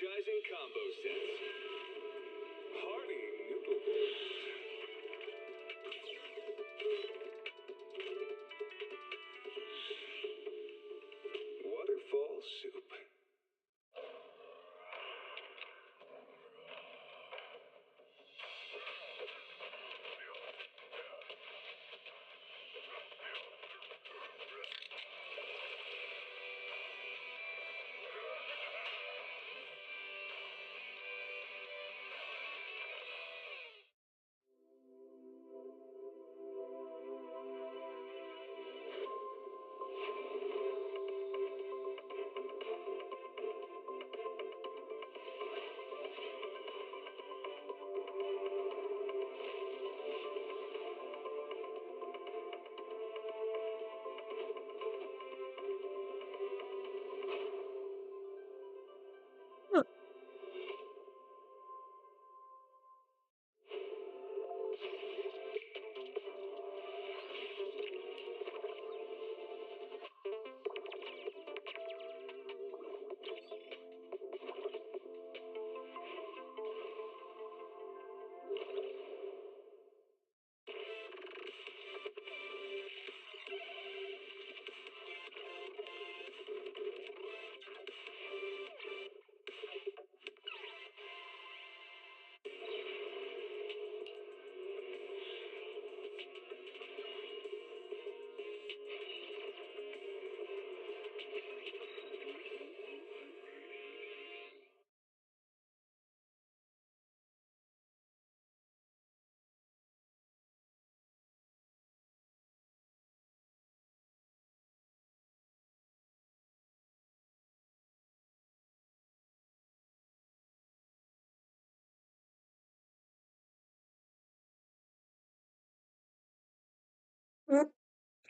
energizing combo sets. Hearty noodle bowls. Waterfall soup.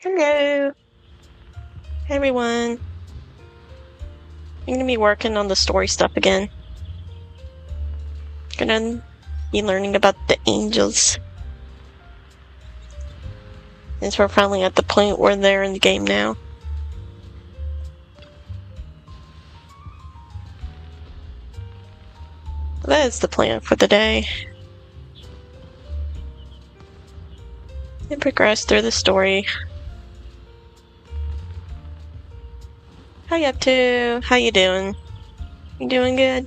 Hello, everyone. I'm gonna be working on the story stuff again. Gonna be learning about the angels. Since we're finally at the point where they're in the game now. That is the plan for the day. And progress through the story. How you up to? How you doing? You doing good?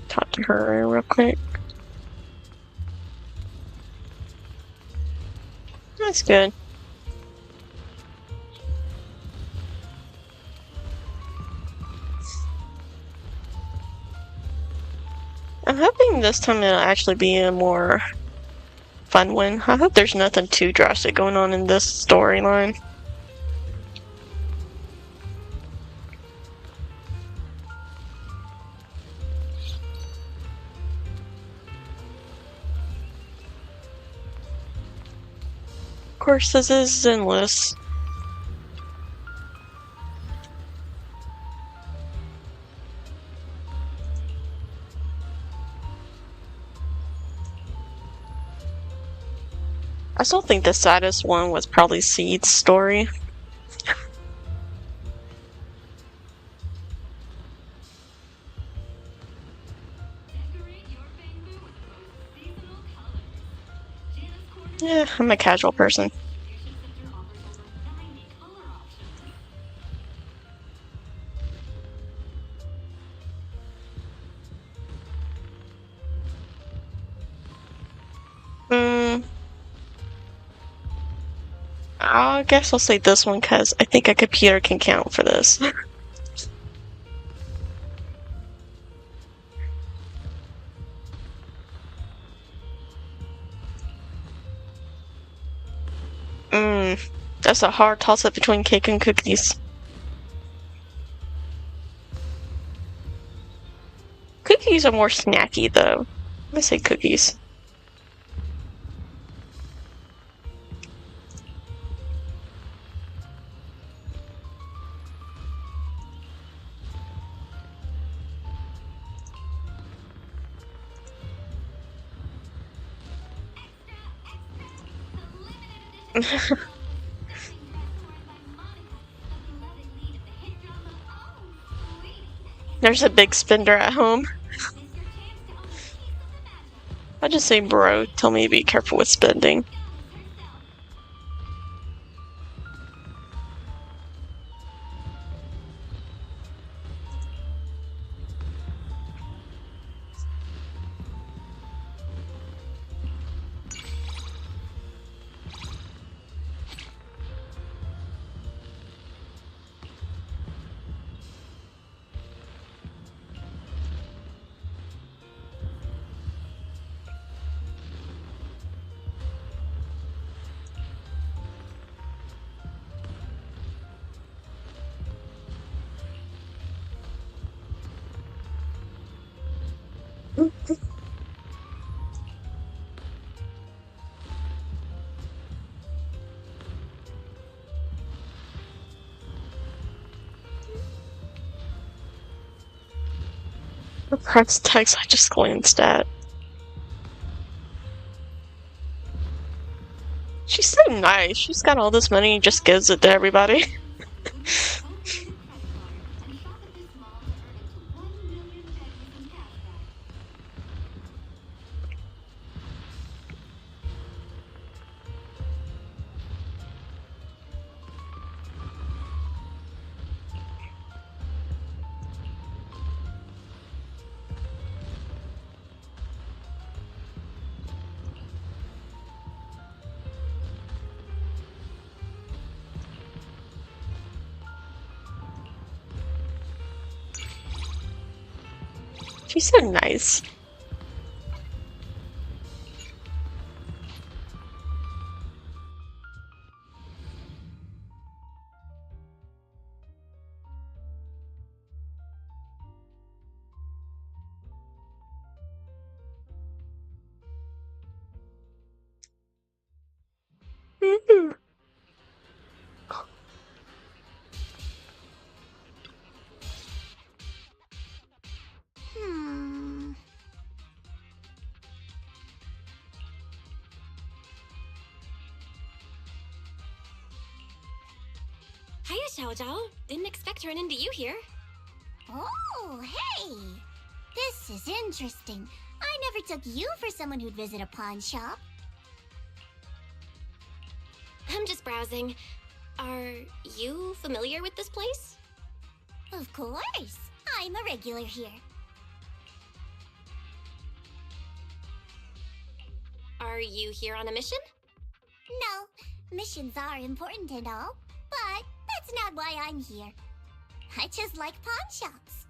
Talk to her real quick. That's good. I'm hoping this time it'll actually be a more fun one. I hope there's nothing too drastic going on in this storyline. Of course, this is zenless. I still think the saddest one was probably Seed's story. Yeah, I'm a casual person. I guess I'll say this one because I think a computer can count for this. That's a hard toss-up between cake and cookies. Cookies are more snacky, though. I'm gonna say cookies. There's a big spender at home. I just say, bro, tell me to be careful with spending. The price tags I just glanced at. She's so nice. She's got all this money and just gives it to everybody. She's so nice. Hiya, Xiao Zhao. Didn't expect to run into you here. Oh, hey! This is interesting. I never took you for someone who'd visit a pawn shop. I'm just browsing. Are you familiar with this place? Of course. I'm a regular here. Are you here on a mission? No, missions are important and all, but that's not why I'm here. I just like pawn shops.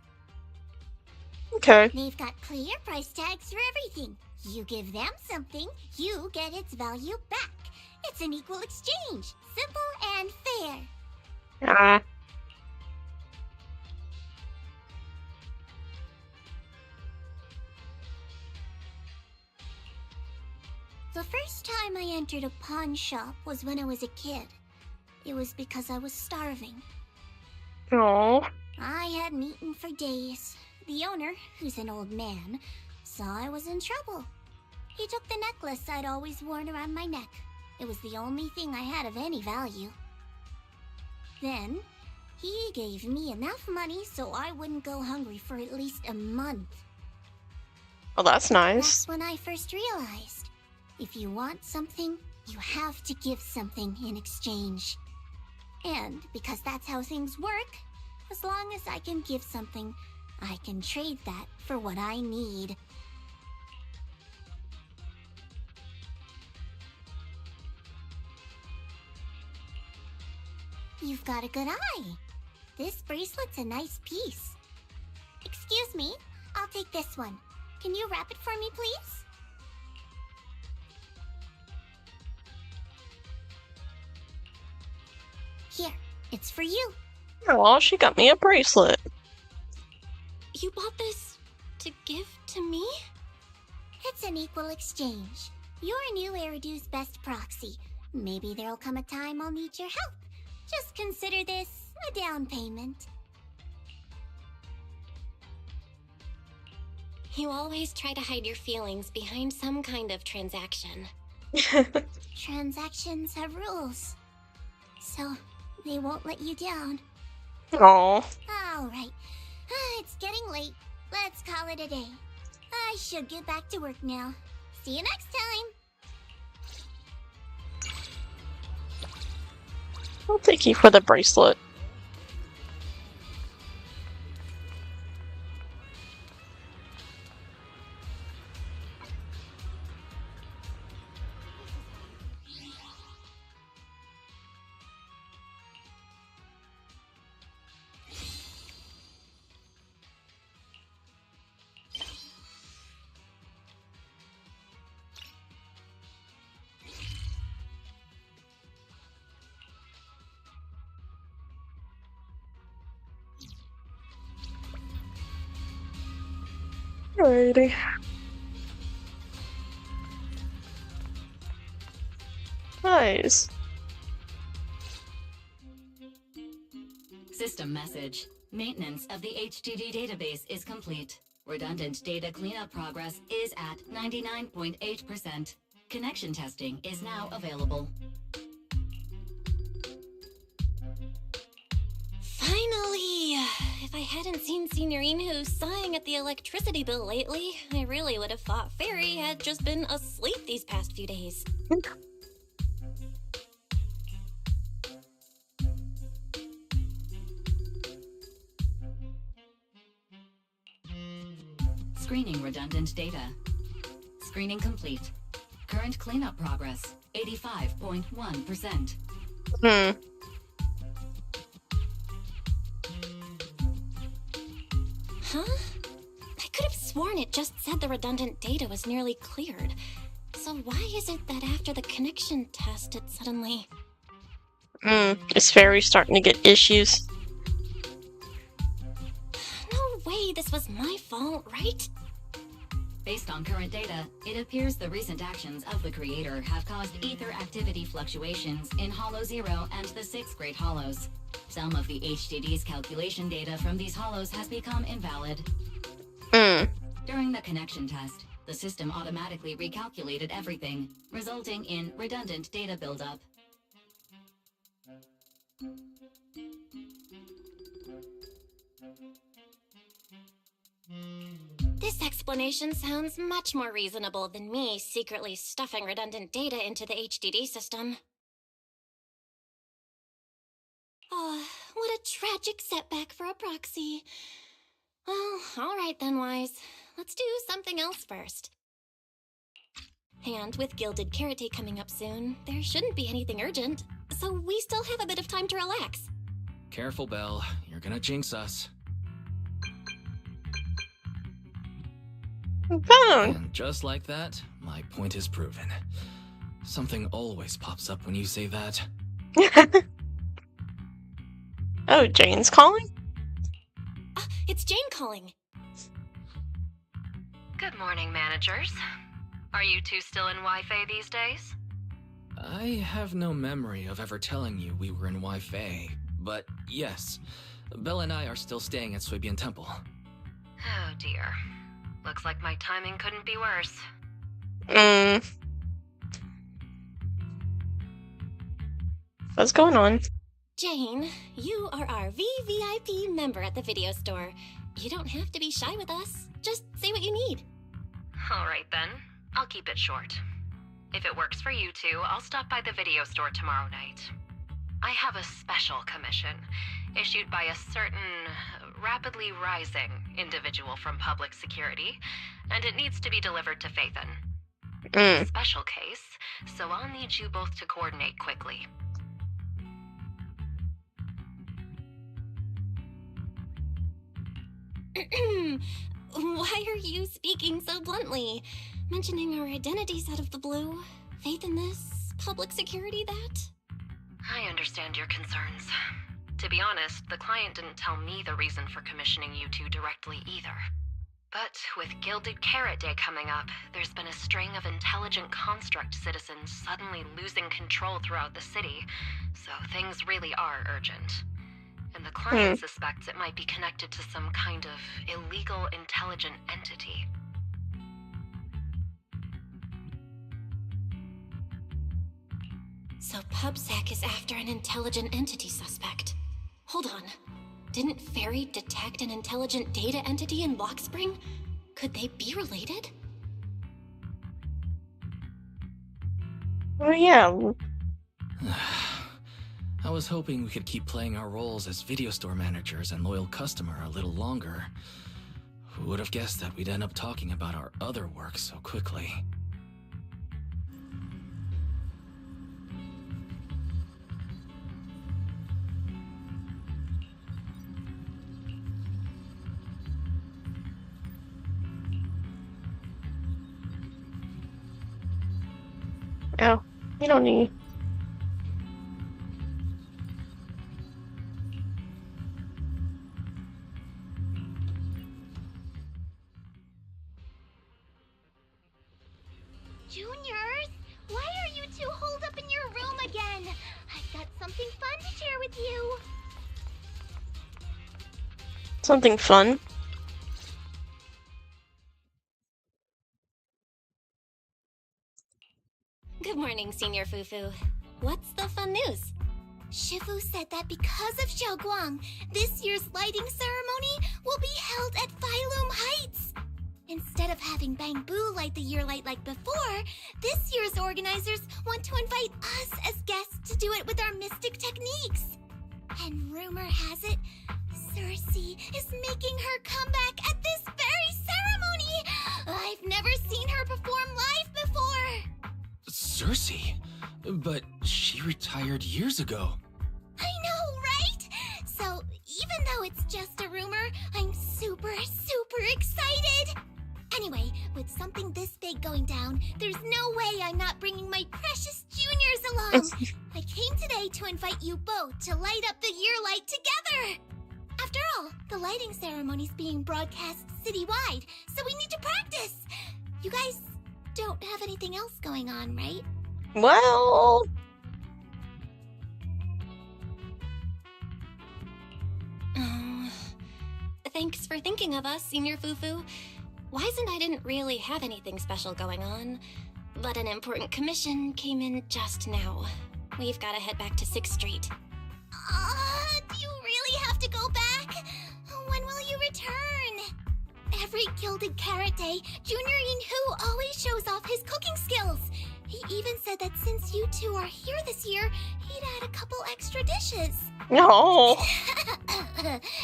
Okay. They've got clear price tags for everything. You give them something, you get its value back. It's an equal exchange. Simple and fair. Ah. The first time I entered a pawn shop was when I was a kid. It was because I was starving. Oh. I hadn't eaten for days. The owner, who's an old man, saw I was in trouble. He took the necklace I'd always worn around my neck. It was the only thing I had of any value. Then, he gave me enough money so I wouldn't go hungry for at least a month. Well, that's nice. That's when I first realized, if you want something, you have to give something in exchange. And because that's how things work, as long as I can give something, I can trade that for what I need. You've got a good eye. This bracelet's a nice piece. Excuse me, I'll take this one. Can you wrap it for me, please? Here, it's for you. Oh, she got me a bracelet. You bought this to give to me? It's an equal exchange. You're new Eridu's best proxy. Maybe there'll come a time I'll need your help. Just consider this a down payment. You always try to hide your feelings behind some kind of transaction. Transactions have rules, so they won't let you down. Oh. All right, It's getting late. Let's call it a day. I should get back to work now. See you next time. I'll take you for the bracelet. Alrighty. Nice. System message. Maintenance of the HDD database is complete. Redundant data cleanup progress is at 99.8%. Connection testing is now available. Finally! If I hadn't seen Signorine Who sighing at the electricity bill lately, I really would have thought Fairy had just been asleep these past few days. Screening redundant data. Screening complete. Current cleanup progress, 85.1%. Huh? I could have sworn it just said the redundant data was nearly cleared. So why is it that after the connection test it suddenly... Is Fairy starting to get issues? No way this was my fault, right? Based on current data, it appears the recent actions of the creator have caused ether activity fluctuations in Hollow 0 and the 6 Great Hollows. Some of the HDD's calculation data from these hollows has become invalid. During the connection test, the system automatically recalculated everything, resulting in redundant data buildup. This explanation sounds much more reasonable than me secretly stuffing redundant data into the HDD system. Oh, what a tragic setback for a proxy. Well, alright then, Wise. Let's do something else first. And with Gilded Carrot Day coming up soon, there shouldn't be anything urgent, so we still have a bit of time to relax. Careful, Belle. You're gonna jinx us. Phone. And just like that, my point is proven. Something always pops up when you say that. Oh, Jane's calling? It's Jane calling. Good morning, managers. Are you two still in Wi-Fi these days? I have no memory of ever telling you we were in Wi-Fi, but yes, Belle and I are still staying at Swabian Temple. Oh dear. Looks like my timing couldn't be worse. What's going on? Jane, you are our VVIP member at the video store. You don't have to be shy with us. Just say what you need. Alright then, I'll keep it short. If it works for you two, I'll stop by the video store tomorrow night. I have a special commission, issued by a certain rapidly rising individual from public security, and it needs to be delivered to Phaethon. It's a special case, so I'll need you both to coordinate quickly. Why are you speaking so bluntly? Mentioning our identities out of the blue? Faith in this? Public security that? I understand your concerns. To be honest, the client didn't tell me the reason for commissioning you two directly either. But with Gilded Carrot Day coming up, there's been a string of intelligent construct citizens suddenly losing control throughout the city, so things really are urgent. And the client suspects it might be connected to some kind of illegal intelligent entity. So PubSec is after an intelligent entity suspect. Hold on. Didn't Fairy detect an intelligent data entity in Blockspring? Could they be related? Oh yeah. I was hoping we could keep playing our roles as video store managers and loyal customer a little longer. Who would have guessed that we'd end up talking about our other work so quickly? Oh, you don't need. Juniors, why are you two holed up in your room again? I've got something fun to share with you. Something fun. Good morning, Senior Fufu. What's the fun news? Shifu said that because of Xiaoguang, this year's lighting ceremony will be held at Phylum Heights. Instead of having Bangbu light the year light like before, this year's organizers want to invite us as guests to do it with our mystic techniques. And rumor has it, Cersei is making her comeback at this very ceremony. I've never seen her perform live before. Cersei? But she retired years ago. I know, right? So, even though it's just a rumor, I'm super excited. Anyway, with something this big going down, there's no way I'm not bringing my precious juniors along. I came today to invite you both to light up the year light together. After all, the lighting ceremony's being broadcast citywide, so we need to practice. You guys don't have anything else going on, right? Well, Thanks for thinking of us, Senior Fufu. Wise and I didn't really have anything special going on, but an important commission came in just now. We've got to head back to 6th Street. Do you really have to go back? When will you return? Every Gilded Carrot Day, Junior Yinhu always shows off his cooking skills. He even said that since you two are here this year, he'd add a couple extra dishes. no.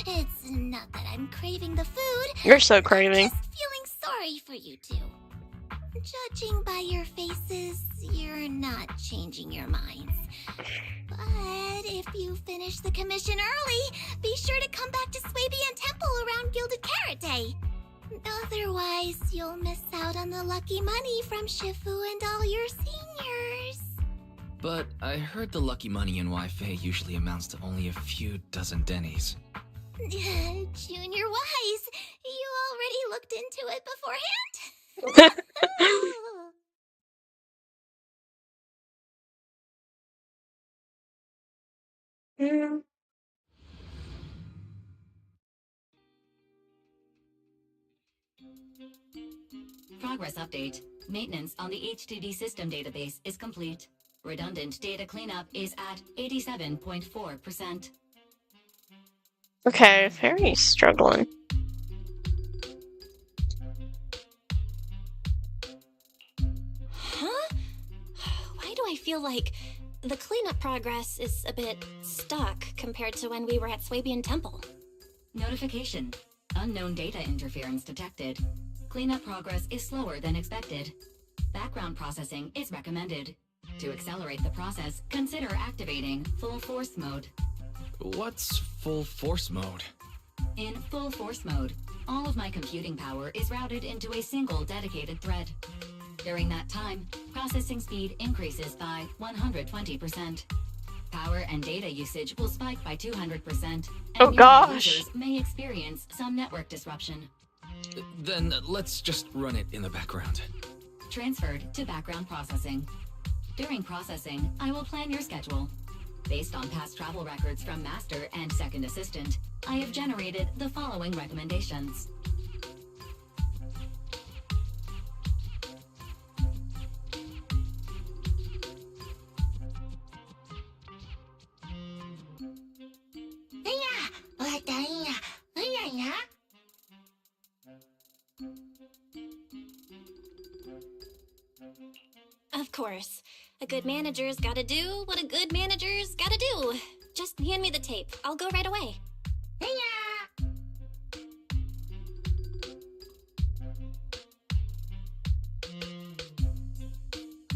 It's not that I'm craving the food. You're so craving. Just feeling sorry for you two. Judging by your faces, you're not changing your minds. But if you finish the commission early, be sure to come back to Swabian Temple around Gilded Carrot Day. Otherwise, you'll miss out on the lucky money from Shifu and all your seniors. But I heard the lucky money in Wi-Fi usually amounts to only a few dozen dennies. Junior Wise, you already looked into it beforehand? Mm. Progress update. Maintenance on the HDD system database is complete. Redundant data cleanup is at 87.4%. Okay, Fairy's struggling. Huh? Why do I feel like the cleanup progress is a bit stuck compared to when we were at Swabian Temple? Notification. Unknown data interference detected. Cleanup progress is slower than expected. Background processing is recommended. To accelerate the process, consider activating full force mode. What's full force mode? In full force mode, all of my computing power is routed into a single dedicated thread. During that time, processing speed increases by 120%. Power and data usage will spike by 200%, and Oh, gosh. users may experience some network disruption. Then let's just run it in the background. Transferred to background processing. During processing, I will plan your schedule. Based on past travel records from Master and Second Assistant, I have generated the following recommendations. What the course. A good manager's gotta do what a good manager's gotta do. Just hand me the tape. I'll go right away.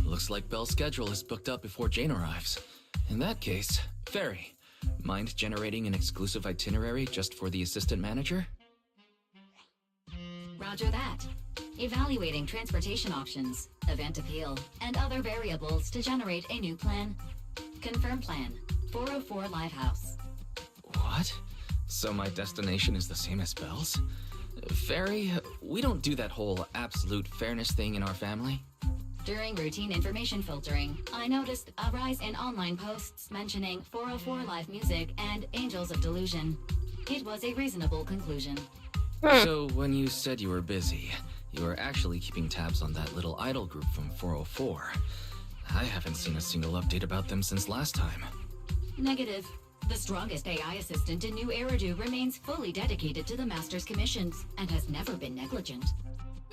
Looks like Belle's schedule is booked up before Jane arrives. In that case, Fairy, mind generating an exclusive itinerary just for the assistant manager? Roger that. Evaluating transportation options, event appeal, and other variables to generate a new plan. Confirm plan. 404 Livehouse. What? So my destination is the same as Belle's? Fairy, we don't do that whole absolute fairness thing in our family. During routine information filtering, I noticed a rise in online posts mentioning 404 Live Music and Angels of Delusion. It was a reasonable conclusion. So when you said you were busy, you were actually keeping tabs on that little idol group from 404. I haven't seen a single update about them since last time. Negative. The strongest AI assistant in New Eridu remains fully dedicated to the Master's commissions and has never been negligent.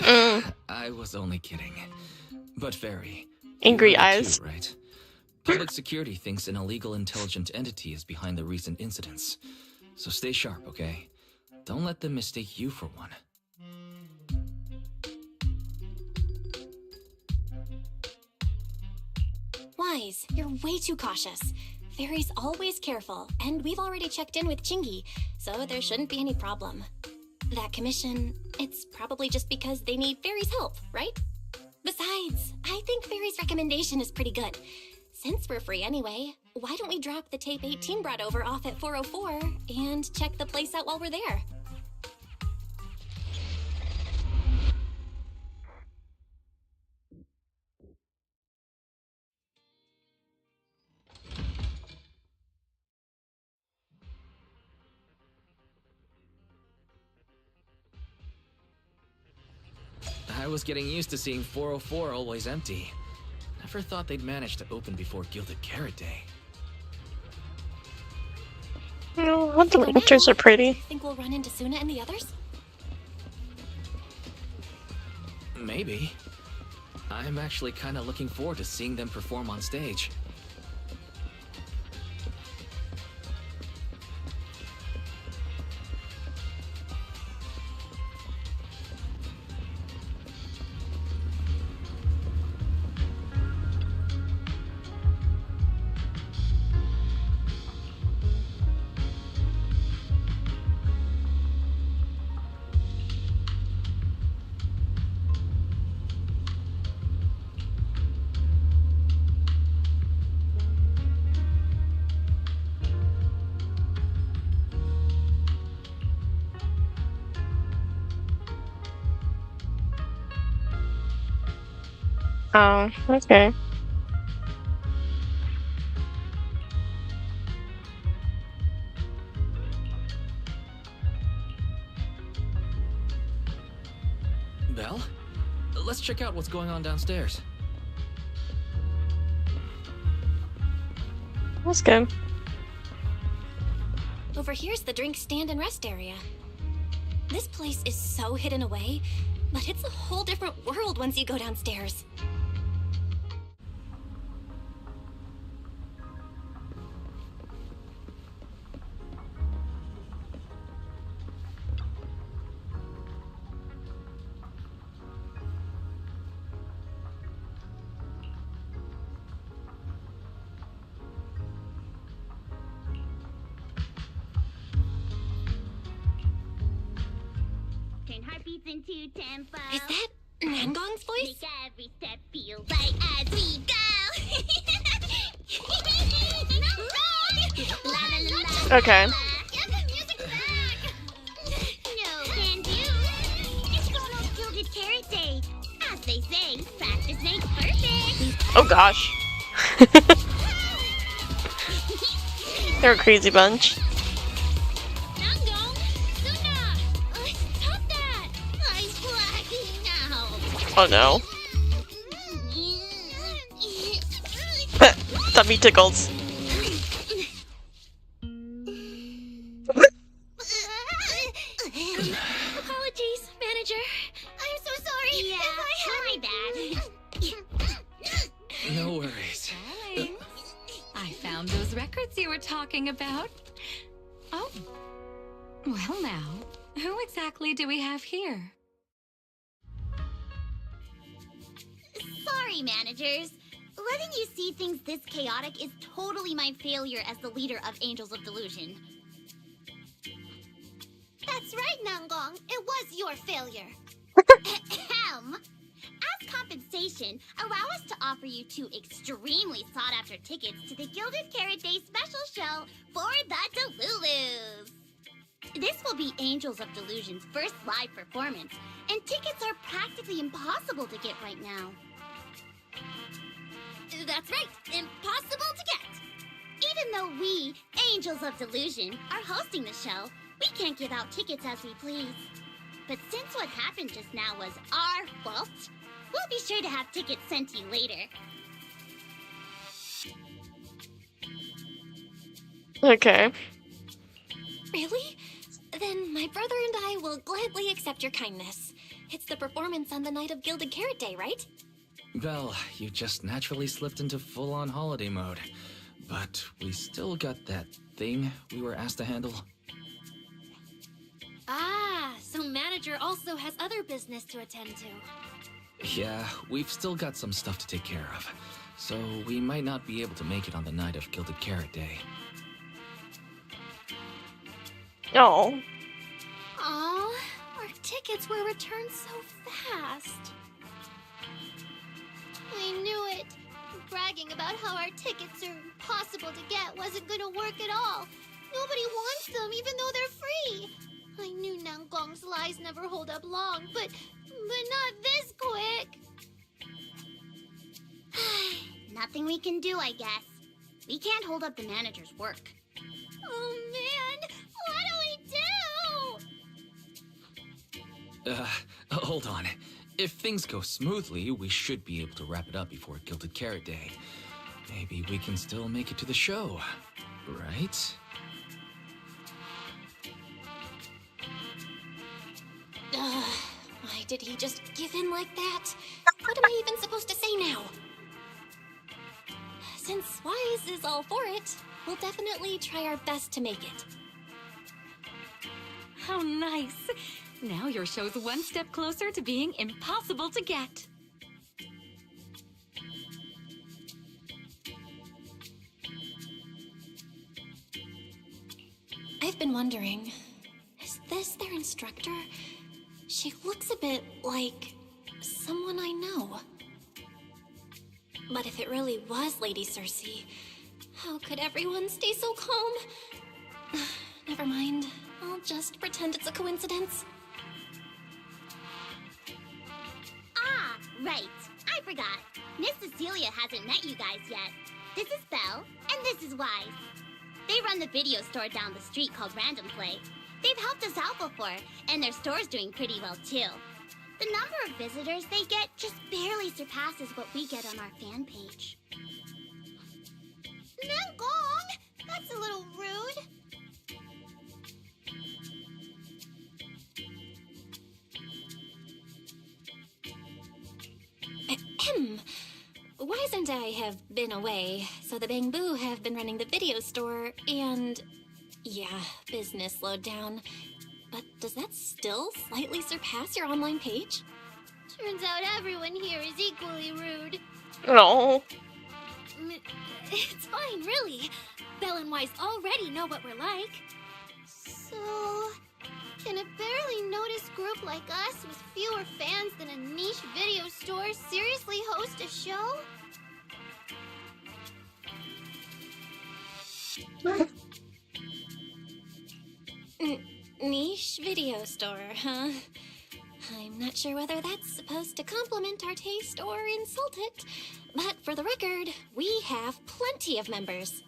I was only kidding. But Fairy, Angry you heard it eyes. too, right? Public security thinks an illegal intelligent entity is behind the recent incidents. So stay sharp, okay? Don't let them mistake you for one. Wise, you're way too cautious. Fairy's always careful, and we've already checked in with Chingy, so there shouldn't be any problem. That commission, it's probably just because they need Fairy's help, right? Besides, I think Fairy's recommendation is pretty good. Since we're free anyway, why don't we drop the tape 18 brought over off at 404 and check the place out while we're there? I was getting used to seeing 404 always empty. Never thought they'd manage to open before Gilded Carrot Day. Oh, the lanterns are pretty. Think we'll run into Suna and the others? Maybe. I'm actually kind of looking forward to seeing them perform on stage. Oh, okay. Belle? Let's check out what's going on downstairs. That's good. Over here's the drink stand and rest area. This place is so hidden away, but it's a whole different world once you go downstairs. Turn heartbeats into tempo. Is that Nangong's voice? Make every step feel right as we go. La, la, la, la. Okay. Get the music back. No can do. It's going on Gilded Carrot Day. As they say, practice makes perfect. Oh gosh. They're a crazy bunch. Nangong, Suna, stop that. I'm blacking out. Oh no. Tummy tickles. Apologies, manager. I'm so sorry. Yeah, my bad. you were talking about. Oh. Well now, who exactly do we have here? Sorry, managers. Letting you see things this chaotic is totally my failure as the leader of Angels of Delusion. That's right, Nangong. It was your failure. Ahem. As compensation, allow us to offer you 2 extremely sought-after tickets to the Gilded Carrot Day special show for the Delulus. This will be Angels of Delusion's first live performance, and tickets are practically impossible to get right now. That's right. Impossible to get. Even though we, Angels of Delusion, are hosting the show, we can't give out tickets as we please. But since what happened just now was our fault, we'll be sure to have tickets sent to you later. Okay. Really? Then my brother and I will gladly accept your kindness. It's the performance on the night of Gilded Carrot Day, right? Well, you just naturally slipped into full-on holiday mode. But we still got that thing we were asked to handle. Ah, so manager also has other business to attend to. Yeah, we've still got some stuff to take care of. So we might not be able to make it on the night of Gilded Carrot Day. Oh. Aw, our tickets were returned so fast. I knew it. Bragging about how our tickets are impossible to get wasn't gonna work at all. Nobody wants them, even though they're free. I knew Nangong's lies never hold up long, but not this quick. Nothing we can do, I guess. We can't hold up the manager's work. Oh man, what do we do? Hold on. If things go smoothly, we should be able to wrap it up before Gilded Carrot Day. Maybe we can still make it to the show, right? Why did he just give in like that? What am I even supposed to say now? Since Wise is all for it, we'll definitely try our best to make it. How nice. Now your show's one step closer to being impossible to get. I've been wondering, is this their instructor? She looks a bit like someone I know. But if it really was Lady Cersei, how could everyone stay so calm? Never mind. I'll just pretend it's a coincidence. Ah, right. I forgot. Miss Cecilia hasn't met you guys yet. This is Belle, and this is Wise. They run the video store down the street called Random Play. They've helped us out before, and their store's doing pretty well too. The number of visitors they get just barely surpasses what we get on our fan page. Nangong! That's a little rude. Ahem. Wise and I have been away, so the Bangbu have been running the video store, and yeah, business slowed down. But does that still slightly surpass your online page? Turns out everyone here is equally rude. No. It's fine, really. Belle and Wise already know what we're like. So, can a barely noticed group like us with fewer fans than a niche video store seriously host a show? Niche video store, huh? I'm not sure whether that's supposed to compliment our taste or insult it, but for the record, we have plenty of members.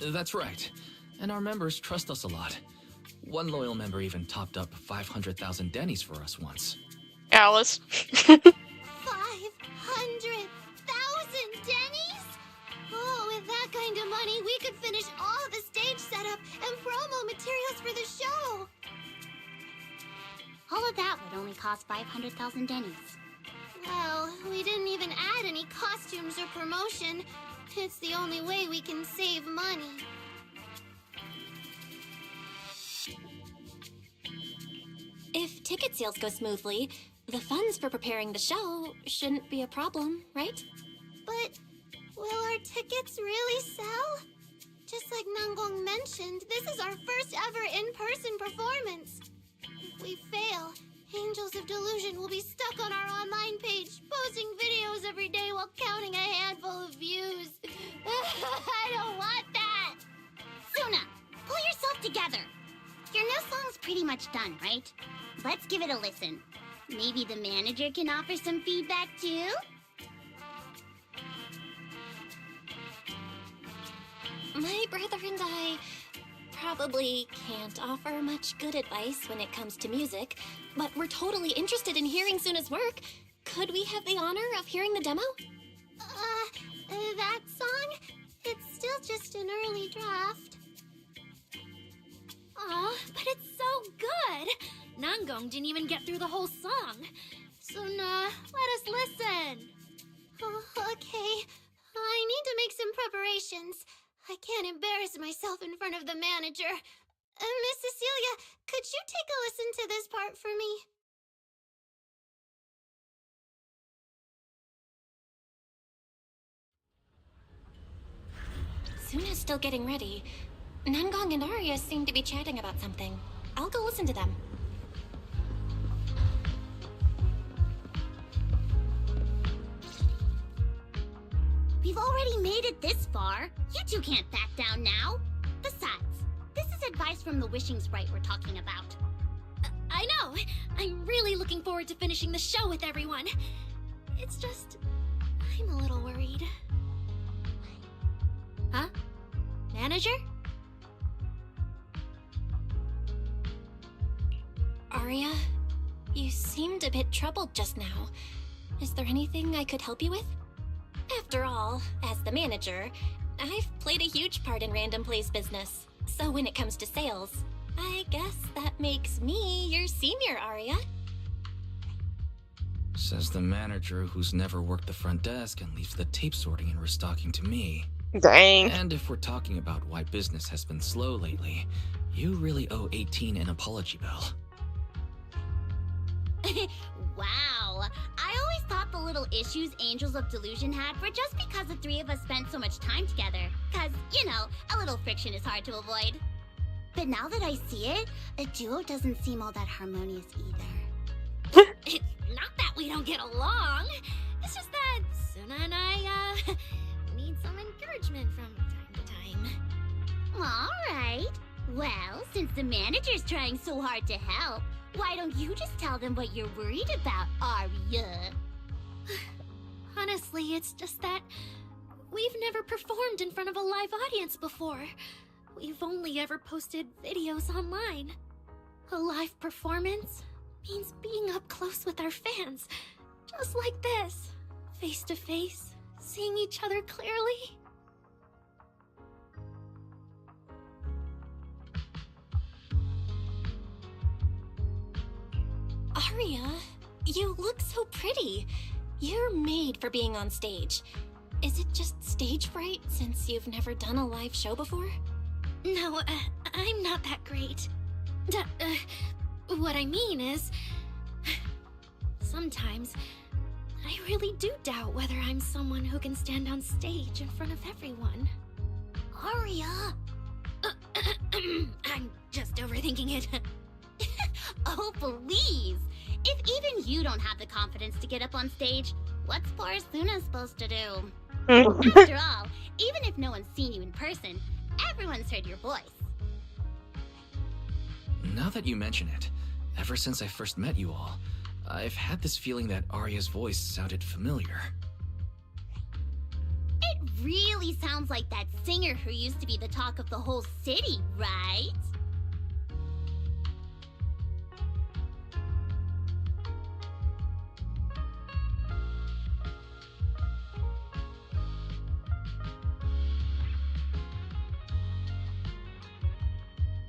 That's right. And our members trust us a lot. One loyal member even topped up 500,000 dennies for us once. Alice. 500,000 dennies? Oh, with that kind of money, we could finish all the stage setup and promo materials for the show. All of that would only cost 500,000 dennies. Well, we didn't even add any costumes or promotion. It's the only way we can save money. If ticket sales go smoothly, the funds for preparing the show shouldn't be a problem, right? But will our tickets really sell? Just like Nangong mentioned, this is our first ever in-person performance. If we fail, Angels of Delusion will be stuck on our online page, posting videos every day while counting a handful of views. I don't want that! Suna, pull yourself together. Your new song's pretty much done, right? Let's give it a listen. Maybe the manager can offer some feedback too? My brother and I probably can't offer much good advice when it comes to music, but we're totally interested in hearing Suna's work. Could we have the honor of hearing the demo? That song? It's still just an early draft. Aw, but it's so good! Nangong didn't even get through the whole song. Suna, let us listen. Oh, okay. I need to make some preparations. I can't embarrass myself in front of the manager. Miss Cecilia, could you take a listen to this part for me? Suna's still getting ready. Nangong and Arya seem to be chatting about something. I'll go listen to them. We've already made it this far. You two can't back down now. Besides, this is advice from the wishing sprite we're talking about. I know! I'm really looking forward to finishing the show with everyone. It's just... I'm a little worried. Huh? Manager? Arya, you seemed a bit troubled just now. Is there anything I could help you with? After all, as the manager, I've played a huge part in Random Play's business. So when it comes to sales, I guess that makes me your senior, Arya. Says the manager who's never worked the front desk and leaves the tape sorting and restocking to me. Dang. And if we're talking about why business has been slow lately, you really owe 18 an apology, Belle. Wow. I always thought the little issues Angels of Delusion had were just because the three of us spent so much time together. Cause, you know, a little friction is hard to avoid. But now that I see it, a duo doesn't seem all that harmonious either. It's not that we don't get along. It's just that Suna and I, need some encouragement from time to time. Alright. Well, since the manager's trying so hard to help, why don't you just tell them what you're worried about, Arya? Honestly, it's just that we've never performed in front of a live audience before. We've only ever posted videos online. A live performance means being up close with our fans, just like this, face to face, seeing each other clearly. Arya, you look so pretty. You're made for being on stage. Is it just stage fright since you've never done a live show before? No, I'm not that great. What I mean is, sometimes I really do doubt whether I'm someone who can stand on stage in front of everyone. Arya! I'm just overthinking it. Oh, please! If even you don't have the confidence to get up on stage, what's poor Suna supposed to do? After all, even if no one's seen you in person, everyone's heard your voice. Now that you mention it, ever since I first met you all, I've had this feeling that Arya's voice sounded familiar. It really sounds like that singer who used to be the talk of the whole city, right?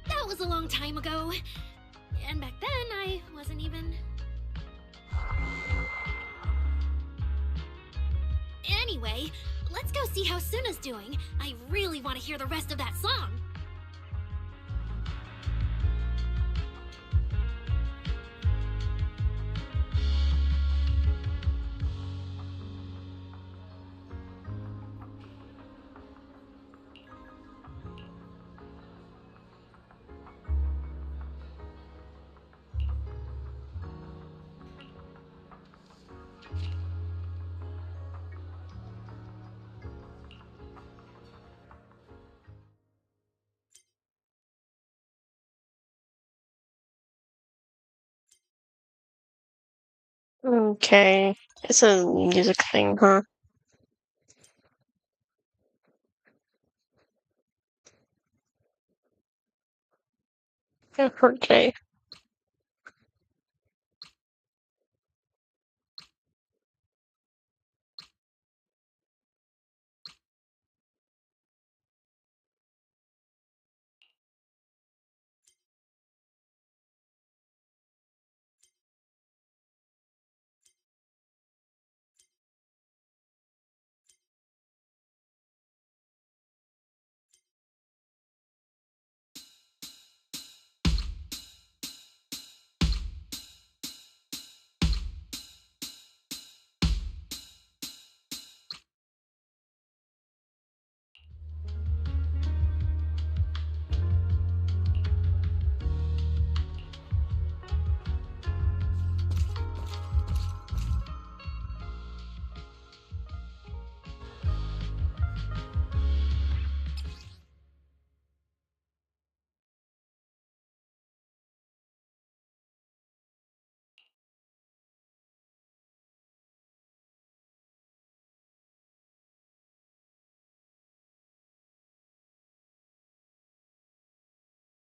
That was a long time ago. And back then, I wasn't even... Anyway, let's go see how Suna's doing. I really want to hear the rest of that song. Okay. It's a music thing, huh? Okay.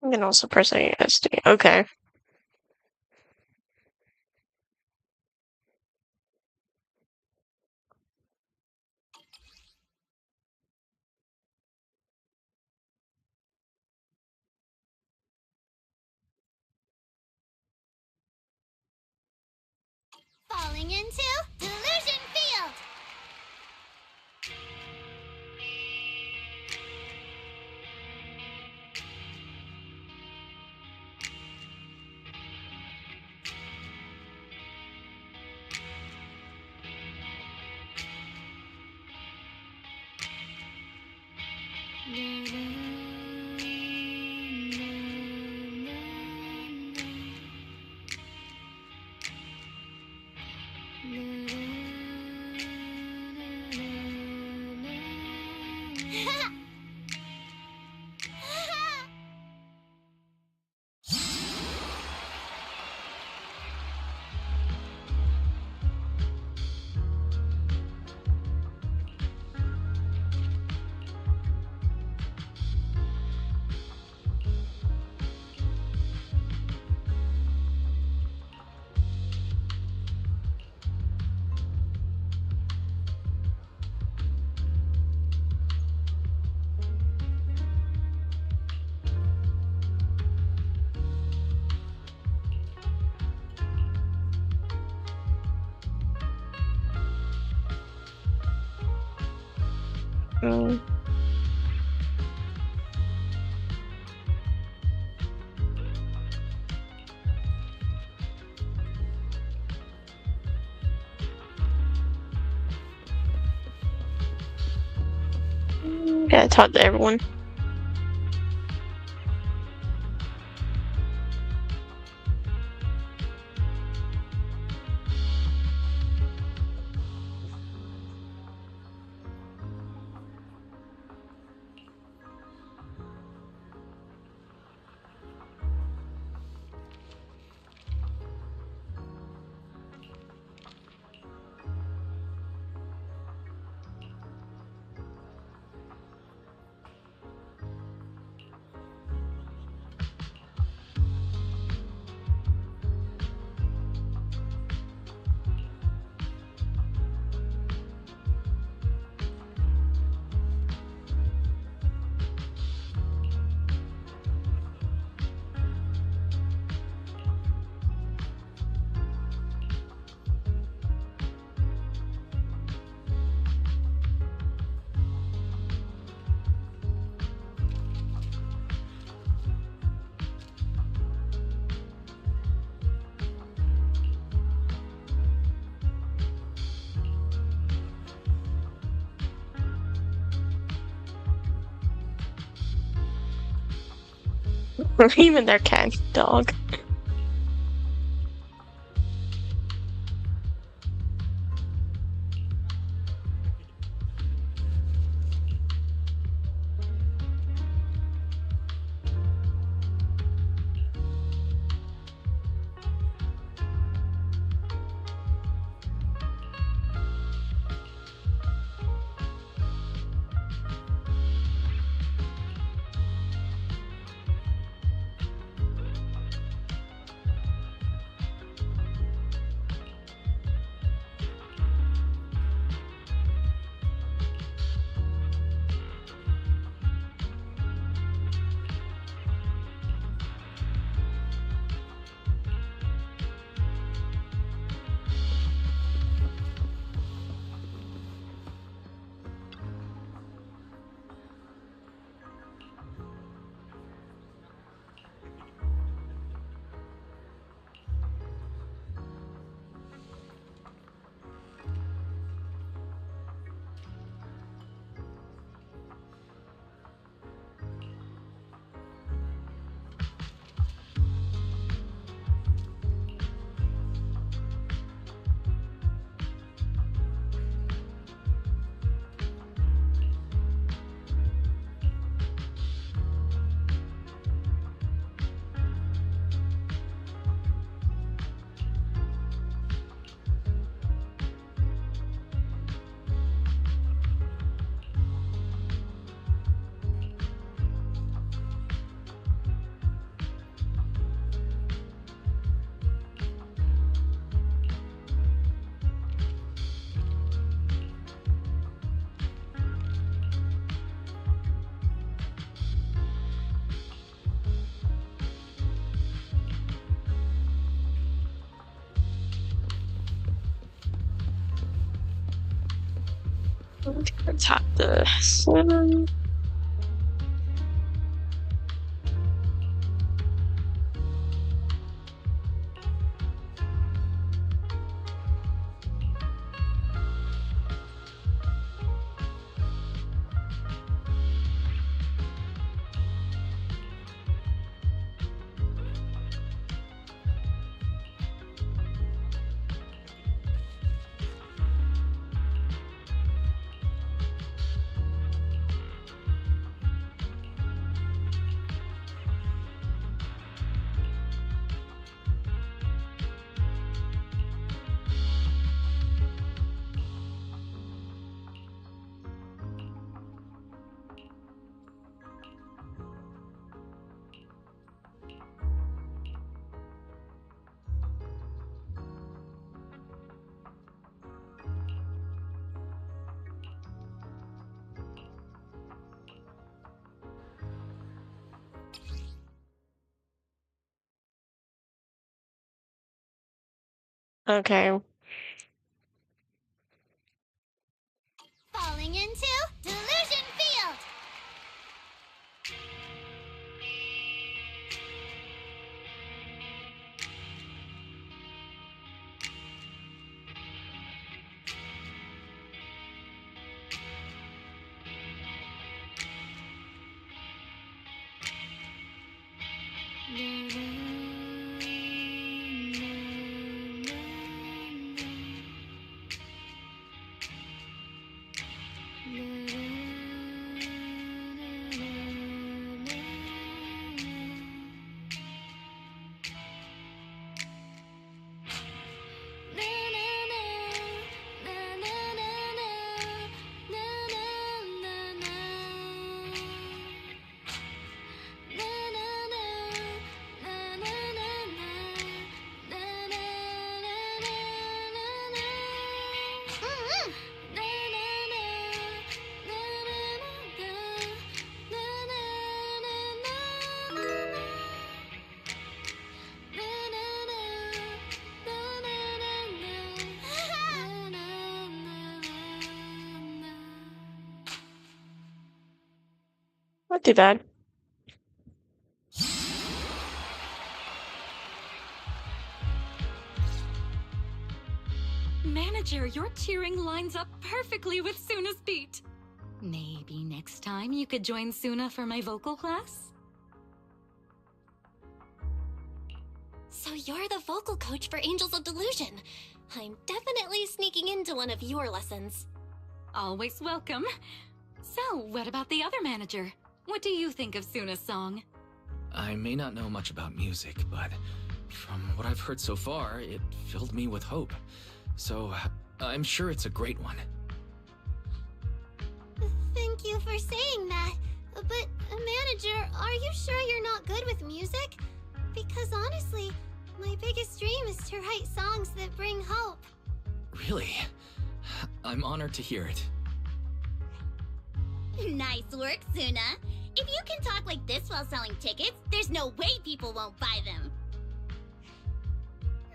You can also press ASD. Okay. Falling into Delusion Field! Mm. Gotta talk to everyone. Even their cat and dog. Tap this. Okay. Falling into Delusion Field! Not too bad. Manager, your cheering lines up perfectly with Suna's beat. Maybe next time you could join Suna for my vocal class? So you're the vocal coach for Angels of Delusion. I'm definitely sneaking into one of your lessons. Always welcome. So, what about the other manager? What do you think of Suna's song? I may not know much about music, but from what I've heard so far, it filled me with hope. So, I'm sure it's a great one. Thank you for saying that. But, manager, are you sure you're not good with music? Because honestly, my biggest dream is to write songs that bring hope. Really? I'm honored to hear it. Nice work, Suna. If you can talk like this while selling tickets, there's no way people won't buy them.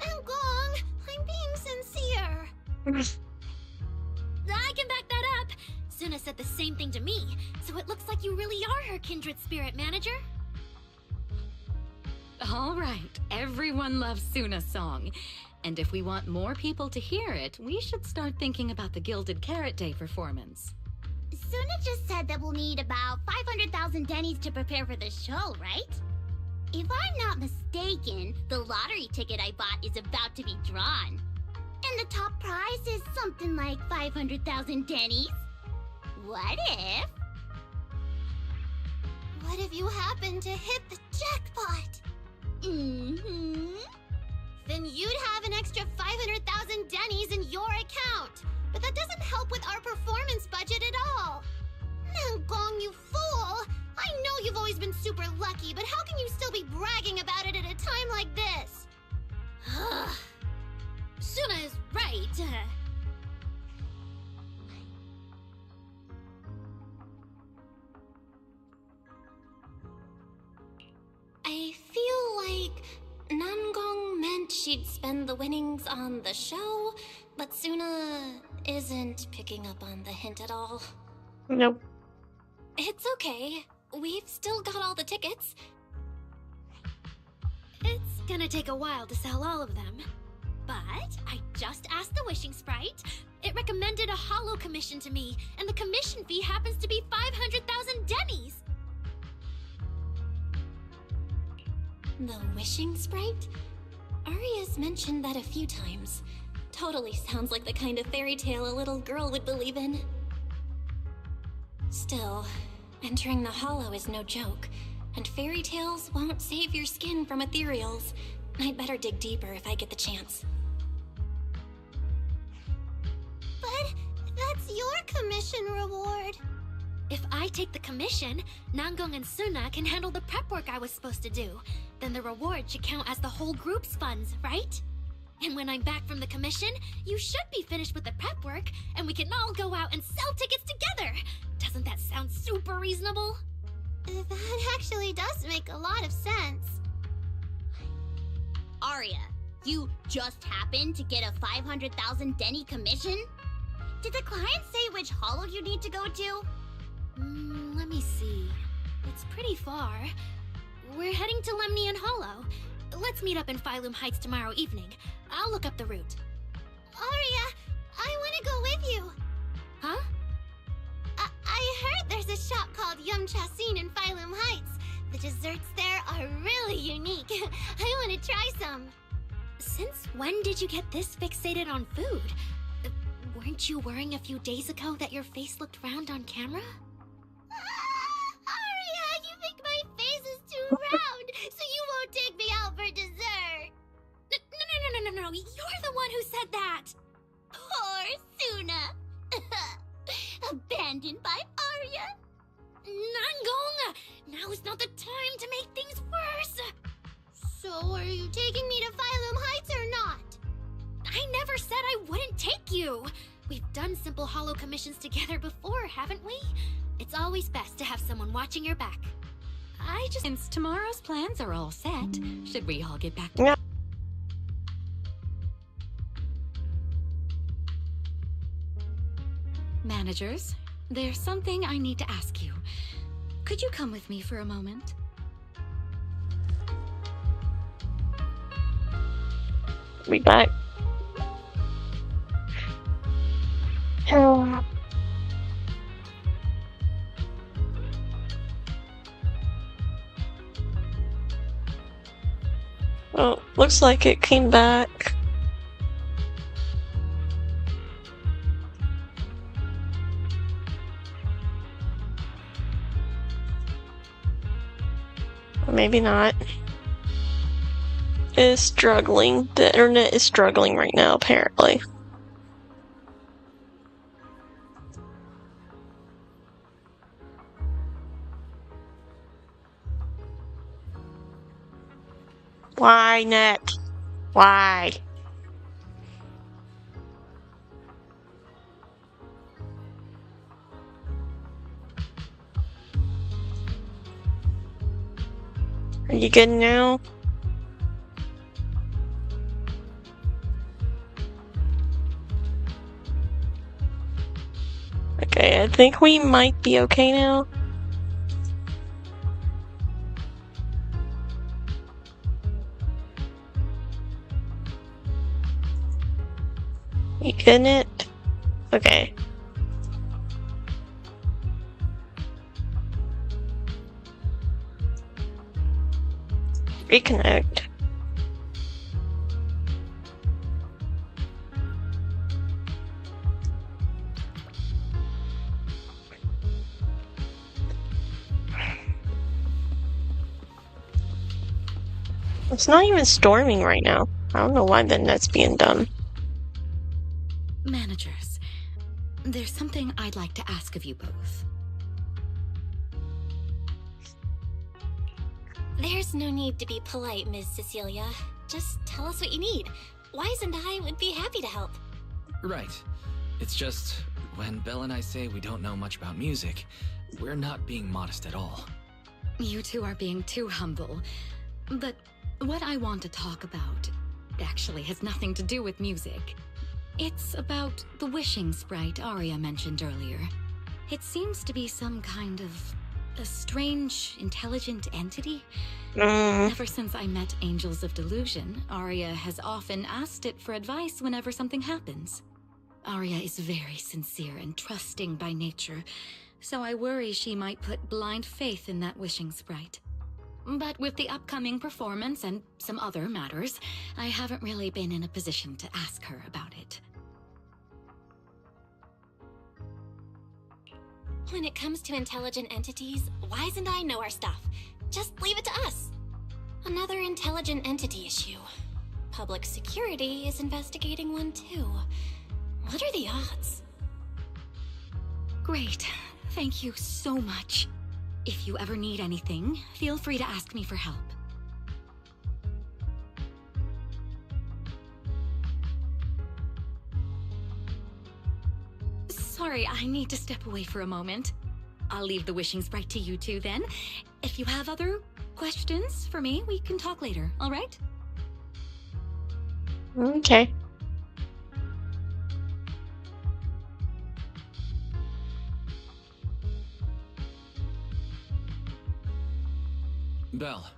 Gong, I'm being sincere. I can back that up. Suna said the same thing to me, so it looks like you really are her kindred spirit, manager. All right, everyone loves Suna's song. And if we want more people to hear it, we should start thinking about the Gilded Carrot Day performance. Suna just said that we'll need about 500,000 dennies to prepare for the show, right? If I'm not mistaken, the lottery ticket I bought is about to be drawn. And the top prize is something like 500,000 dennies. What if? What if you happen to hit the jackpot? Then you'd have an extra 500,000 dennies in your account. But that doesn't help with our performance budget at all. Gong, you fool! I know you've always been super lucky, but how can you still be bragging about it at a time like this? Suna is right. I feel like Nangong meant she'd spend the winnings on the show, but Suna isn't picking up on the hint at all. Nope. It's okay. We've still got all the tickets. It's gonna take a while to sell all of them. But I just asked the wishing sprite. It recommended a holo commission to me, and the commission fee happens to be 500,000 dennies. The wishing sprite? Aria's mentioned that a few times. Totally sounds like the kind of fairy tale a little girl would believe in. Still, entering the hollow is no joke, and fairy tales won't save your skin from ethereals. I'd better dig deeper if I get the chance. But that's your commission reward. If I take the commission, Nangong and Suna can handle the prep work I was supposed to do. Then the reward should count as the whole group's funds, right? And when I'm back from the commission, you should be finished with the prep work, and we can all go out and sell tickets together. Doesn't that sound super reasonable? That actually does make a lot of sense. Aria, you just happened to get a 500,000 denny commission? Did the client say which hollow you need to go to? Let me see. It's pretty far. We're heading to Lemnian Hollow. Let's meet up in Phylum Heights tomorrow evening. I'll look up the route. Aria, I want to go with you. Huh? I heard there's a shop called Yum Chasin in Phylum Heights. The desserts there are really unique. I want to try some. Since when did you get this fixated on food? Weren't you worrying a few days ago that your face looked round on camera? Aria, you think my face is too round, so you won't take me out for dessert. No. You're the one who said that. Poor Suna. Abandoned by Aria. Nangong! Now is not the time to make things worse. So, are you taking me to Phylum Heights or not? I never said I wouldn't take you. We've done simple hollow commissions together before, haven't we? It's always best to have someone watching your back. Since tomorrow's plans are all set, should we all get back Yeah. to... Managers, there's something I need to ask you. Could you come with me for a moment? Be back. Well, Looks like it came back. Or maybe not. It is struggling. The internet is struggling right now, apparently. Why, net? Why? Are you good now? Okay, I think we might be okay now. You getting it? Okay. Reconnect. It's not even storming right now. I don't know why the net's being dumb. Managers, there's something I'd like to ask of you both. There's no need to be polite, Ms. Cecilia. Just tell us what you need. Wise and I would be happy to help. Right. It's just, when Belle and I say we don't know much about music, we're not being modest at all. You two are being too humble. But what I want to talk about actually has nothing to do with music. It's about the wishing sprite Arya mentioned earlier. It seems to be some kind of a strange, intelligent entity. Ever since I met Angels of Delusion, Arya has often asked it for advice whenever something happens. Arya is very sincere and trusting by nature, so I worry she might put blind faith in that wishing sprite. But with the upcoming performance and some other matters, I haven't really been in a position to ask her about it. When it comes to intelligent entities, Wise and I know our stuff. Just leave it to us. Another intelligent entity issue. Public security is investigating one too. What are the odds? Great. Thank you so much. If you ever need anything, feel free to ask me for help. Sorry, I need to step away for a moment. I'll leave the wishing sprite to you two then. If you have other questions for me, we can talk later, all right? Okay. Belle,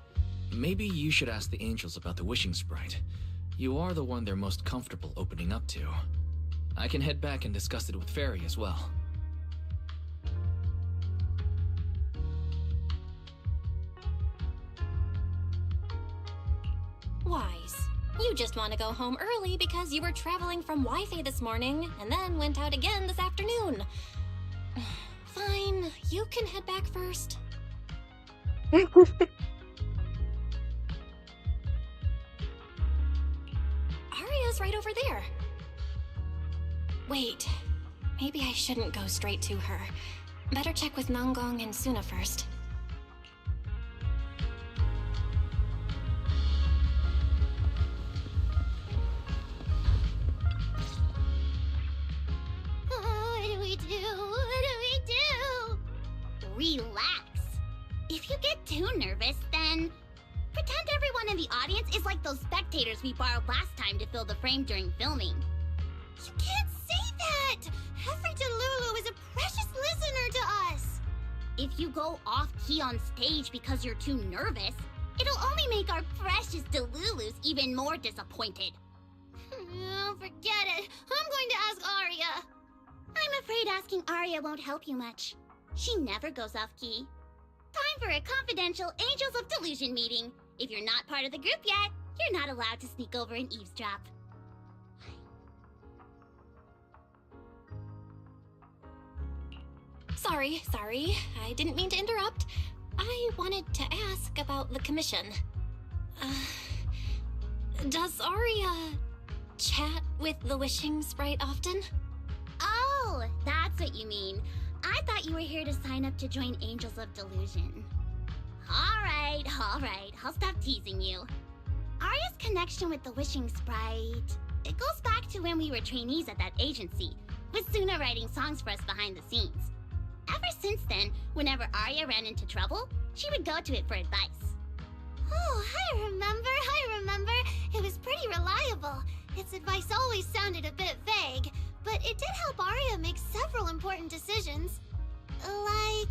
maybe you should ask the angels about the wishing sprite. You are the one they're most comfortable opening up to. I can head back and discuss it with Fairy as well. Wise. You just want to go home early because you were traveling from Wi-Fi this morning and then went out again this afternoon. Fine, you can head back first. Arya's right over there. Wait, maybe I shouldn't go straight to her. Better check with Nangong and Suna first. What do we do? What do we do? Relax. If you get too nervous, then pretend everyone in the audience is like those spectators we borrowed last time to fill the frame during filming. You can't say that! Every delulu is a precious listener to us! If you go off-key on stage because you're too nervous, it'll only make our precious delulus even more disappointed. Oh, forget it. I'm going to ask Arya. I'm afraid asking Arya won't help you much. She never goes off-key. Time for a confidential Angels of Delusion meeting. If you're not part of the group yet, You're not allowed to sneak over and eavesdrop. Sorry. I didn't mean to interrupt. I wanted to ask about the commission. Does Aria chat with the Wishing Sprite often? Oh, that's what you mean. I thought you were here to sign up to join Angels of Delusion. Alright, I'll stop teasing you. Aria's connection with the Wishing Sprite, it goes back to when we were trainees at that agency, with Suna writing songs for us behind the scenes. Ever since then, whenever Aria ran into trouble, she would go to it for advice. Oh, I remember. It was pretty reliable. Its advice always sounded a bit vague, but it did help Aria make several important decisions. I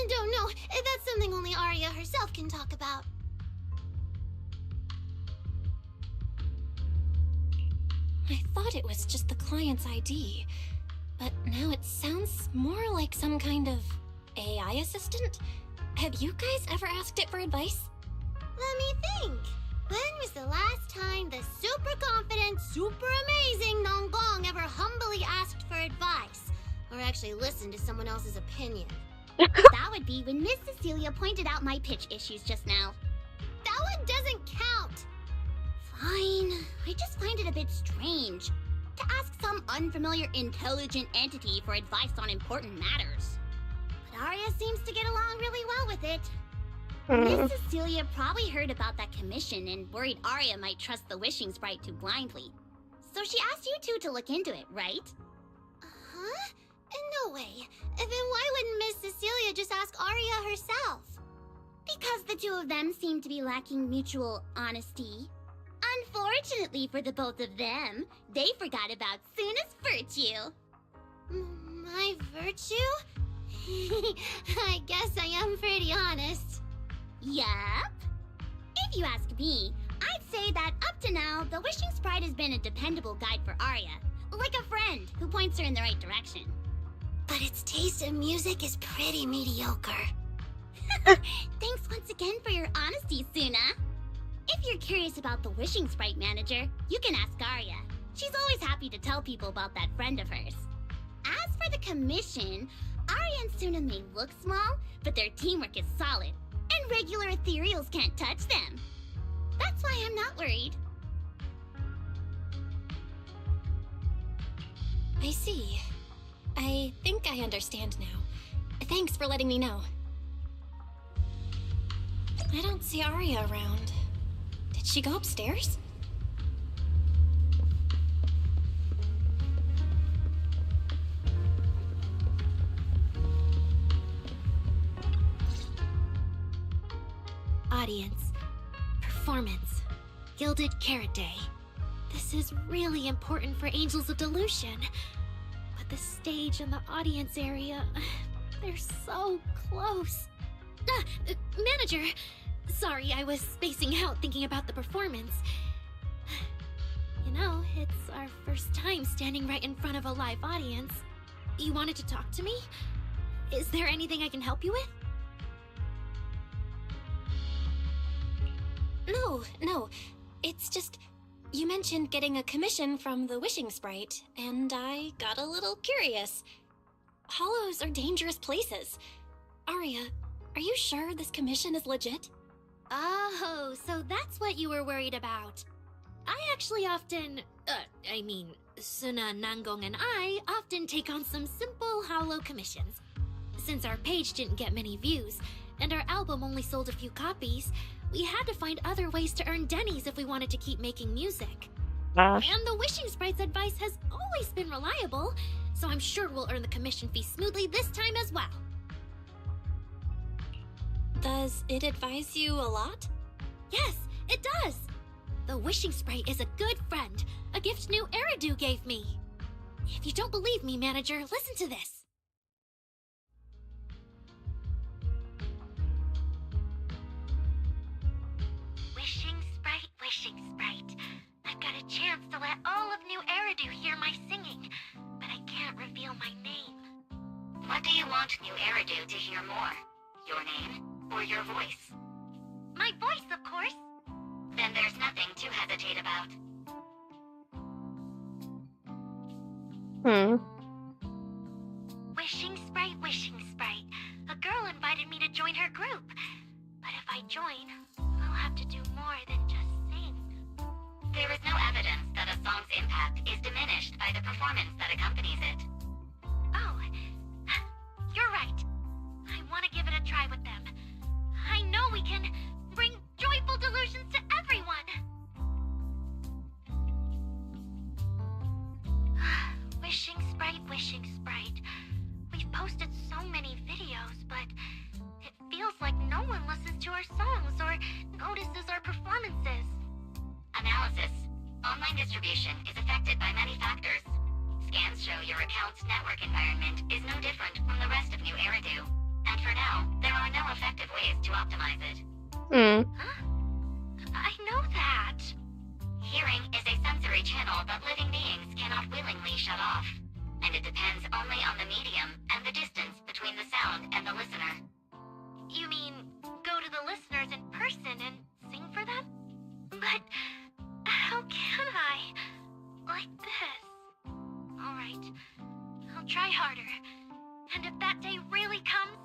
don't know. That's something only Aria herself can talk about. I thought it was just the client's ID, but now it sounds more like some kind of AI assistant. Have you guys ever asked it for advice? Let me think. When was the last time the super confident, super amazing Nonggong ever humbly asked for advice? Or actually listened to someone else's opinion? That would be when Miss Cecilia pointed out my pitch issues just now. That one doesn't count! Fine. I just find it a bit strange to ask some unfamiliar intelligent entity for advice on important matters. But Aria seems to get along really well with it. Miss Cecilia probably heard about that commission and worried Aria might trust the Wishing Sprite too blindly. So she asked you two to look into it, right? Huh? No way. Then why wouldn't Miss Cecilia just ask Aria herself? Because the two of them seem to be lacking mutual honesty. Unfortunately for the both of them, they forgot about Suna's virtue. My virtue? I guess I am pretty honest. Yup. If you ask me, I'd say that up to now, the Wishing Sprite has been a dependable guide for Aria, like a friend who points her in the right direction. But its taste in music is pretty mediocre. Thanks once again for your honesty, Suna. If you're curious about the Wishing Sprite manager, you can ask Aria. She's always happy to tell people about that friend of hers. As for the commission, Aria and Suna may look small, but their teamwork is solid, and regular ethereals can't touch them. That's why I'm not worried. I see. I think I understand now. Thanks for letting me know. I don't see Aria around. Did she go upstairs? Audience. Performance. Gilded Carrot Day. This is really important for Angels of Delusion. But the stage and the audience area, they're so close. Manager! Sorry, I was spacing out thinking about the performance. You know, it's our first time standing right in front of a live audience. You wanted to talk to me? Is there anything I can help you with? No. It's just, you mentioned getting a commission from the Wishing Sprite, and I got a little curious. Hollows are dangerous places. Aria, are you sure this commission is legit? Oh, so that's what you were worried about. I actually often, Suna, Nangong, and I often take on some simple hollow commissions. Since our page didn't get many views, and our album only sold a few copies, we had to find other ways to earn dennies if we wanted to keep making music. And the Wishing Sprite's advice has always been reliable, so I'm sure we'll earn the commission fee smoothly this time as well. Does it advise you a lot? Yes, it does! The Wishing Sprite is a good friend, a gift new Eridu gave me. If you don't believe me, manager, listen to this. Wishing Sprite, I've got a chance to let all of New Eridu hear my singing, but I can't reveal my name. What do you want New Eridu to hear more? Your name or your voice? My voice, of course. then there's nothing to hesitate about. Wishing Sprite. A girl invited me to join her group. But if I join, I'll have to do more than just sing. There is no evidence that a song's impact is diminished by the performance that accompanies it. Oh, you're right. I want to give it a try with them. I know we can bring joyful delusions to everyone. Wishing Sprite. We've posted so many videos, but it feels like no one listens to our songs or notices our performances. Analysis. Online distribution is affected by many factors. Scans show your account's network environment is no different from the rest of New Eridu. And for now, there are no effective ways to optimize it. Huh? I know that. Hearing is a sensory channel that living beings cannot willingly shut off. And it depends only on the medium and the distance between the sound and the listener. You mean go to the listeners in person and sing for them? But how can I? Like this. Alright, I'll try harder. And if that day really comes,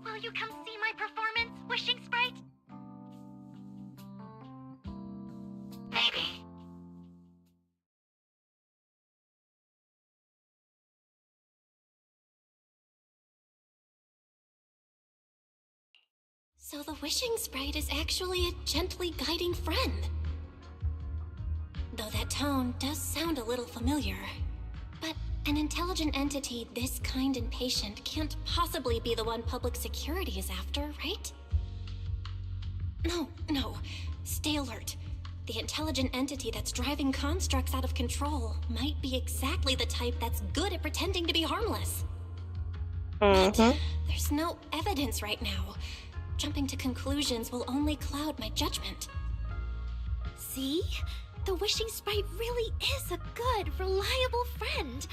will you come see my performance, Wishing Sprite? Maybe. So the Wishing Sprite is actually a gently guiding friend. Though that tone does sound a little familiar. But an intelligent entity this kind and patient can't possibly be the one public security is after, right? No. Stay alert. The intelligent entity that's driving constructs out of control might be exactly the type that's good at pretending to be harmless. But there's no evidence right now. Jumping to conclusions will only cloud my judgment. See? The Wishing Sprite really is a good, reliable friend.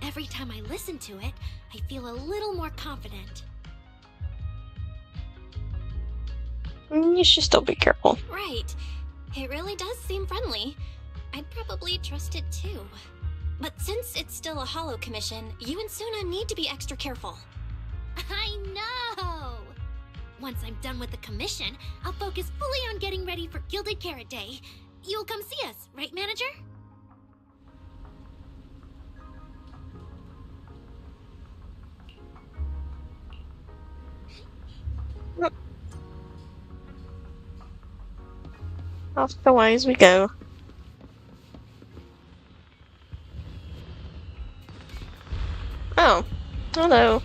Every time I listen to it, I feel a little more confident. You should still be careful. Right. It really does seem friendly. I'd probably trust it too. But since it's still a holo commission, you and Suna need to be extra careful. I know! Once I'm done with the commission, I'll focus fully on getting ready for Gilded Carrot Day. You'll come see us, right, Manager? Off the way as we go. Oh, hello.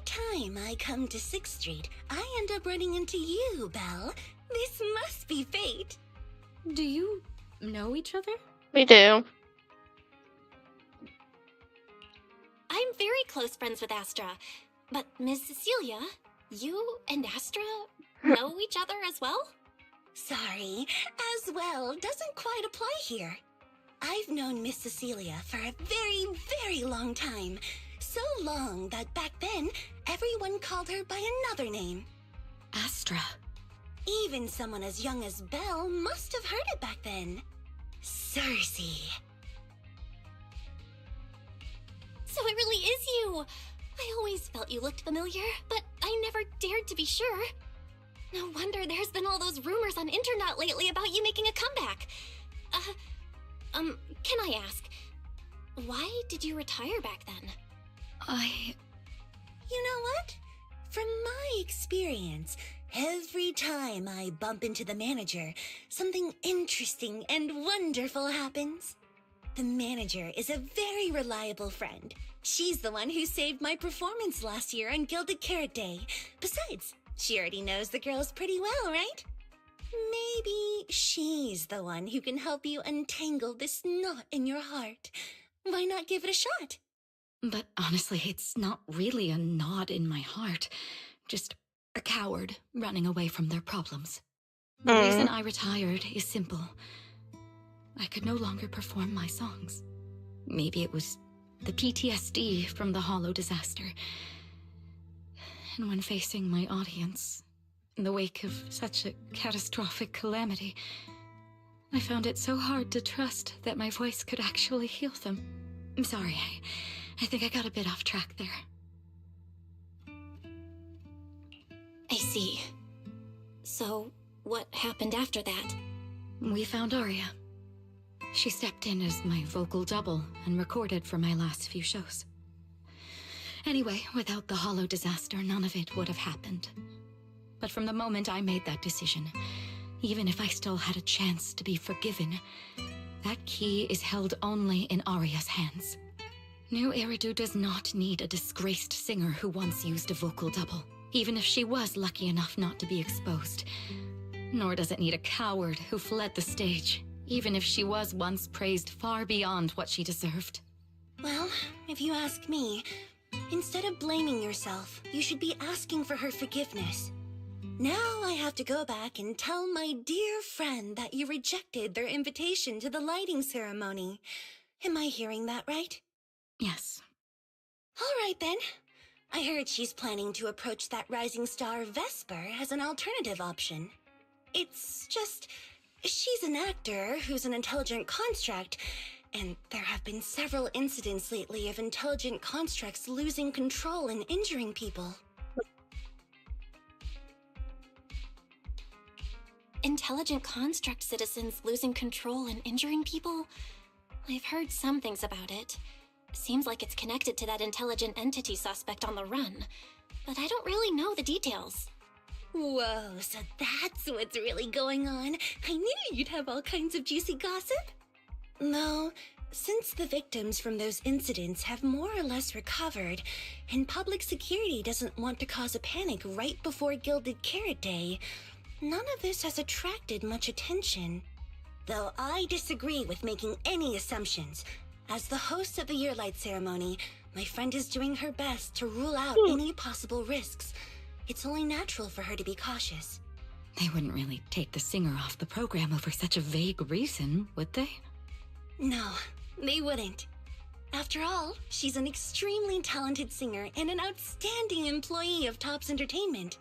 Time I come to 6th Street, I end up running into you, Belle. This must be fate. Do you know each other? We do. I'm very close friends with Astra. But Ms. Cecilia, you and Astra know each other as well? Sorry, as well doesn't quite apply here. I've known Miss Cecilia for a very, very long time. So long that back then, everyone called her by another name. Astra. Even someone as young as Belle must have heard it back then. Cersei. So it really is you! I always felt you looked familiar, but I never dared to be sure. No wonder there's been all those rumors on internet lately about you making a comeback. Can I ask, why did you retire back then? You know what? From my experience, every time I bump into the manager, something interesting and wonderful happens. The manager is a very reliable friend. She's the one who saved my performance last year on Gilded Carrot Day. Besides, she already knows the girls pretty well, right? Maybe she's the one who can help you untangle this knot in your heart. Why not give it a shot? But honestly, it's not really a knot in my heart. Just a coward running away from their problems. The reason I retired is simple. I could no longer perform my songs. Maybe it was the PTSD from the Hollow disaster. And when facing my audience, in the wake of such a catastrophic calamity, I found it so hard to trust that my voice could actually heal them. I'm sorry, I think I got a bit off track there. I see. So, what happened after that? We found Aria. She stepped in as my vocal double and recorded for my last few shows. Anyway, without the Hollow disaster, none of it would have happened. But from the moment I made that decision, even if I still had a chance to be forgiven, that key is held only in Aria's hands. New Eridu does not need a disgraced singer who once used a vocal double, even if she was lucky enough not to be exposed. Nor does it need a coward who fled the stage, even if she was once praised far beyond what she deserved. Well, if you ask me, instead of blaming yourself, you should be asking for her forgiveness. Now I have to go back and tell my dear friend that you rejected their invitation to the lighting ceremony. Am I hearing that right? Yes. All right then. I heard she's planning to approach that rising star Vesper as an alternative option. It's just, she's an actor who's an intelligent construct, and there have been several incidents lately of intelligent constructs losing control and injuring people. Intelligent construct citizens losing control and injuring people? I've heard some things about it. Seems like it's connected to that intelligent entity suspect on the run, but I don't really know the details. Whoa, so that's what's really going on. I knew you'd have all kinds of juicy gossip. No, since the victims from those incidents have more or less recovered, and public security doesn't want to cause a panic right before Gilded Carrot Day, none of this has attracted much attention. Though I disagree with making any assumptions. As the host of the Yearlight ceremony, my friend is doing her best to rule out any possible risks. It's only natural for her to be cautious. They wouldn't really take the singer off the program over such a vague reason, would they? No, they wouldn't. After all, she's an extremely talented singer and an outstanding employee of Topps Entertainment.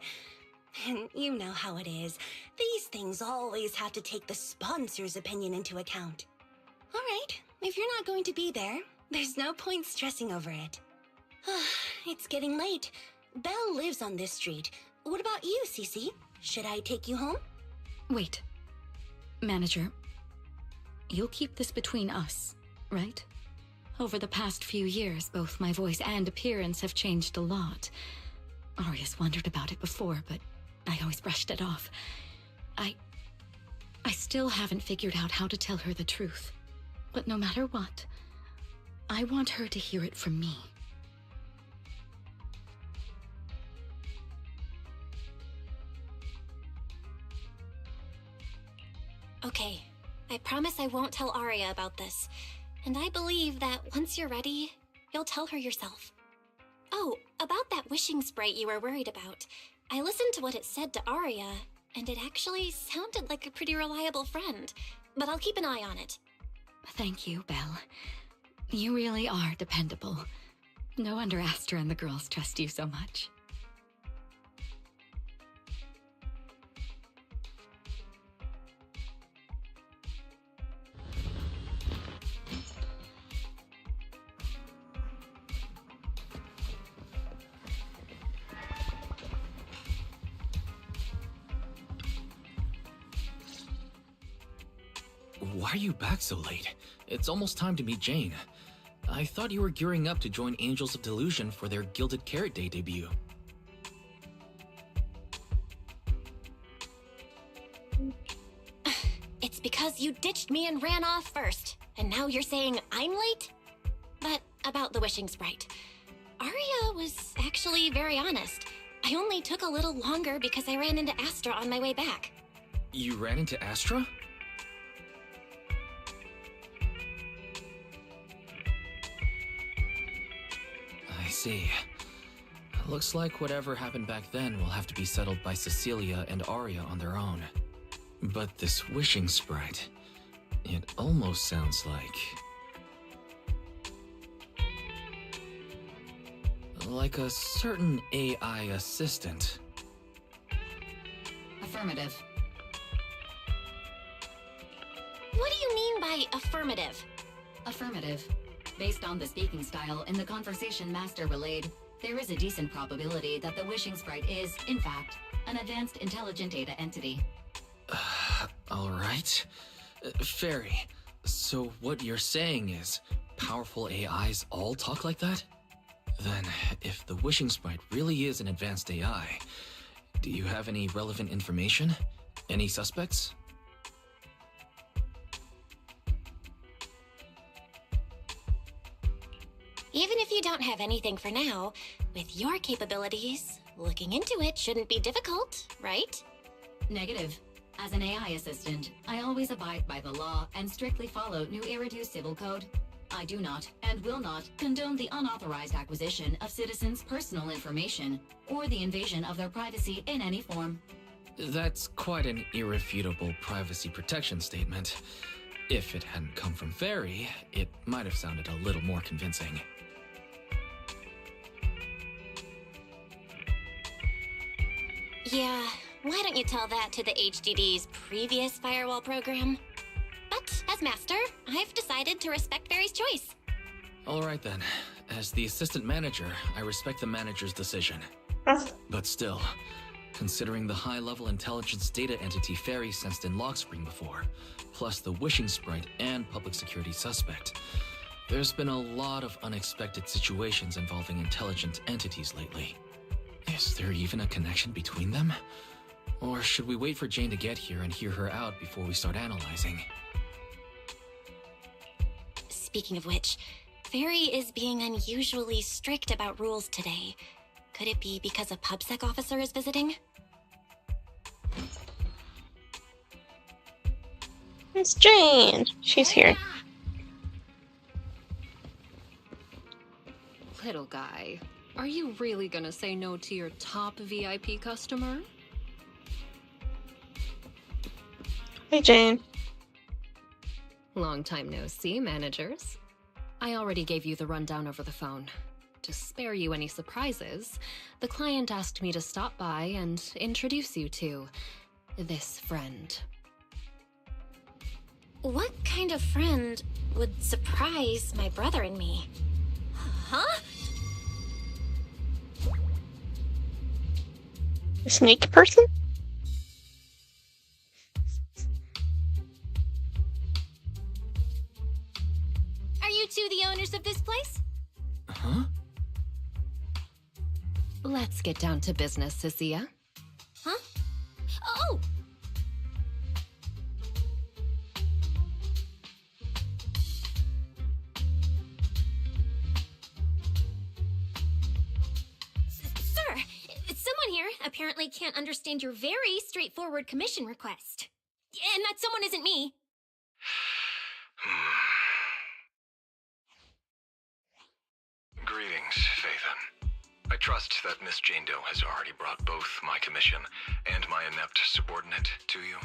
And you know how it is. These things always have to take the sponsor's opinion into account. All right, if you're not going to be there, there's no point stressing over it. It's getting late. Belle lives on this street. What about you, Cece? Should I take you home? Wait. Manager, you'll keep this between us, right? Over the past few years, both my voice and appearance have changed a lot. Aria's wondered about it before, but I always brushed it off. I still haven't figured out how to tell her the truth. But no matter what, I want her to hear it from me. Okay, I promise I won't tell Aria about this. And I believe that once you're ready, you'll tell her yourself. Oh, about that wishing sprite you were worried about. I listened to what it said to Aria, and it actually sounded like a pretty reliable friend. But I'll keep an eye on it. Thank you, Belle. You really are dependable. No wonder Astra and the girls trust you so much. Why are you back so late? It's almost time to meet Jane. I thought you were gearing up to join Angels of Delusion for their Gilded Carrot Day debut. It's because you ditched me and ran off first, and now you're saying I'm late? But about the wishing sprite. Arya was actually very honest. I only took a little longer because I ran into Astra on my way back. You ran into Astra? I see. Looks like whatever happened back then will have to be settled by Cecilia and Arya on their own. But this wishing sprite, it almost sounds like a certain AI assistant. Affirmative. What do you mean by affirmative? Affirmative. Based on the speaking style in the conversation Master relayed, there is a decent probability that the wishing sprite is, in fact, an advanced intelligent data entity. Alright. Fairy, so what you're saying is powerful AIs all talk like that? Then, if the wishing sprite really is an advanced AI, do you have any relevant information? Any suspects? Even if you don't have anything for now, with your capabilities, looking into it shouldn't be difficult, right? Negative. As an AI assistant, I always abide by the law and strictly follow New Eridu Civil Code. I do not, and will not, condone the unauthorized acquisition of citizens' personal information, or the invasion of their privacy in any form. That's quite an irrefutable privacy protection statement. If it hadn't come from Fairy, it might have sounded a little more convincing. Yeah, why don't you tell that to the HDD's previous firewall program? But, as master, I've decided to respect Barry's choice. Alright then. As the assistant manager, I respect the manager's decision. But still, considering the high-level intelligence data entity Fairy sensed in Lockspring before, plus the wishing sprite and public security suspect, there's been a lot of unexpected situations involving intelligent entities lately. Is there even a connection between them? Or should we wait for Jane to get here and hear her out before we start analyzing? Speaking of which, Fairy is being unusually strict about rules today. Could it be because a PubSec officer is visiting? It's Jane. She's here. Little guy, are you really gonna say no to your top VIP customer? Hey, Jane. Long time no see, managers. I already gave you the rundown over the phone. To spare you any surprises, the client asked me to stop by and introduce you to this friend. What kind of friend would surprise my brother and me? Huh? A sneaky person? Are you two the owners of this place? Huh? Let's get down to business, Cecilia. Huh? Oh! Sir, someone here apparently can't understand your very straightforward commission request. And that someone isn't me. Greetings, Phaethon. I trust that Miss Jane Doe has already brought both my commission and my inept subordinate to you.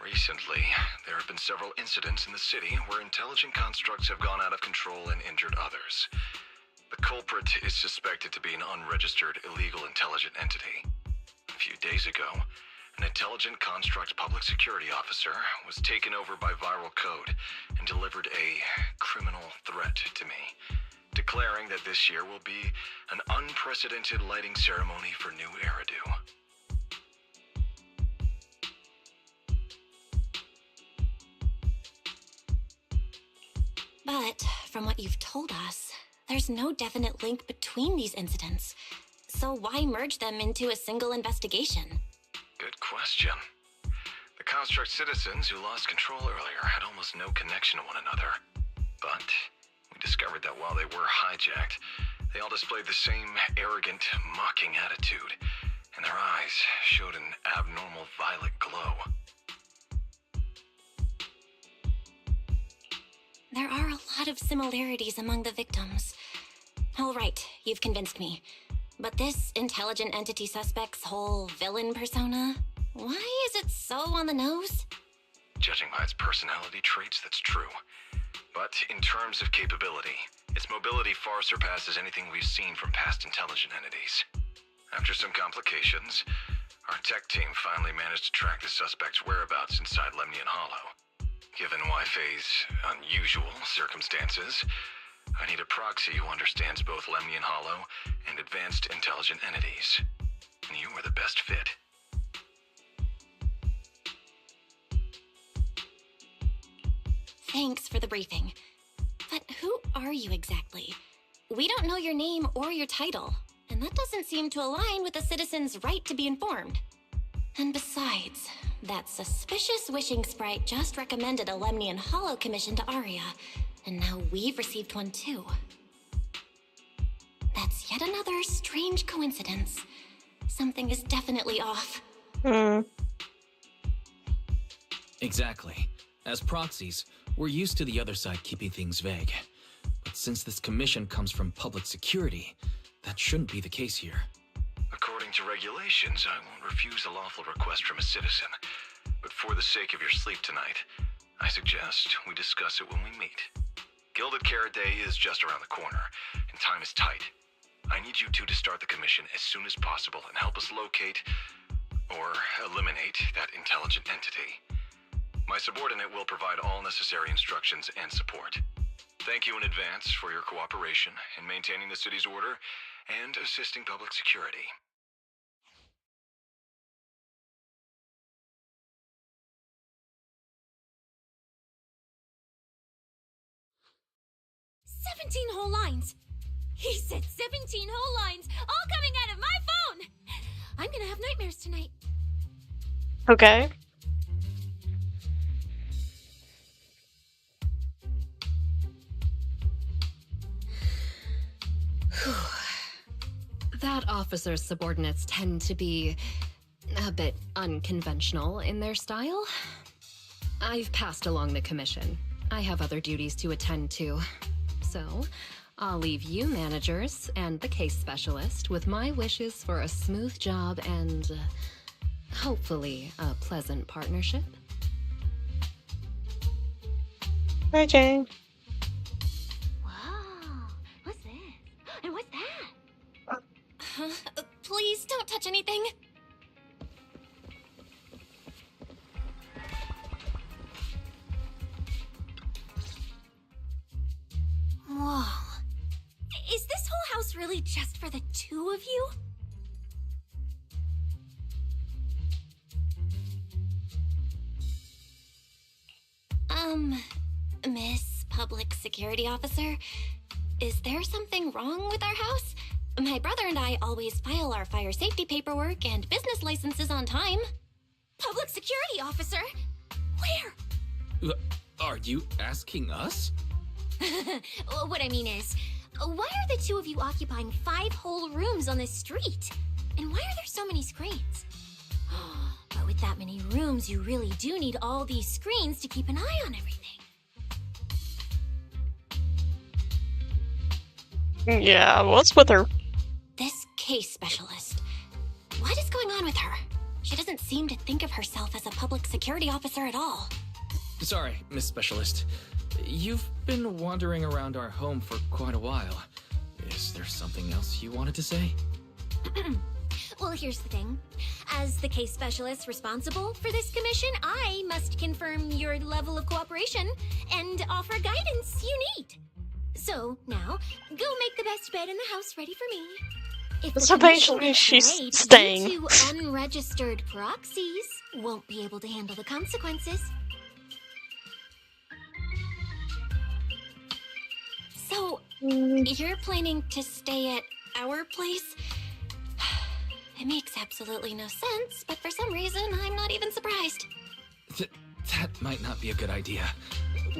Recently, there have been several incidents in the city where intelligent constructs have gone out of control and injured others. The culprit is suspected to be an unregistered illegal intelligent entity. A few days ago, an intelligent construct public security officer was taken over by viral code and delivered a criminal threat to me, declaring that this year will be an unprecedented lighting ceremony for New Eridu. But from what you've told us, there's no definite link between these incidents. So why merge them into a single investigation? Good question. The construct citizens who lost control earlier had almost no connection to one another. But we discovered that while they were hijacked, they all displayed the same arrogant, mocking attitude, and their eyes showed an abnormal violet glow. There are a lot of similarities among the victims. All right, you've convinced me. But this intelligent entity suspect's whole villain persona, why is it so on the nose? Judging by its personality traits, that's true. But in terms of capability, its mobility far surpasses anything we've seen from past intelligent entities. After some complications, our tech team finally managed to track the suspect's whereabouts inside Lemnian Hollow. Given Wi-Fi's unusual circumstances, I need a proxy who understands both Lemnian Hollow and advanced intelligent entities. And you are the best fit. Thanks for the briefing. But who are you exactly? We don't know your name or your title, and that doesn't seem to align with the citizens' right to be informed. And besides, that suspicious wishing sprite just recommended a Lemnian Hollow commission to Aria, and now we've received one too. That's yet another strange coincidence. Something is definitely off. Exactly. As proxies, we're used to the other side keeping things vague. But since this commission comes from public security, that shouldn't be the case here. According to regulations, I won't refuse a lawful request from a citizen. But for the sake of your sleep tonight, I suggest we discuss it when we meet. Gilded Carrot Day is just around the corner, and time is tight. I need you two to start the commission as soon as possible and help us locate or eliminate that intelligent entity. My subordinate will provide all necessary instructions and support. Thank you in advance for your cooperation in maintaining the city's order and assisting public security. Whole lines. He said 17 whole lines, all coming out of my phone. I'm gonna have nightmares tonight. Okay. That officer's subordinates tend to be a bit unconventional in their style. I've passed along the commission. I have other duties to attend to. So, I'll leave you managers and the case specialist with my wishes for a smooth job and, hopefully, a pleasant partnership. Hi, Jane. Wow, what's this? And what's that? Please don't touch anything. Whoa. Is this whole house really just for the two of you? Miss Public Security Officer, is there something wrong with our house? My brother and I always file our fire safety paperwork and business licenses on time. Public Security Officer? Where? Are you asking us? What I mean is, why are the two of you occupying 5 whole rooms on this street? And why are there so many screens? But with that many rooms, you really do need all these screens to keep an eye on everything. Yeah, what's with her? This case specialist. What is going on with her? She doesn't seem to think of herself as a public security officer at all. Sorry, Miss Specialist. You've been wandering around our home for quite a while. Is there something else you wanted to say? Well, here's the thing. As the case specialist responsible for this commission, I must confirm your level of cooperation and offer guidance you need. So, now, go make the best bed in the house ready for me. If So basically, she's staying. You two unregistered proxies won't be able to handle the consequences. You're planning to stay at our place? It makes absolutely no sense, but for some reason, I'm not even surprised. That might not be a good idea.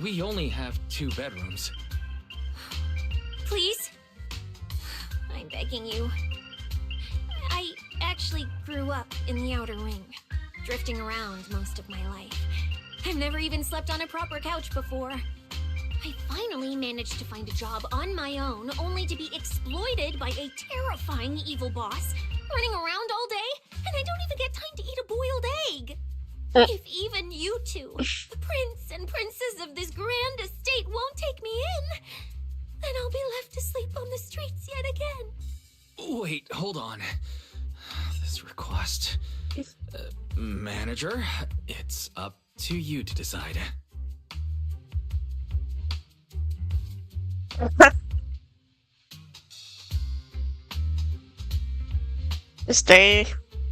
We only have 2 bedrooms. Please? I'm begging you. I actually grew up in the Outer Ring, drifting around most of my life. I've never even slept on a proper couch before. I finally managed to find a job on my own, only to be exploited by a terrifying evil boss, running around all day, and I don't even get time to eat a boiled egg. If even you two, the prince and princess of this grand estate, won't take me in, then I'll be left to sleep on the streets yet again. Wait, hold on. This request... manager, it's up to you to decide. Stay.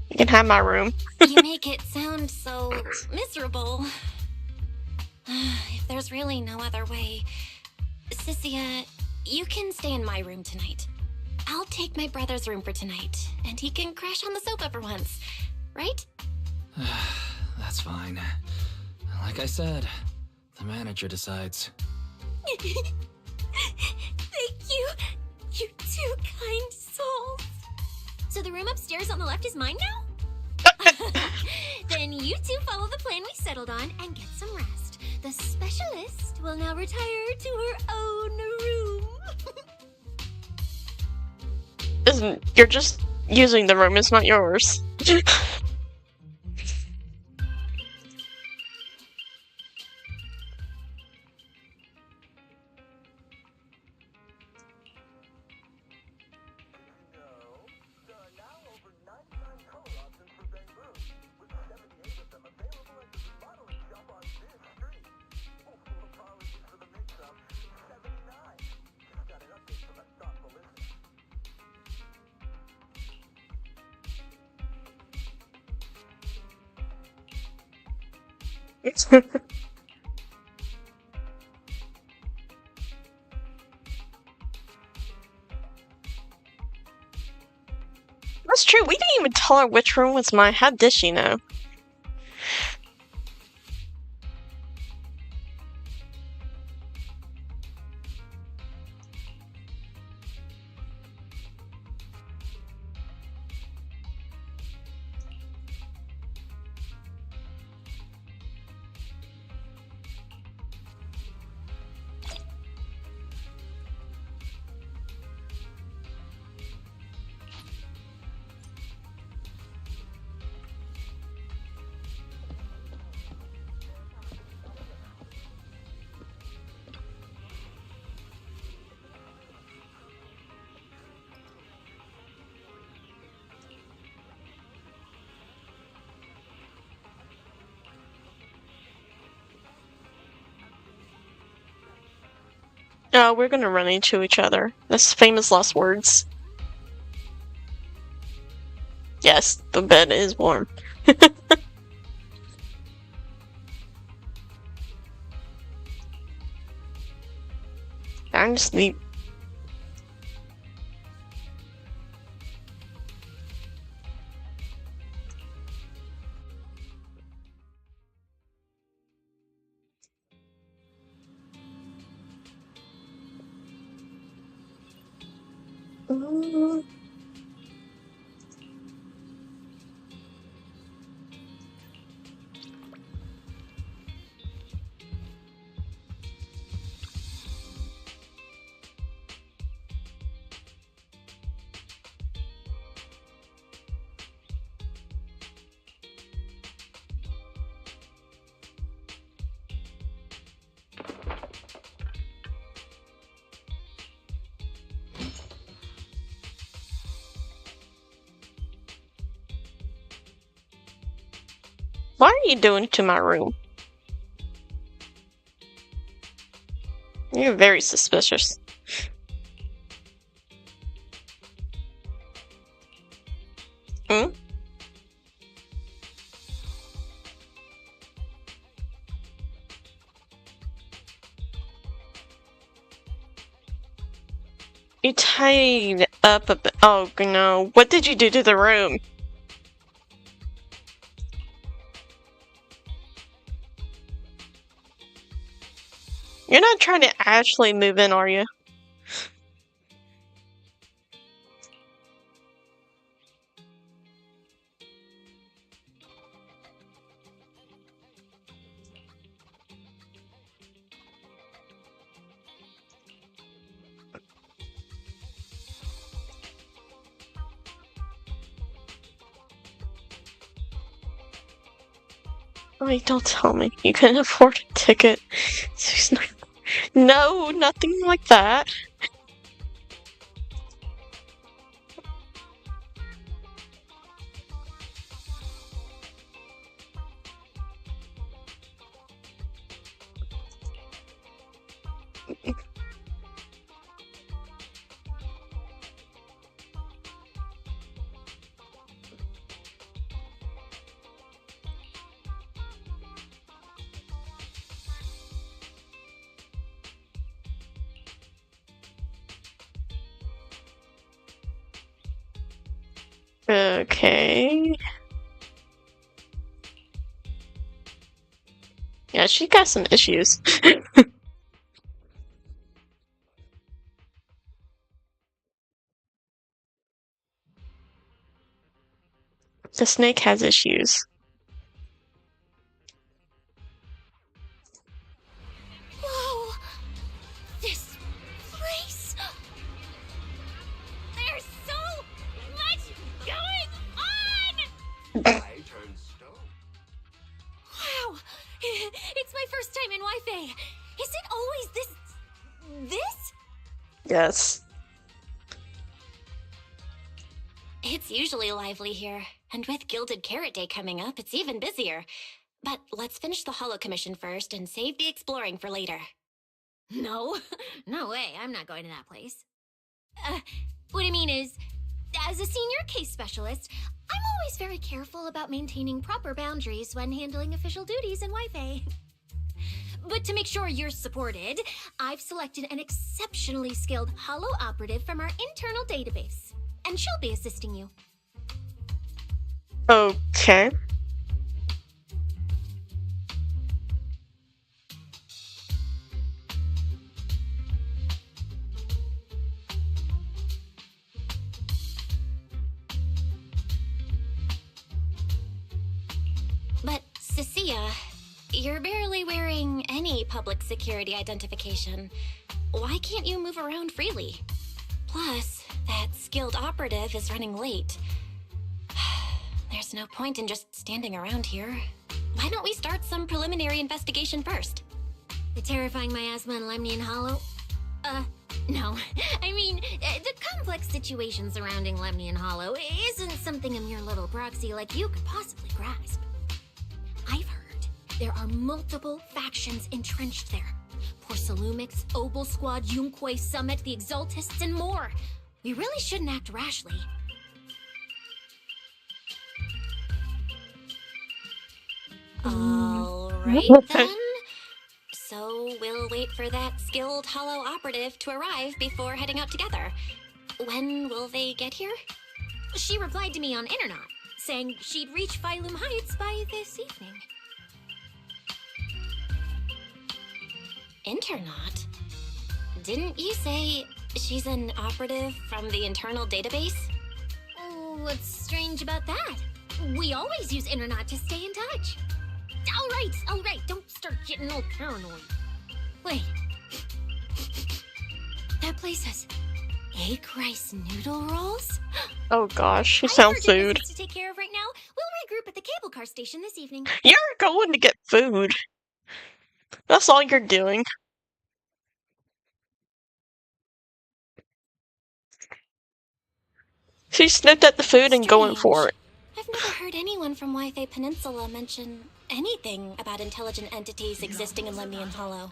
You can have my room. You make it sound so miserable. If there's really no other way, Cynthia, you can stay in my room tonight. I'll take my brother's room for tonight, and he can crash on the sofa for once, right? That's fine. Like I said, the manager decides. Thank you, you two kind souls. So the room upstairs on the left is mine now? Then you two follow the plan we settled on and get some rest. The specialist will now retire to her own room. You're just using the room, it's not yours. That's true, we didn't even tell her which room was mine. How did she know? We're gonna run into each other. That's famous last words. Yes, the bed is warm. I'm asleep. What are you doing to my room? You're very suspicious. Hmm? You tied up a bit. Oh no. What did you do to the room? You're not trying to actually move in, are you? Wait, don't tell me. You can afford a ticket. No, nothing like that. Okay. Yeah, she got some issues. The snake has issues. Whoa! This place! There's so much going on! I turn stone. Wow! It's my first time in Wi-Fi. Is it always this? Yes. It's usually lively here, and with Gilded Carrot Day coming up, it's even busier. But let's finish the Hollow Commission first and save the exploring for later. No. No way. I'm not going to that place. What I mean is, as a senior case specialist, I'm always very careful about maintaining proper boundaries when handling official duties in Wi-Fi. But to make sure you're supported, I've selected an exceptionally skilled Hollow operative from our internal database, and she'll be assisting you. Okay. But, Cecilia, you're barely wearing any public security identification. Why can't you move around freely? Plus, that skilled operative is running late. There's no point in just standing around here. Why don't we start some preliminary investigation first? The terrifying miasma in Lemnian Hollow? No. I mean, the complex situation surrounding Lemnian Hollow isn't something a mere little proxy like you could possibly grasp. I've heard there are multiple factions entrenched there. Porcelumix, Obel Squad, Yunquay Summit, the Exaltists, and more. We really shouldn't act rashly. All right, then. So we'll wait for that skilled Hollow operative to arrive before heading out together. When will they get here? She replied to me on Internet, saying she'd reach Phylum Heights by this evening. Internaut? Didn't you say she's an operative from the internal database? Oh, what's strange about that? We always use Internet to stay in touch. All right, don't start getting all paranoid. Wait. That place has egg rice noodle rolls? Oh gosh, you sound food. To take care of right now, we'll regroup at the cable car station this evening. You're going to get food. That's all you're doing. She sniffed at the food and going for it. I've never heard anyone from Wi-Fi Peninsula mention anything about intelligent entities existing in Lemnian Hollow.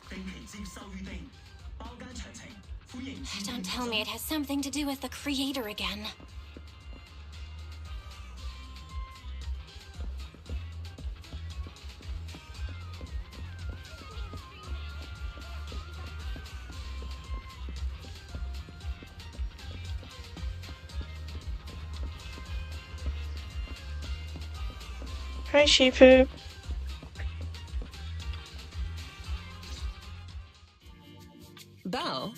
Don't tell me it has something to do with the Creator again. Hi, Shifu. Belle,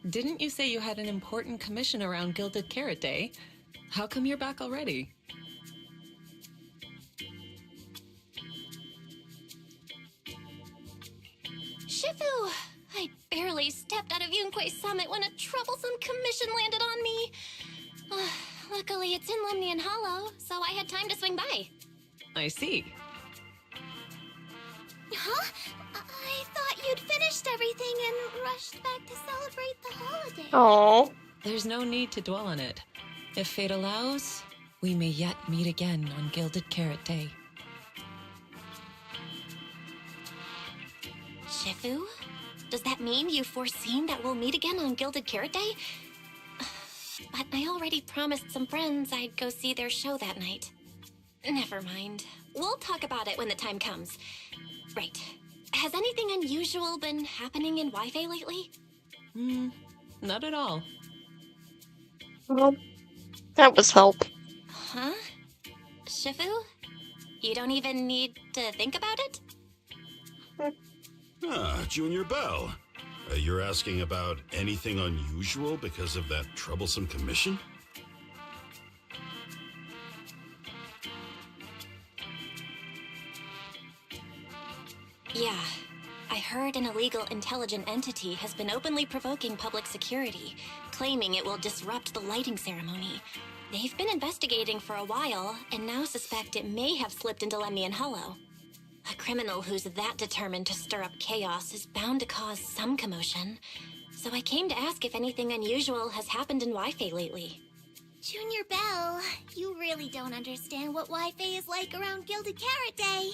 didn't you say you had an important commission around Gilded Carrot Day? How come you're back already? Shifu! I barely stepped out of Yunque's summit when a troublesome commission landed on me. Luckily, it's in Lemnian Hollow, so I had time to swing by. I see. Huh? I thought you'd finished everything and rushed back to celebrate the holiday. Oh. There's no need to dwell on it. If fate allows, we may yet meet again on Gilded Carrot Day. Shifu? Does that mean you've foreseen that we'll meet again on Gilded Carrot Day? But I already promised some friends I'd go see their show that night. Never mind. We'll talk about it when the time comes. Right. Has anything unusual been happening in Wi-Fi lately? Not at all. Well, that was help. Huh? Shifu? You don't even need to think about it? Junior Belle. You're asking about anything unusual because of that troublesome commission? Yeah. I heard an illegal intelligent entity has been openly provoking public security, claiming it will disrupt the lighting ceremony. They've been investigating for a while, and now suspect it may have slipped into Lemnian Hollow. A criminal who's that determined to stir up chaos is bound to cause some commotion. So I came to ask if anything unusual has happened in Wi-Fi lately. Junior Belle, you really don't understand what Wi-Fi is like around Gilded Carrot Day.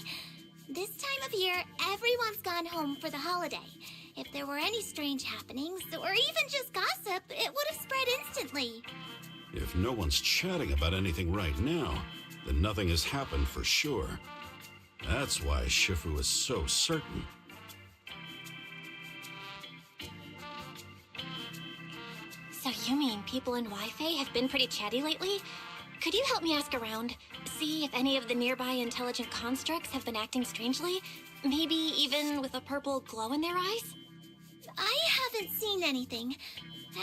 This time of year, everyone's gone home for the holiday. If there were any strange happenings, or even just gossip, it would have spread instantly. If no one's chatting about anything right now, then nothing has happened for sure. That's why Shifu is so certain. So you mean people in Wi-Fi have been pretty chatty lately? Could you help me ask around? See if any of the nearby intelligent constructs have been acting strangely? Maybe even with a purple glow in their eyes? I haven't seen anything.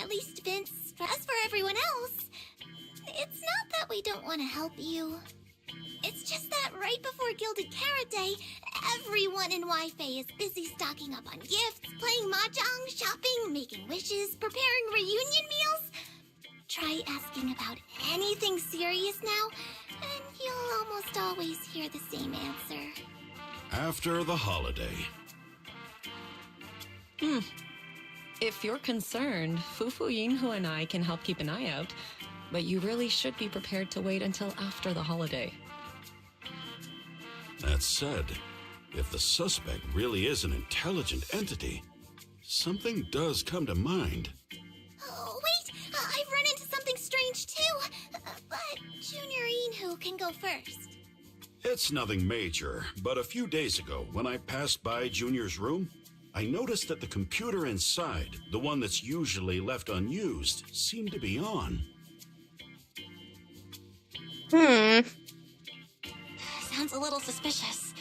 At least Vince. As for everyone else, it's not that we don't want to help you. It's just that right before Gilded Carrot Day, everyone in Wi-Fi is busy stocking up on gifts, playing mahjong, shopping, making wishes, preparing reunion meals. Try asking about anything serious now, and you'll almost always hear the same answer. After the holiday. If you're concerned, Fufu Yinhu and I can help keep an eye out, but you really should be prepared to wait until after the holiday. That said, if the suspect really is an intelligent entity, something does come to mind. Oh, wait! I've run into something strange too! But Junior Yinhu can go first. It's nothing major, but a few days ago, when I passed by Junior's room, I noticed that the computer inside, the one that's usually left unused, seemed to be on. Sounds a little suspicious.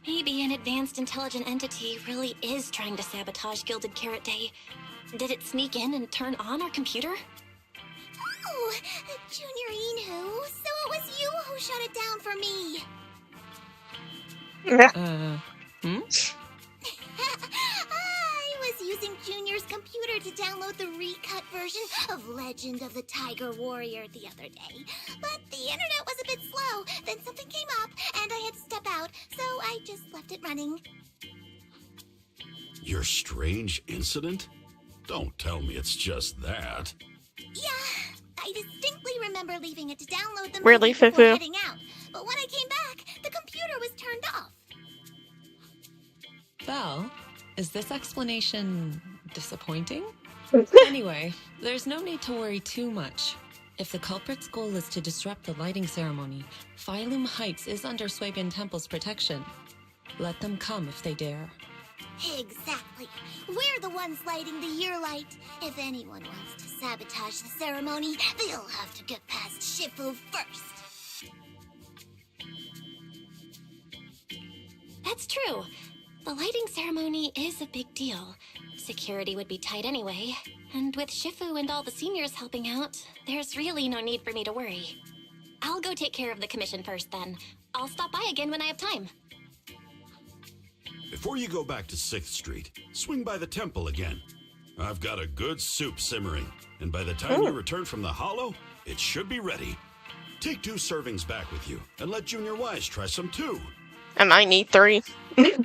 Maybe an advanced intelligent entity really is trying to sabotage Gilded Carrot Day. Did it sneak in and turn on our computer? Oh, Junior Yinhu, so it was you who shut it down for me. I was using Junior's computer to download the recut version of Legend of the Tiger Warrior the other day. But the internet was a bit slow, then something came up, and I had to step out, so I just left it running. Your strange incident? Don't tell me it's just that. Yeah, I distinctly remember leaving it to download the Really, movie before Fufu? heading out. But when I came back, the computer was turned off. Val, is this explanation disappointing? Anyway, there's no need to worry too much. If the culprit's goal is to disrupt the lighting ceremony, Phylum Heights is under Swabian Temple's protection. Let them come if they dare. Exactly. We're the ones lighting the year light. If anyone wants to sabotage the ceremony, they'll have to get past Shifu first. That's true. The lighting ceremony is a big deal. Security would be tight anyway. And with Shifu and all the seniors helping out, there's really no need for me to worry. I'll go take care of the commission first then. I'll stop by again when I have time. Before you go back to 6th Street, swing by the temple again. I've got a good soup simmering, and by the time you return from the hollow, it should be ready. Take 2 servings back with you, and let Junior Wise try some too. I might need 3. That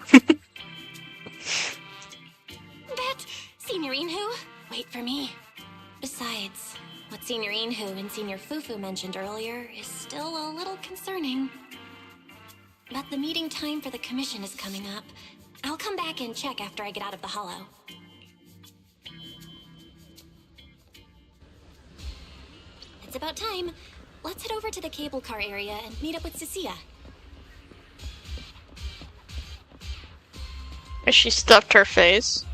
Senior Inhu? Wait for me. Besides, what Senior Inhu and Senior Fufu mentioned earlier is still a little concerning. But the meeting time for the commission is coming up. I'll come back and check after I get out of the hollow. It's about time. Let's head over to the cable car area and meet up with Cecilia. She stuffed her face.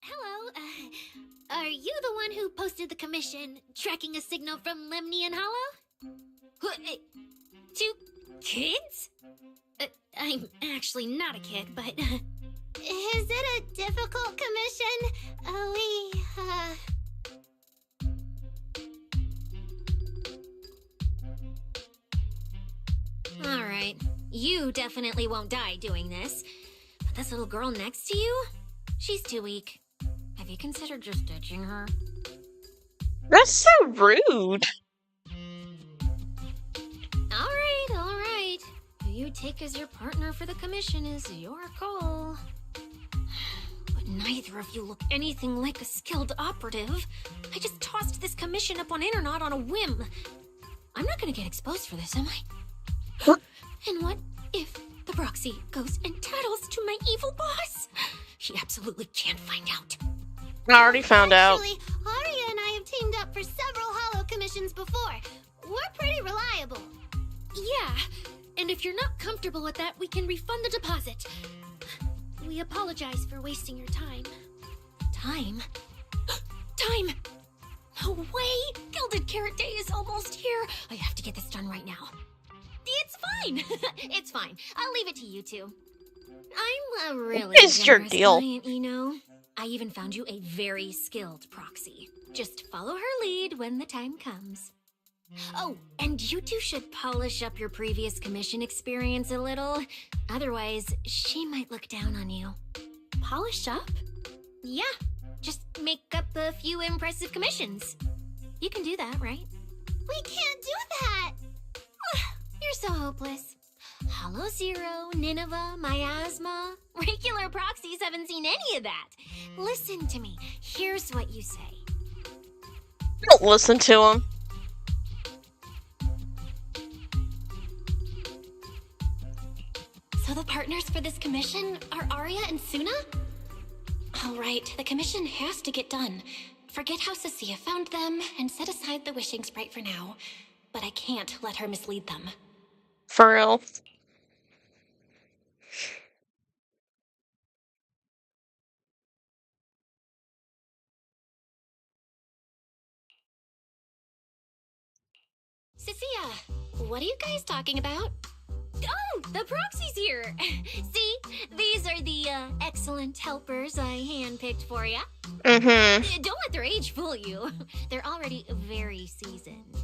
Hello, are you the one who posted the commission, tracking a signal from Lemnian Hollow? 2 kids? I'm actually not a kid, but... Is it a difficult commission? Alright, you definitely won't die doing this. But this little girl next to you? She's too weak. Have you considered just ditching her? That's so rude. Alright. Who you take as your partner for the commission is your call. But neither of you look anything like a skilled operative. I just tossed this commission up on Internet on a whim. I'm not gonna get exposed for this, am I? And what if the proxy goes and tattles to my evil boss? He absolutely can't find out. I already found out. Actually, Arya and I have teamed up for several hollow commissions before. We're pretty reliable. Yeah, and if you're not comfortable with that, we can refund the deposit. We apologize for wasting your time. Time? Time! No way! Gilded Carrot Day is almost here. I have to get this done right now. It's fine. It's fine. I'll leave it to you two. I'm a really What is your generous deal? client, you know. I even found you a very skilled proxy. Just follow her lead when the time comes. Oh, and you two should polish up your previous commission experience a little. Otherwise, she might look down on you. Polish up? Yeah, just make up a few impressive commissions. You can do that, right? We can't do that! You're so hopeless. Hollow Zero, Nineveh, Miasma. Regular proxies haven't seen any of that. Listen to me. Here's what you say. Don't listen to him. So the partners for this commission are Arya and Suna? All right, the commission has to get done. Forget how Cecilia found them and set aside the wishing sprite for now. But I can't let her mislead them. For real. Cecilia, what are you guys talking about? Oh, the proxy's here. See, these are the excellent helpers I handpicked for you. Mm-hmm. Don't let their age fool you. They're already very seasoned.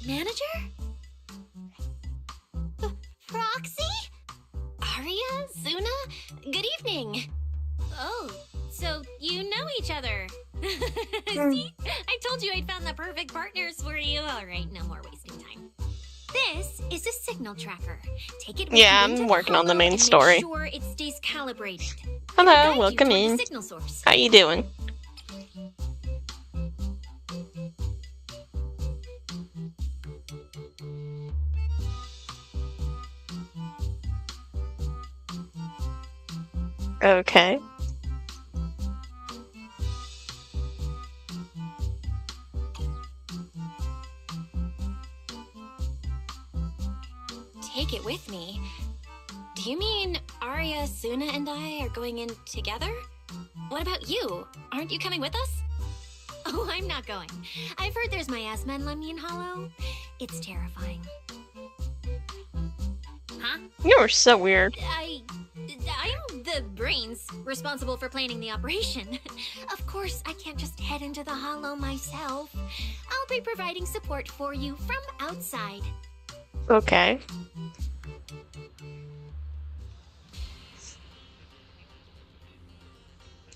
Manager? Proxy? Arya? Suna? Good evening. Oh, so you know each other. See? I told you I'd found the perfect partners for you. All right, no more wasting time. This is a signal tracker. Take it with Yeah, you I'm into working on the hollow main and story. Make sure it stays calibrated. Hello, It'll guide you welcome toward the in. signal source. How you doing? Okay. Take it with me. Do you mean Arya, Suna, and I are going in together? What about you? Aren't you coming with us? Oh, I'm not going. I've heard there's miasma in Lemnian Hollow. It's terrifying. Huh? You are so weird. I'm the brains responsible for planning the operation. Of course, I can't just head into the Hollow myself. I'll be providing support for you from outside. Okay.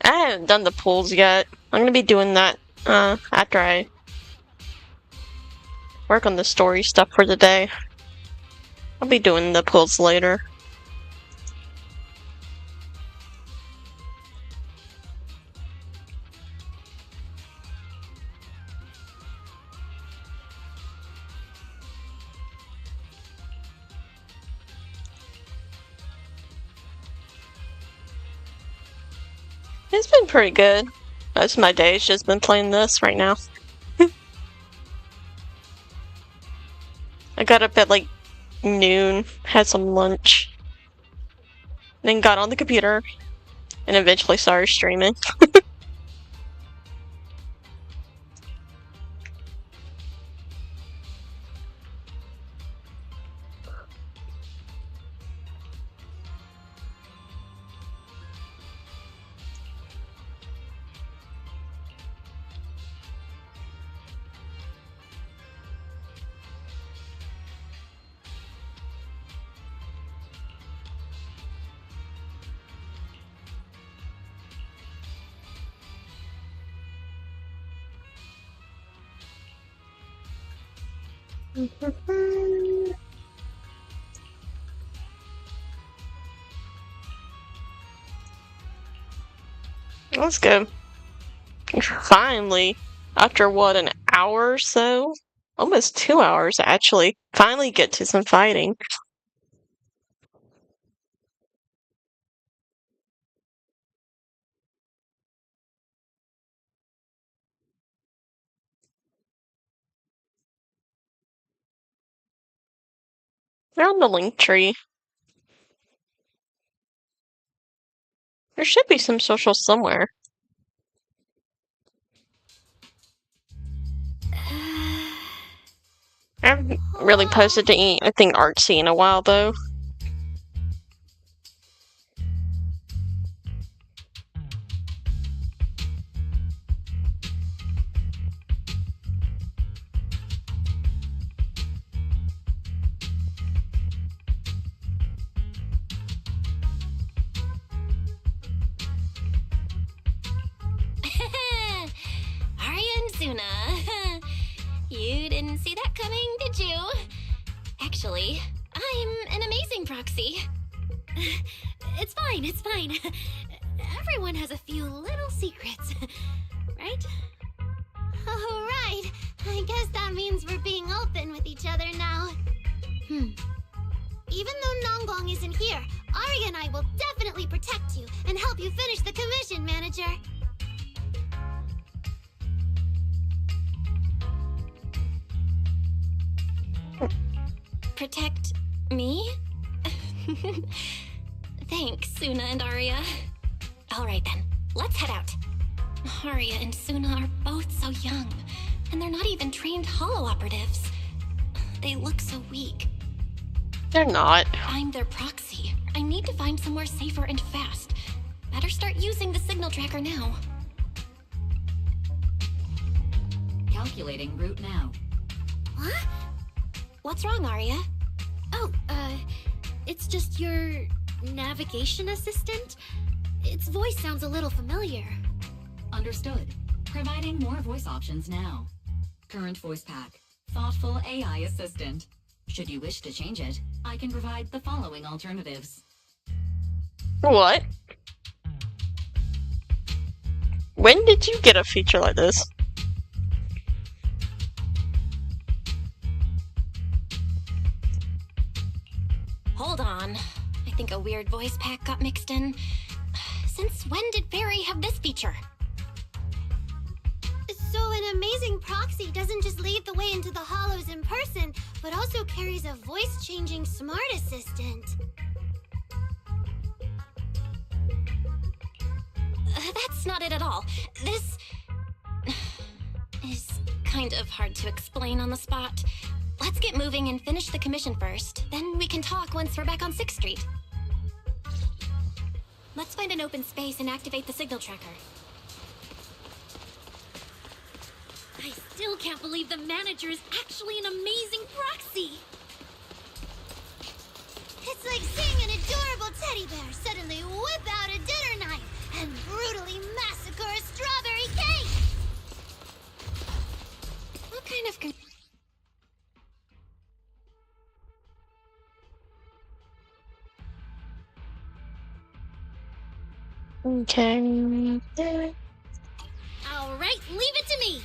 I haven't done the pools yet. I'm gonna be doing that after I work on the story stuff for the day. I'll be doing the pools later. It's been pretty good. Most of my day's just been playing this right now. I got up at like noon, had some lunch, then got on the computer, and eventually started streaming. That's good. Finally, after what, an hour or so? Almost 2 hours, actually. Finally get to some fighting. They're on the link tree. There should be some social somewhere. I haven't really posted anything artsy in a while, though. Arya and Suna. You didn't see that coming, did you? Actually, I'm an amazing proxy. It's fine, it's fine. Everyone has a few little secrets, right? Oh, right. I guess that means we're being open with each other now. Even though Nonggong isn't here, Arya and I will definitely protect you and help you finish the commission, Manager. Protect me? Thanks, Suna and Arya. Alright then, let's head out. Arya and Suna are both so young, and they're not even trained hollow operatives. They look so weak. They're not. I'm their proxy. I need to find somewhere safer and fast. Better start using the signal tracker now. Calculating route now. What? What's wrong, Arya? Oh, it's just your navigation assistant? Its voice sounds a little familiar. Understood. Providing more voice options now. Current voice pack. Thoughtful AI assistant. Should you wish to change it, I can provide the following alternatives. What? When did you get a feature like this? Hold on. I think a weird voice pack got mixed in. Since when did Fairy have this feature? So an amazing proxy doesn't just lead the way into the hollows in person, but also carries a voice-changing smart assistant. that's not it at all. This is kind of hard to explain on the spot. Let's get moving and finish the commission first. Then we can talk once we're back on 6th Street. Let's find an open space and activate the signal tracker. I still can't believe the manager is actually an amazing proxy. It's like seeing an adorable teddy bear suddenly whip out a dinner knife and brutally massacre a strawberry cake! What kind of... Okay. All right, leave it to me.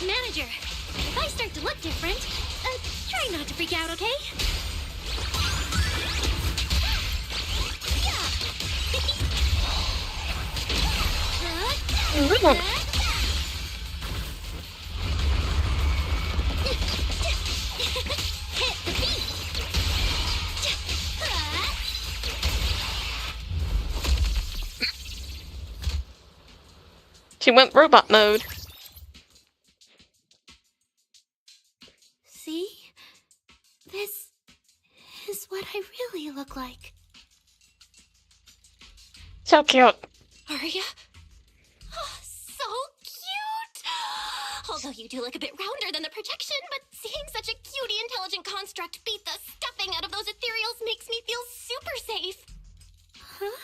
Manager, if I start to look different, try not to freak out, okay? Hit the beat! She went robot mode. See? This is what I really look like. So cute. Arya? Oh, so cute! Although you do look a bit rounder than the projection, but seeing such a cutie intelligent construct beat the stuffing out of those ethereals makes me feel super safe. Huh?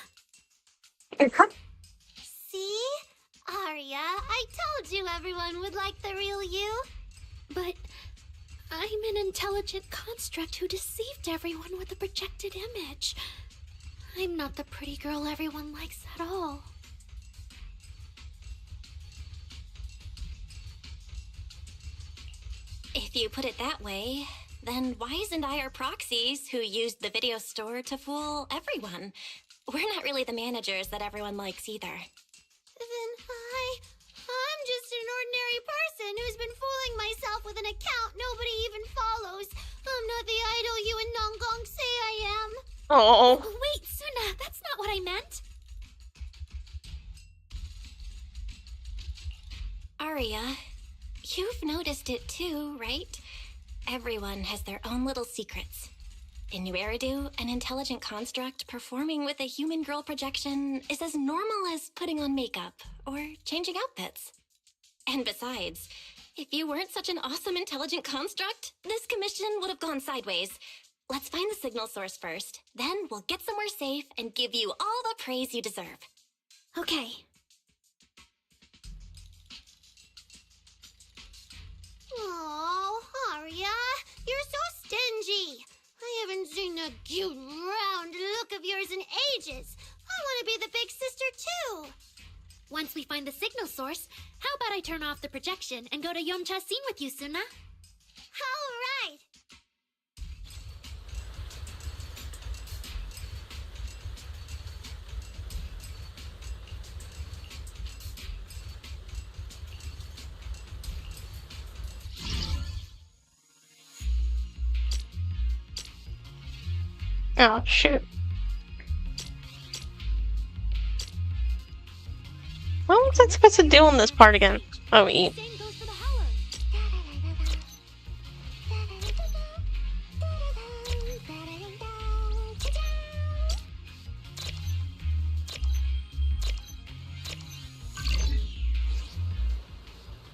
See? Arya, I told you everyone would like the real you. But I'm an intelligent construct who deceived everyone with a projected image. I'm not the pretty girl everyone likes at all. If you put it that way, then Wise and I are proxies who used the video store to fool everyone. We're not really the managers that everyone likes either. Then I'm just an ordinary person who's been fooling myself with an account nobody even follows. I'm not the idol you and Nongong say I am. Oh. Wait, Suna, that's not what I meant. Arya, you've noticed it too, right? Everyone has their own little secrets. In New Eridu, an intelligent construct performing with a human girl projection is as normal as putting on makeup or changing outfits. And besides, if you weren't such an awesome intelligent construct, this commission would have gone sideways. Let's find the signal source first, then we'll get somewhere safe and give you all the praise you deserve. Okay. Oh, Arya, you're so stingy. I haven't seen that cute, round look of yours in ages. I want to be the big sister, too. Once we find the signal source, how about I turn off the projection and go to Yomcha scene with you, Suna? All right. Oh, shoot. What was I supposed to do on this part again? Oh, eat.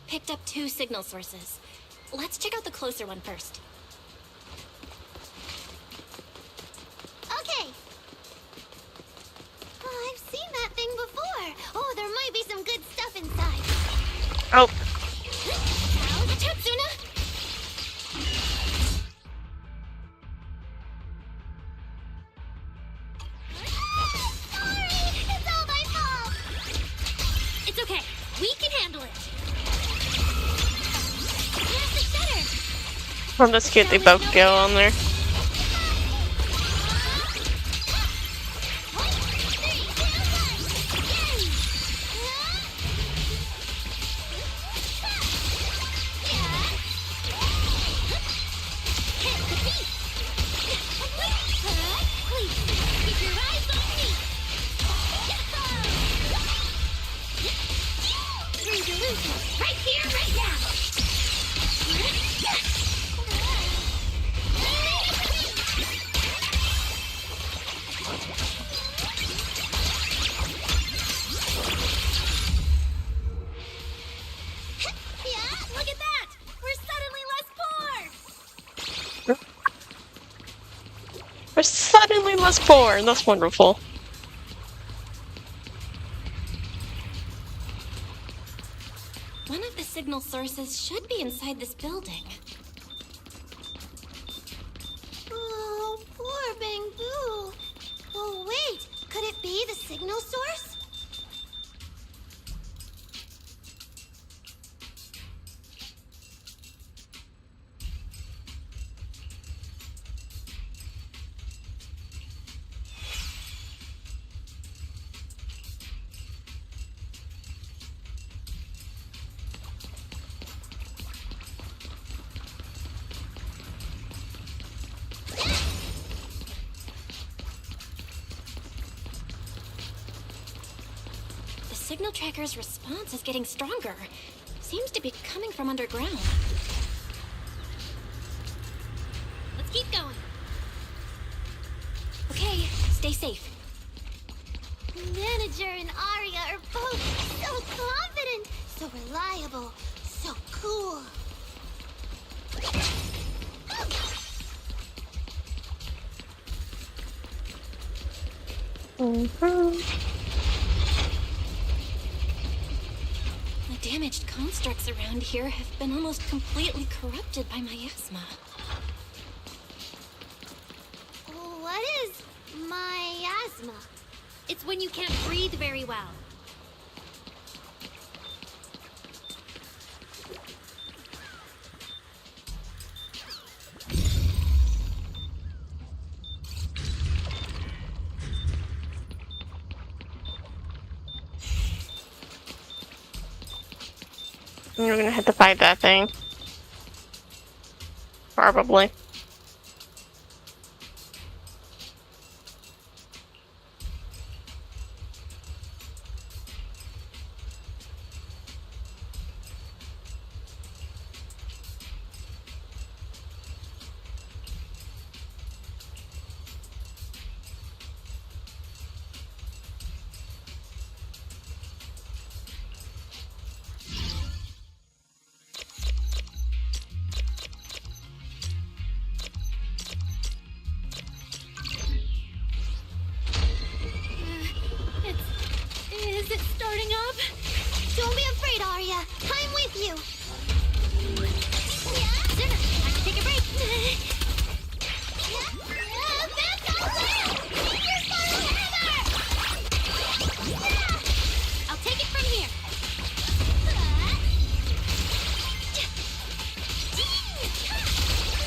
Picked up 2 signal sources. Let's check out the closer one first. Okay. Oh, I've seen that thing before. Oh, there might be some good stuff inside. Oh. Watch out, Suna! Sorry, it's all my fault. It's okay. We can handle it. Where's the shutter? Oh, that's cute. They both go on there. suddenly less bored. That's wonderful. One of the signal sources should be inside this building. Oh, poor Bangbu. Oh, wait. Could it be the signal source? The signal tracker's response is getting stronger. Seems to be coming from underground. Let's keep going. Okay, stay safe. Manager and Arya are both so confident, so reliable, so cool. The damaged constructs around here have been almost completely corrupted by miasma. What is miasma? It's when you can't breathe very well. You're gonna have to fight that thing. Probably. Is it starting up? Don't be afraid, Arya. I'm with you. Zimmer, time to take a break. I'll take it from here.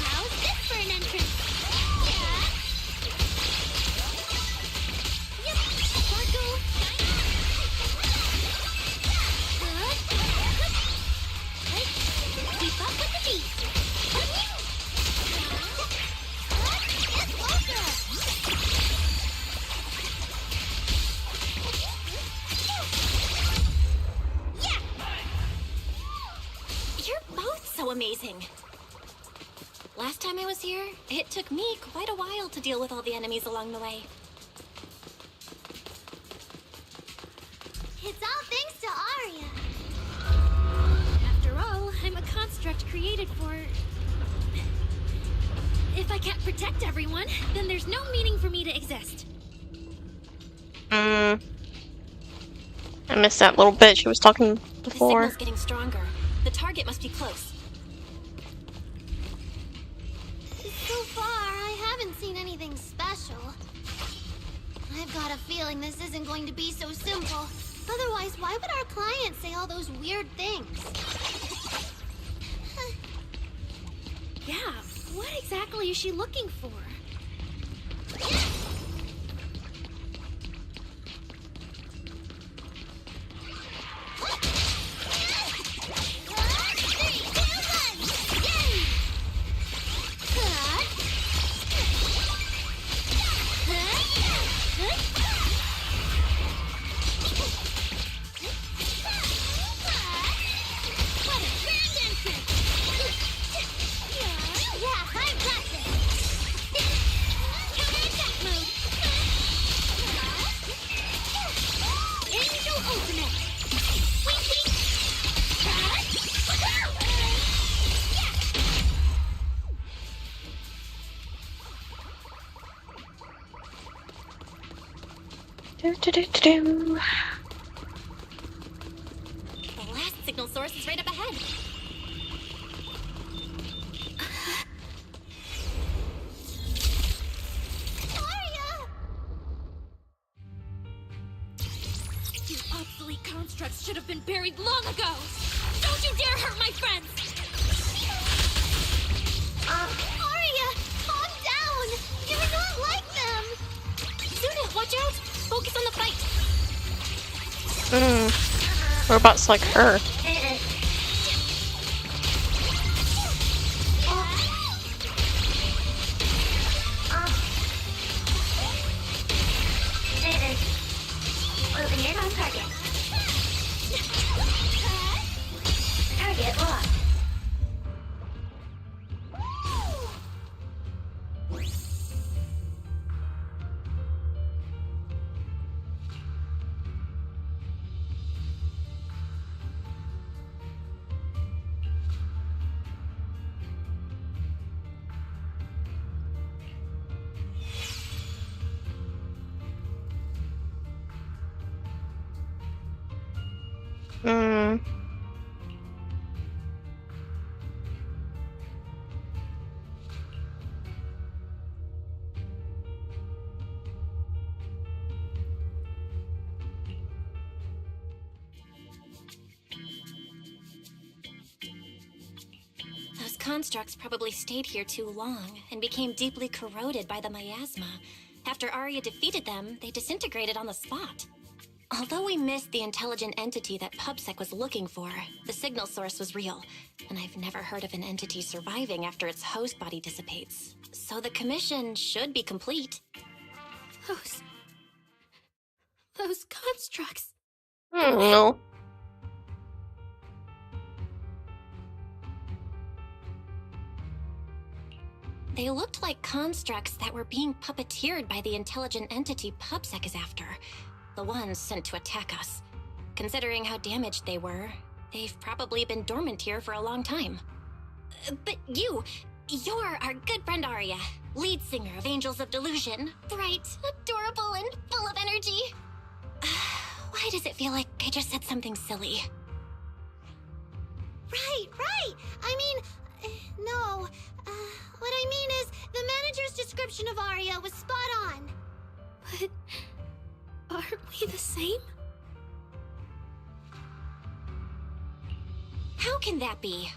How's this for an entrance? Keep up with the beat. You're both so amazing. Last time I was here, it took me quite a while to deal with all the enemies along the way. It's all thanks to Arya. After all, I'm a construct created for... If I can't protect everyone, then there's no meaning for me to exist. I missed that little bit she was talking The before. signal's getting stronger. The target must be close. So far, I haven't seen anything special. I've got a feeling this isn't going to be so simple. Otherwise, why would our client say all those weird things? Yeah, what exactly is she looking for? Yeah, I've got this. Do-do-do-do-do. The last signal source is right up ahead. Arya! Your obsolete constructs should have been buried long ago! Don't you dare hurt my friends! Arya, calm down! You're not like them! Suna, watch out! Focus on the fight! Robots like her. Moving in on target. Target locked. Those constructs probably stayed here too long and became deeply corroded by the miasma. After Arya defeated them, they disintegrated on the spot. Although we missed the intelligent entity that PubSec was looking for, the signal source was real, and I've never heard of an entity surviving after its host body dissipates. So the commission should be complete. Those constructs. I don't know. They looked like constructs that were being puppeteered by the intelligent entity PubSec is after. The ones sent to attack us. Considering how damaged they were, they've probably been dormant here for a long time. But you're our good friend Arya, lead singer of Angels of Delusion. Bright, adorable, and full of energy. Why does it feel like I just said something silly? Right. I mean, no. What I mean is, the manager's description of Arya was spot on. But aren't we the same? How can that be?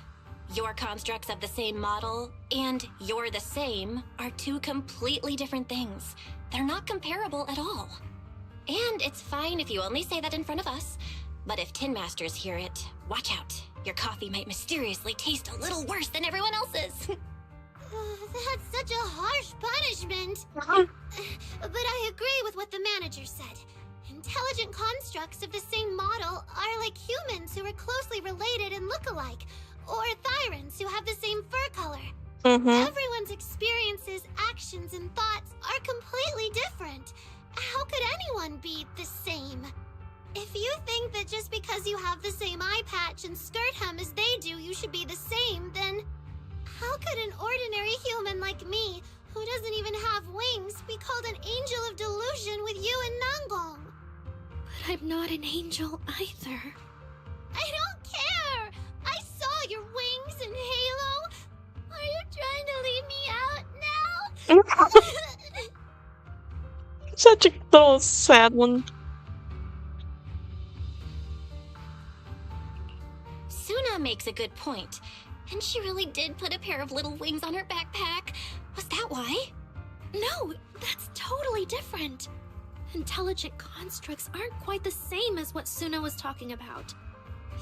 Your constructs of the same model and you're the same are two completely different things. They're not comparable at all. And it's fine if you only say that in front of us. But if Tin Masters hear it, watch out. Your coffee might mysteriously taste a little worse than everyone else's. That's such a harsh punishment. But I agree with what the manager said. Intelligent constructs of the same model are like humans who are closely related and look alike, or Thyrans who have the same fur color. Everyone's experiences, actions, and thoughts are completely different. How could anyone be the same? If you think that just because you have the same eye patch and skirt hem as they do, you should be the same, then how could an ordinary human like me, who doesn't even have wings, be called an angel of delusion with you and Nangong? But I'm not an angel either. I don't care! I saw your wings and halo! Are you trying to leave me out now? Such a little sad one. Suna makes a good point. And she really did put a pair of little wings on her backpack. Was that why? No, that's totally different. Intelligent constructs aren't quite the same as what Suna was talking about.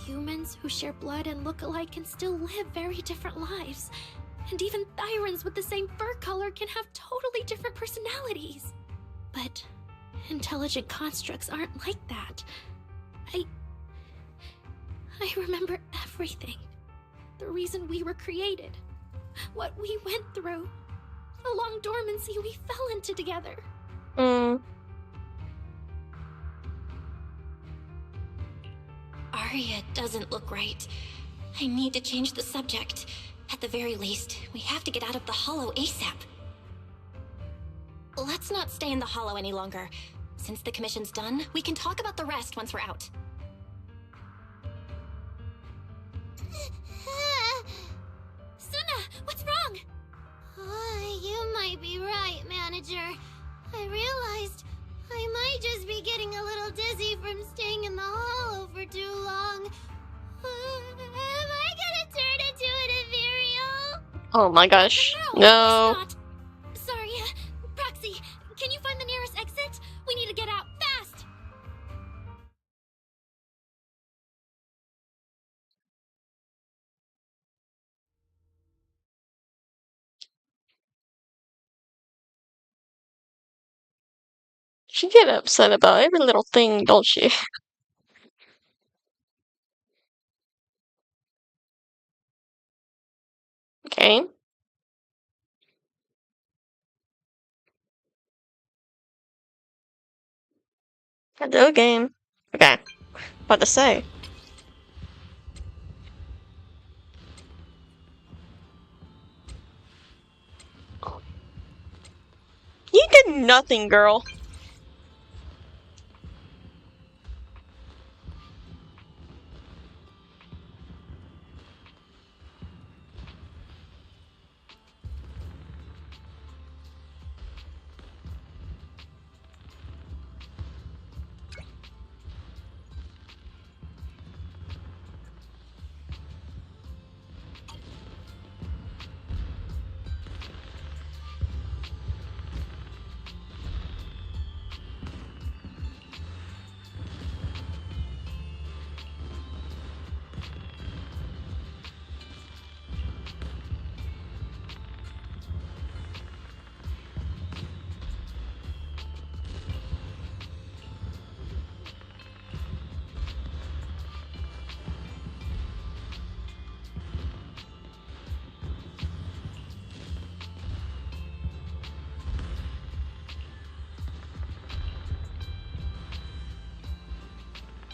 Humans who share blood and look alike can still live very different lives. And even Thyrans with the same fur color can have totally different personalities. But intelligent constructs aren't like that. I remember everything. The reason we were created. What we went through. The long dormancy we fell into together. Arya doesn't look right. I need to change the subject. At the very least, we have to get out of the hollow ASAP. Let's not stay in the hollow any longer. since the commission's done, we can talk about the rest once we're out. Suna, what's wrong? You might be right, Manager. I realized I might just be getting a little dizzy from staying in the hollow for too long. Am I gonna turn into an ethereal? Oh my gosh. No. Sorry, Proxy, can you find the nearest exit? We need to get out fast. She get upset about every little thing, don't she? Okay. Hello, game. Okay. What to say? You did nothing, girl.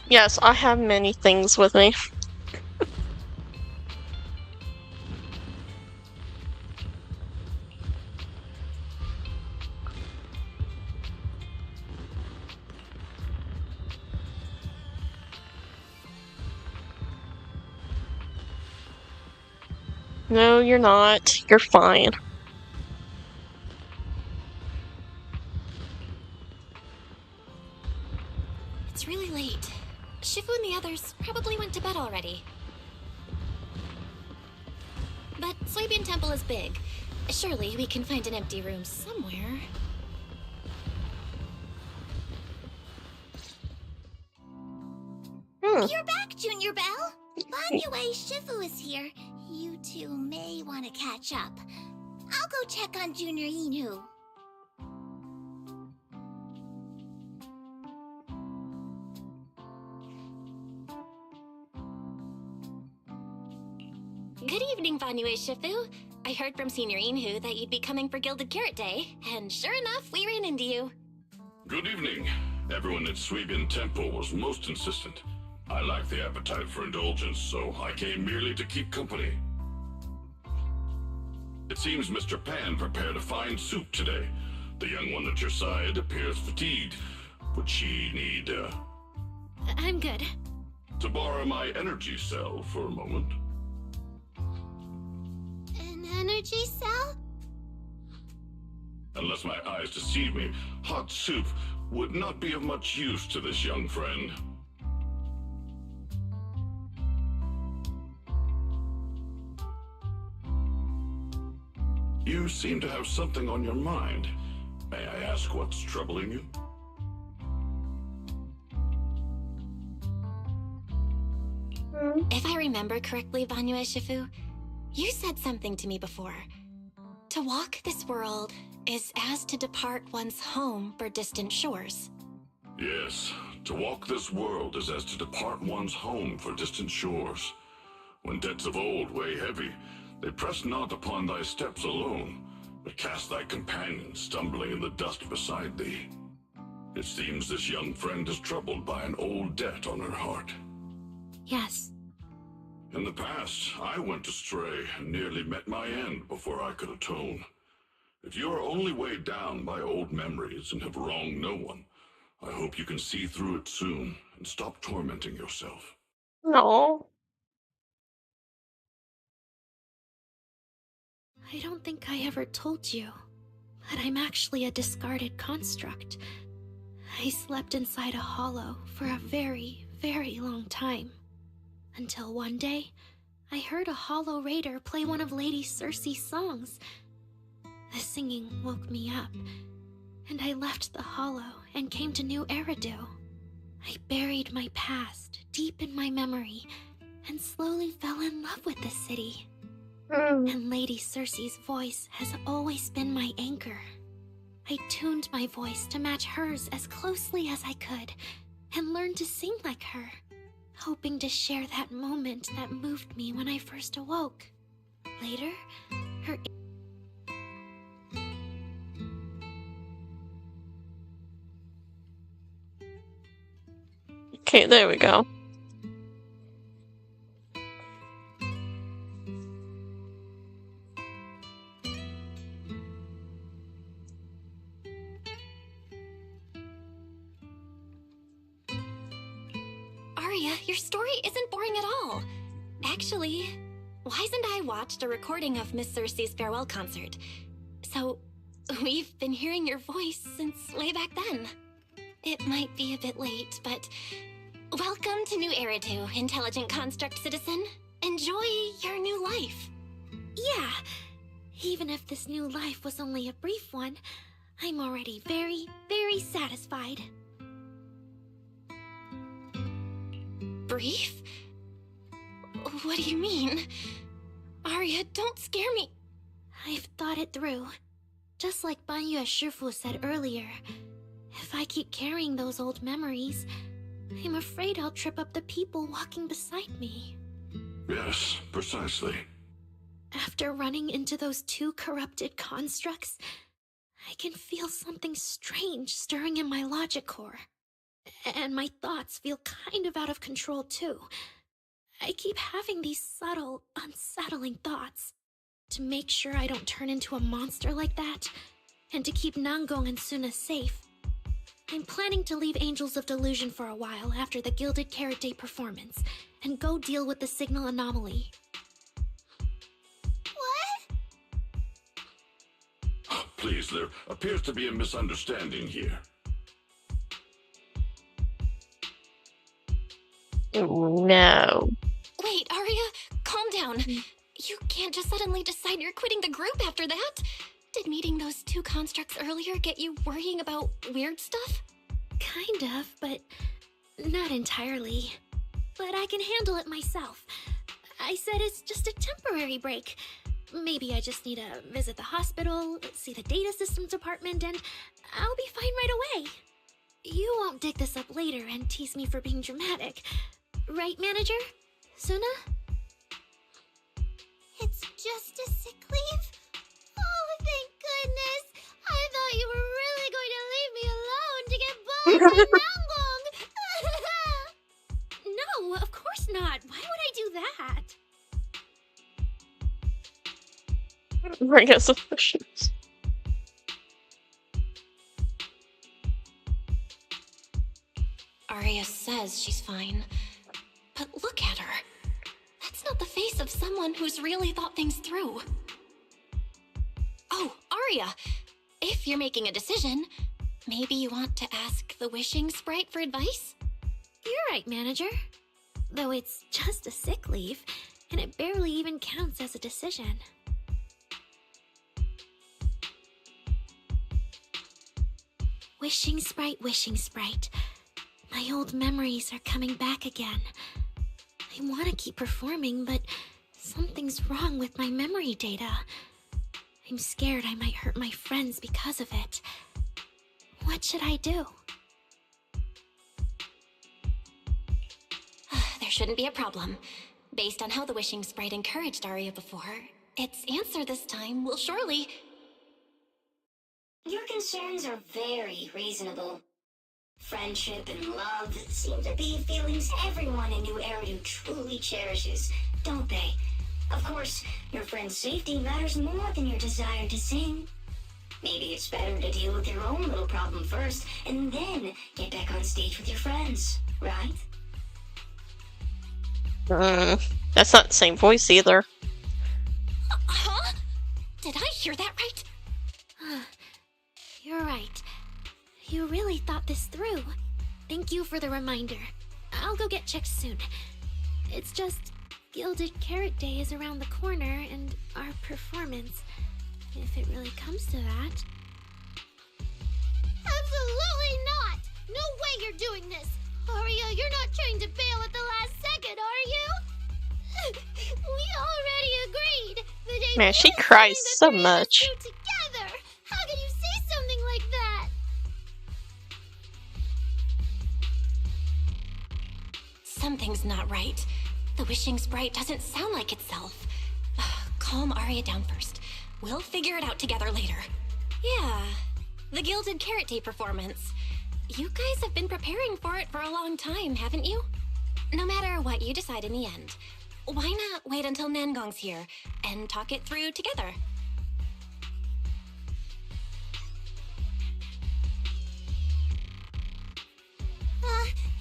Yes, I have many things with me. No, you're not. You're fine. It's really late. Shifu and the others probably went to bed already. But Soybean Temple is big. Surely we can find an empty room somewhere. You're back, Junior Belle. By the way, Shifu is here. You two may want to catch up. I'll go check on Junior Inu. Good evening, Vanue Shifu. I heard from Senior Inhu that you'd be coming for Gilded Carrot Day, and sure enough, we ran into you. Good evening. Everyone at Suibian Temple was most insistent. I lack the appetite for indulgence, so I came merely to keep company. It seems Mr. Pan prepared a fine soup today. The young one at your side appears fatigued. Would she need, I'm good. to borrow my energy cell for a moment? An energy cell? Unless my eyes deceive me, hot soup would not be of much use to this young friend. You seem to have something on your mind. May I ask what's troubling you? If I remember correctly, Vanue Shifu, you said something to me before. To walk this world is as to depart one's home for distant shores. Yes, to walk this world is as to depart one's home for distant shores. When debts of old weigh heavy, they press not upon thy steps alone, but cast thy companion stumbling in the dust beside thee. It seems this young friend is troubled by an old debt on her heart. Yes. In the past, I went astray and nearly met my end before I could atone. If you are only weighed down by old memories and have wronged no one, I hope you can see through it soon and stop tormenting yourself. No. I don't think I ever told you, but I'm actually a discarded construct. I slept inside a hollow for a very, very long time. Until one day, I heard a hollow raider play one of Lady Circe's songs. The singing woke me up, and I left the hollow and came to New Eridu. I buried my past deep in my memory and slowly fell in love with the city. And Lady Circe's voice has always been my anchor. I tuned my voice to match hers as closely as I could and learned to sing like her, hoping to share that moment that moved me when I first awoke. Later, her... Okay, there we go. Aria, your story isn't boring at all. Actually, Wise and I watched a recording of Miss Circe's farewell concert. So, we've been hearing your voice since way back then. It might be a bit late, but welcome to New Eridu, intelligent construct citizen. Enjoy your new life. Yeah, even if this new life was only a brief one, I'm already very, very satisfied. Brief? What do you mean? Aria, don't scare me. I've thought it through. Just like Banyu Shifu said earlier, if I keep carrying those old memories, I'm afraid I'll trip up the people walking beside me. Yes, precisely. After running into those two corrupted constructs, I can feel something strange stirring in my logic core. And my thoughts feel kind of out of control too. I keep having these subtle, unsettling thoughts. To make sure I don't turn into a monster like that, and to keep Nangong and Suna safe, I'm planning to leave Angels of Delusion for a while after the Gilded Carrot Day performance, and go deal with the signal anomaly. Please, there appears to be a misunderstanding here. No. Wait, Aria, calm down. You can't just suddenly decide you're quitting the group after that. Did meeting those two constructs earlier get you worrying about weird stuff? Kind of, but not entirely. But I can handle it myself. I said it's just a temporary break. Maybe I just need to visit the hospital, see the data systems department, and I'll be fine right away. You won't dig this up later and tease me for being dramatic. Right, manager? Suna? It's just a sick leave? Oh, thank goodness! I thought you were really going to leave me alone to get bullied by Nangong! No, of course not. Why would I do that? Bring us officials. Aria says she's fine. But look at her. That's not the face of someone who's really thought things through. Oh, Aria, if you're making a decision, maybe you want to ask the wishing sprite for advice? You're right, manager. Though it's just a sick leave, and it barely even counts as a decision. Wishing sprite, wishing sprite. My old memories are coming back again. I want to keep performing, but something's wrong with my memory data. I'm scared I might hurt my friends because of it. What should I do? There shouldn't be a problem. Based on how the wishing sprite encouraged Aria before, its answer this time will surely... Your concerns are very reasonable. Friendship and love seem to be feelings everyone in New Eridu truly cherishes, don't they? Of course, your friend's safety matters more than your desire to sing. Maybe it's better to deal with your own little problem first, and then get back on stage with your friends, right? That's not the same voice either. Huh? Did I hear that right? You're right. You really thought this through. Thank you for the reminder. I'll go get checked soon. It's just Gilded Carrot Day is around the corner, and our performance, if it really comes to that. Absolutely not! No way you're doing this! Aria, you're not trying to bail at the last second, are you? We already agreed. The day Man, she cries so much. together. How can you say something like that? Something's not right. The wishing sprite doesn't sound like itself. Calm Aria down first. We'll figure it out together later. Yeah, the Gilded Carrot Day performance. You guys have been preparing for it for a long time, haven't you? No matter what you decide in the end, why not wait until Nangong's here and talk it through together?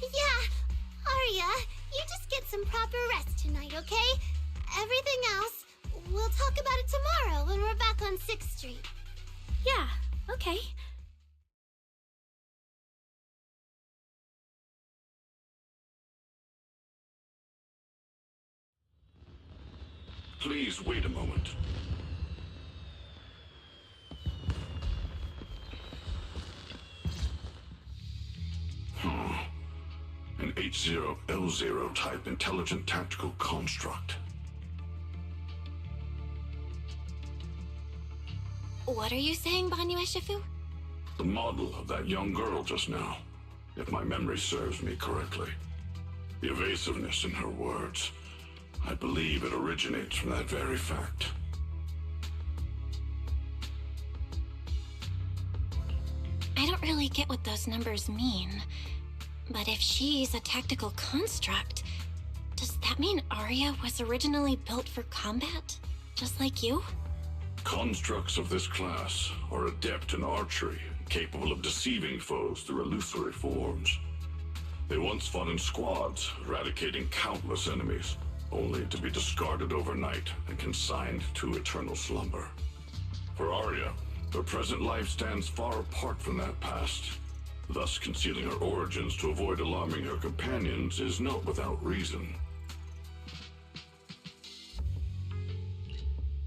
Yeah. Aria, you just get some proper rest tonight, okay? Everything else, we'll talk about it tomorrow when we're back on 6th Street. Yeah, okay. Please wait a moment. An H0L0 type intelligent tactical construct. What are you saying, Banyu Shifu? The model of that young girl just now, if my memory serves me correctly. The evasiveness in her words. I believe it originates from that very fact. I don't really get what those numbers mean. But if she's a tactical construct, does that mean Aria was originally built for combat? Just like you? Constructs of this class are adept in archery, capable of deceiving foes through illusory forms. They once fought in squads, eradicating countless enemies, only to be discarded overnight and consigned to eternal slumber. For Aria, her present life stands far apart from that past. Thus, concealing her origins to avoid alarming her companions is not without reason.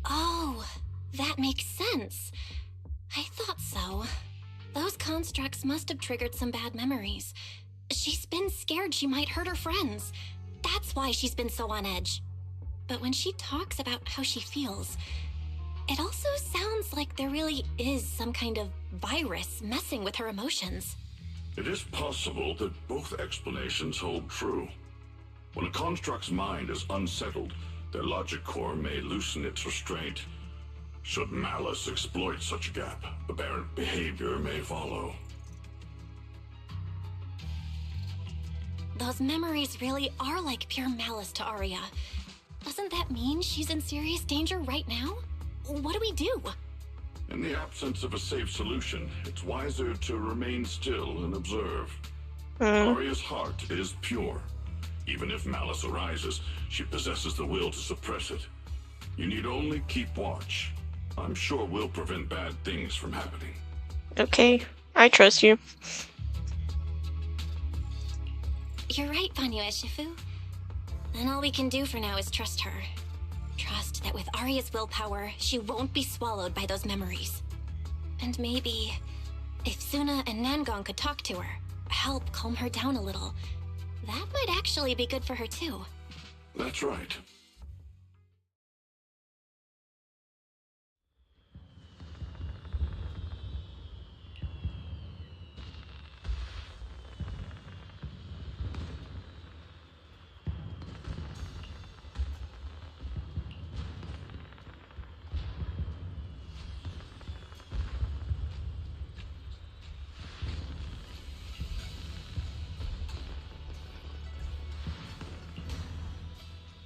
Oh, that makes sense. I thought so. Those constructs must have triggered some bad memories. She's been scared she might hurt her friends. That's why she's been so on edge. But when she talks about how she feels, it also sounds like there really is some kind of virus messing with her emotions. It is possible that both explanations hold true. When a construct's mind is unsettled, their logic core may loosen its restraint. Should malice exploit such a gap, aberrant behavior may follow. Those memories really are like pure malice to Aria. Doesn't that mean she's in serious danger right now? What do we do? In the absence of a safe solution, it's wiser to remain still and observe. Aria's heart is pure. Even if malice arises, she possesses the will to suppress it. You need only keep watch. I'm sure we'll prevent bad things from happening. Okay, I trust you. You're right, Banyu Shifu. Then all we can do for now is trust her. Trust that with Aria's willpower, she won't be swallowed by those memories. And maybe, if Suna and Nangong could talk to her, help calm her down a little, that might actually be good for her too. That's right.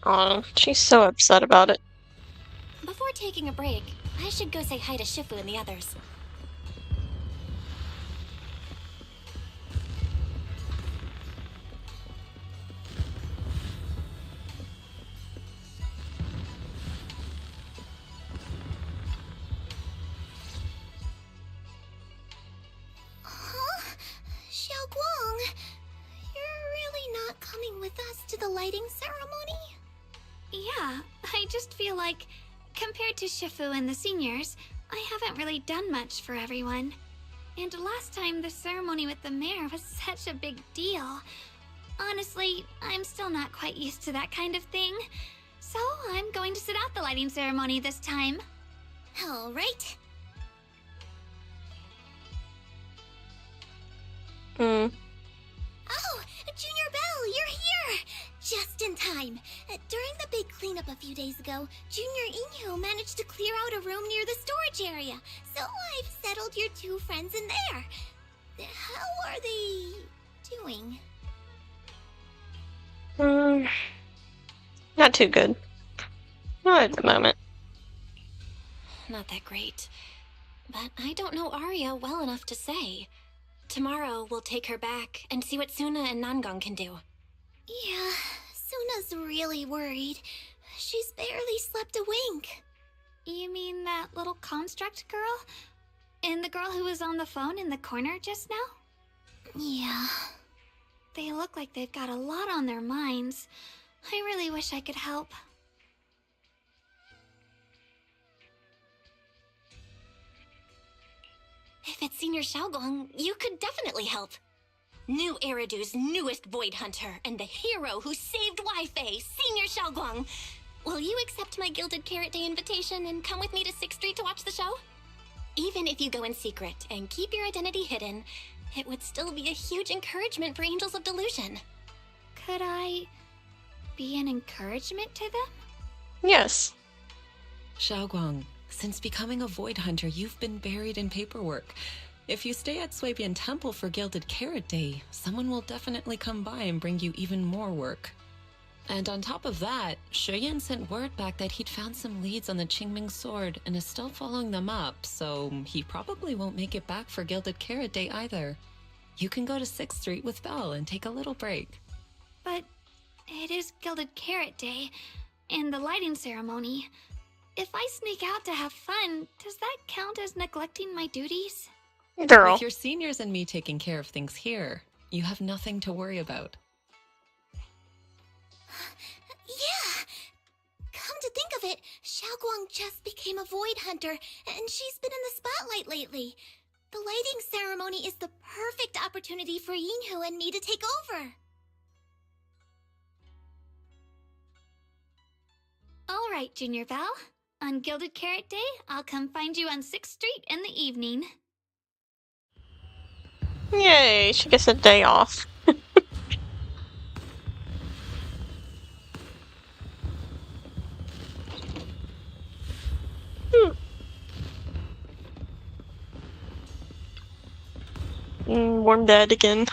Aw, she's so upset about it. Before taking a break, I should go say hi to Shifu and the others. lighting ceremony? Yeah, I just feel like, compared to Shifu and the seniors, I haven't really done much for everyone. And last time the ceremony with the mayor was such a big deal. Honestly, I'm still not quite used to that kind of thing. So I'm going to sit out the lighting ceremony this time. All right. Oh, Junior Belle, you're here! Just in time. During the big cleanup a few days ago, Junior Inyo managed to clear out a room near the storage area. So I've settled your two friends in there. How are they doing? Not too good. Not at the moment. Not that great. But I don't know Arya well enough to say. Tomorrow we'll take her back and see what Suna and Nangon can do. Yeah, Suna's really worried. She's barely slept a wink. You mean that little construct girl? And the girl who was on the phone in the corner just now? Yeah. They look like they've got a lot on their minds. I really wish I could help. If it's Senior Xiaoguang, you could definitely help. New Eridu's newest Void Hunter and the hero who saved Wi-Fi, Senior Xiaoguang. Will you accept my Gilded Carrot Day invitation and come with me to 6th Street to watch the show? Even if you go in secret and keep your identity hidden, it would still be a huge encouragement for Angels of Delusion. Could I be an encouragement to them? Yes. Xiaoguang, since becoming a Void Hunter, you've been buried in paperwork. If you stay at Swabian Temple for Gilded Carrot Day, someone will definitely come by and bring you even more work. And on top of that, Shuyan sent word back that he'd found some leads on the Qingming Sword and is still following them up, so he probably won't make it back for Gilded Carrot Day either. You can go to 6th Street with Belle and take a little break. But it is Gilded Carrot Day, and the lighting ceremony. If I sneak out to have fun, does that count as neglecting my duties? Girl. With your seniors and me taking care of things here, you have nothing to worry about. Yeah! Come to think of it, Xiaoguang just became a Void Hunter, and she's been in the spotlight lately. The lighting ceremony is the perfect opportunity for Yinhu and me to take over. All right, Junior Belle. On Gilded Carrot Day, I'll come find you on 6th Street in the evening. Yay, she gets a day off. Warm bed again.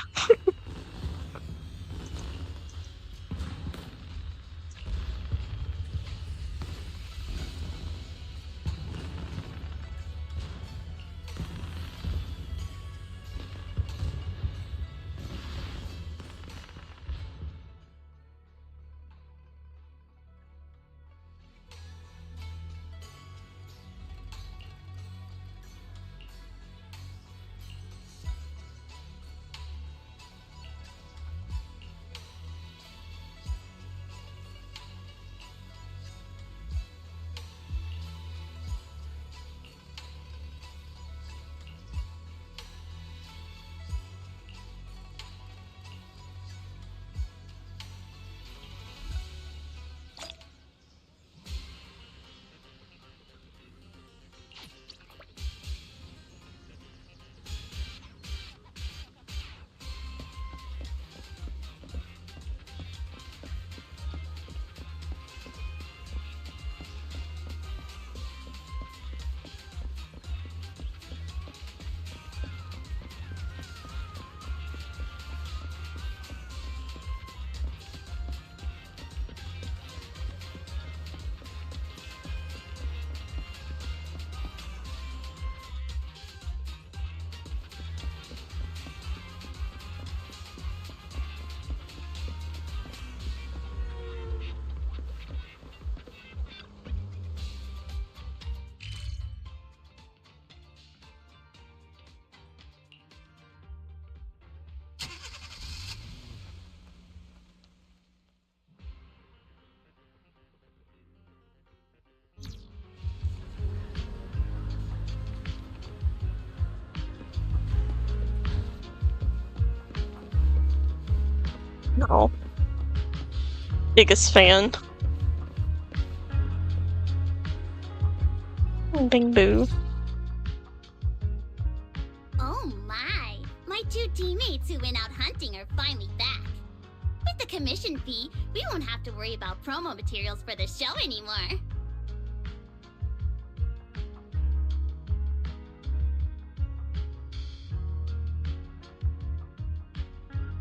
No. Biggest fan. Bing boo. Oh my! My two teammates who went out hunting are finally back. With the commission fee, we won't have to worry about promo materials for the show anymore.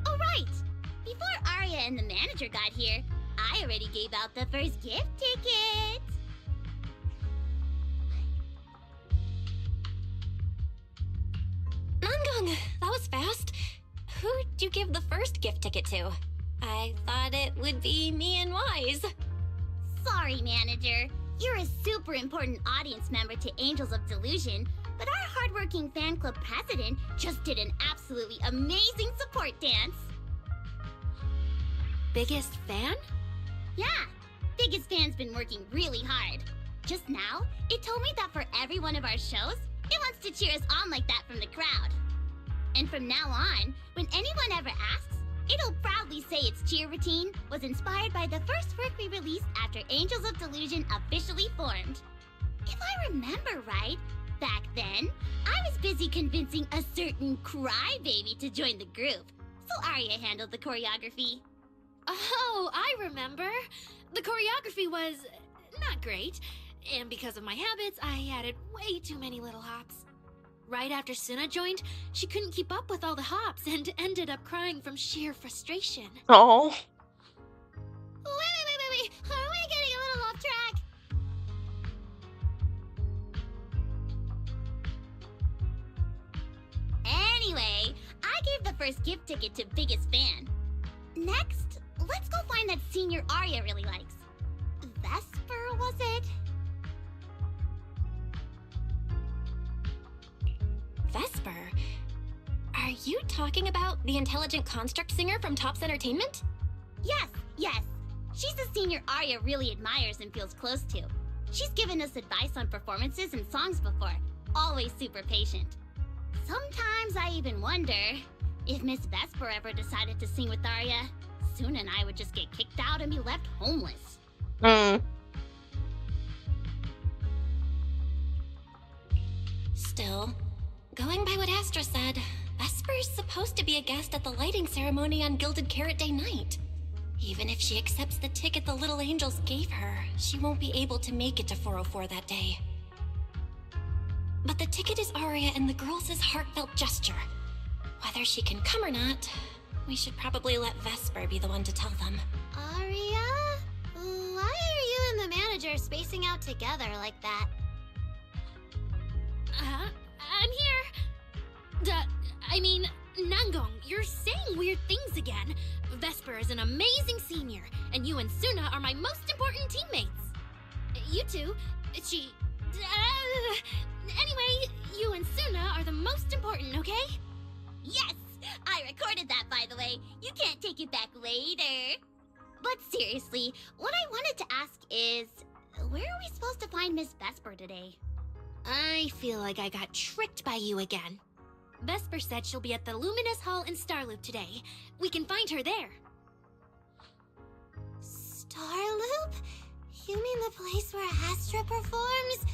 Oh right! Before Arya and the manager got here, I already gave out the first gift ticket. Nangong, that was fast. Who'd you give the first gift ticket to? I thought it would be me and Wise. Sorry, manager. You're a super important audience member to Angels of Delusion, but our hardworking fan club president just did an absolutely amazing support dance. Biggest fan? Yeah, biggest fan's been working really hard. Just now, it told me that for every one of our shows, it wants to cheer us on like that from the crowd. And from now on, when anyone ever asks, it'll proudly say its cheer routine was inspired by the first work we released after Angels of Delusion officially formed. If I remember right, back then, I was busy convincing a certain crybaby to join the group, so Arya handled the choreography. Oh, I remember. The choreography was not great, and because of my habits, I added way too many little hops. Right after Suna joined, she couldn't keep up with all the hops and ended up crying from sheer frustration. Oh. Wait. Are we getting a little off track? Anyway, I gave the first gift ticket to biggest fan. Next, let's go find that senior Arya really likes. Vesper, was it? Vesper? Are you talking about the intelligent construct singer from Tops Entertainment? Yes. She's a senior Arya really admires and feels close to. She's given us advice on performances and songs before. Always super patient. Sometimes I even wonder if Miss Vesper ever decided to sing with Arya, Suna and I would just get kicked out and be left homeless. Still, going by what Astra said, Vesper's supposed to be a guest at the lighting ceremony on Gilded Carrot Day night. Even if she accepts the ticket the Little Angels gave her, she won't be able to make it to 404 that day. But the ticket is Arya and the girls' heartfelt gesture. Whether she can come or not, we should probably let Vesper be the one to tell them. Arya? Why are you and the manager spacing out together like that? I'm here. Nangong, you're saying weird things again. Vesper is an amazing senior, and you and Suna are my most important teammates. You two, anyway, you and Suna are the most important, okay? Yes! I recorded that, by the way. You can't take it back later. But seriously, what I wanted to ask is, where are we supposed to find Miss Vesper today? I feel like I got tricked by you again. Vesper said she'll be at the Luminous Hall in Starloop today. We can find her there. Starloop? You mean the place where Astra performs?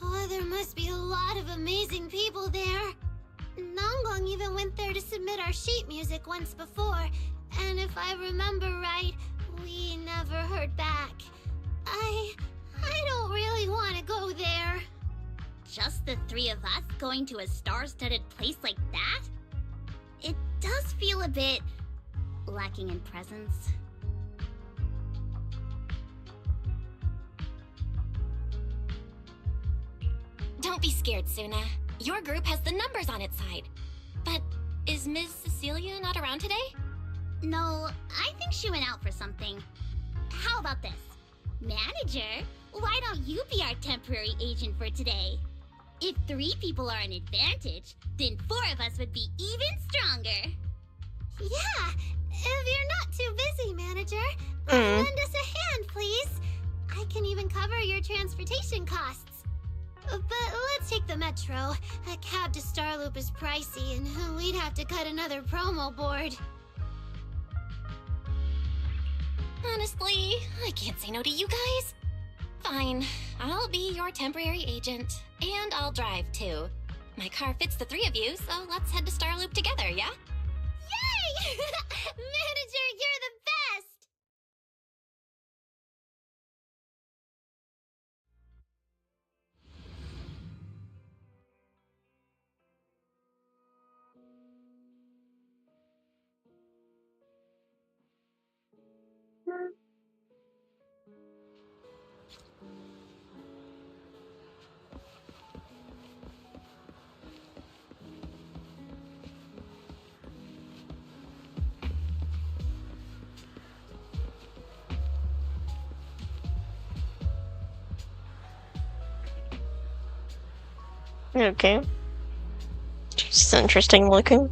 Oh, there must be a lot of amazing people there. Nangong even went there to submit our sheet music once before, and if I remember right, we never heard back. I don't really want to go there. Just the three of us going to a star-studded place like that? It does feel a bit lacking in presence. Don't be scared, Suna. Your group has the numbers on its side. But is Ms. Cecilia not around today? No, I think she went out for something. How about this? Manager, why don't you be our temporary agent for today? If 3 people are an advantage, then 4 of us would be even stronger. Yeah, if you're not too busy, manager, lend us a hand, please. I can even cover your transportation costs. But let's take the metro. A cab to Starloop is pricey, and we'd have to cut another promo board. Honestly, I can't say no to you guys. Fine, I'll be your temporary agent, and I'll drive too. My car fits the three of you, so let's head to Starloop together, yeah? Yay! Manager, you're the best! Okay. Just interesting looking.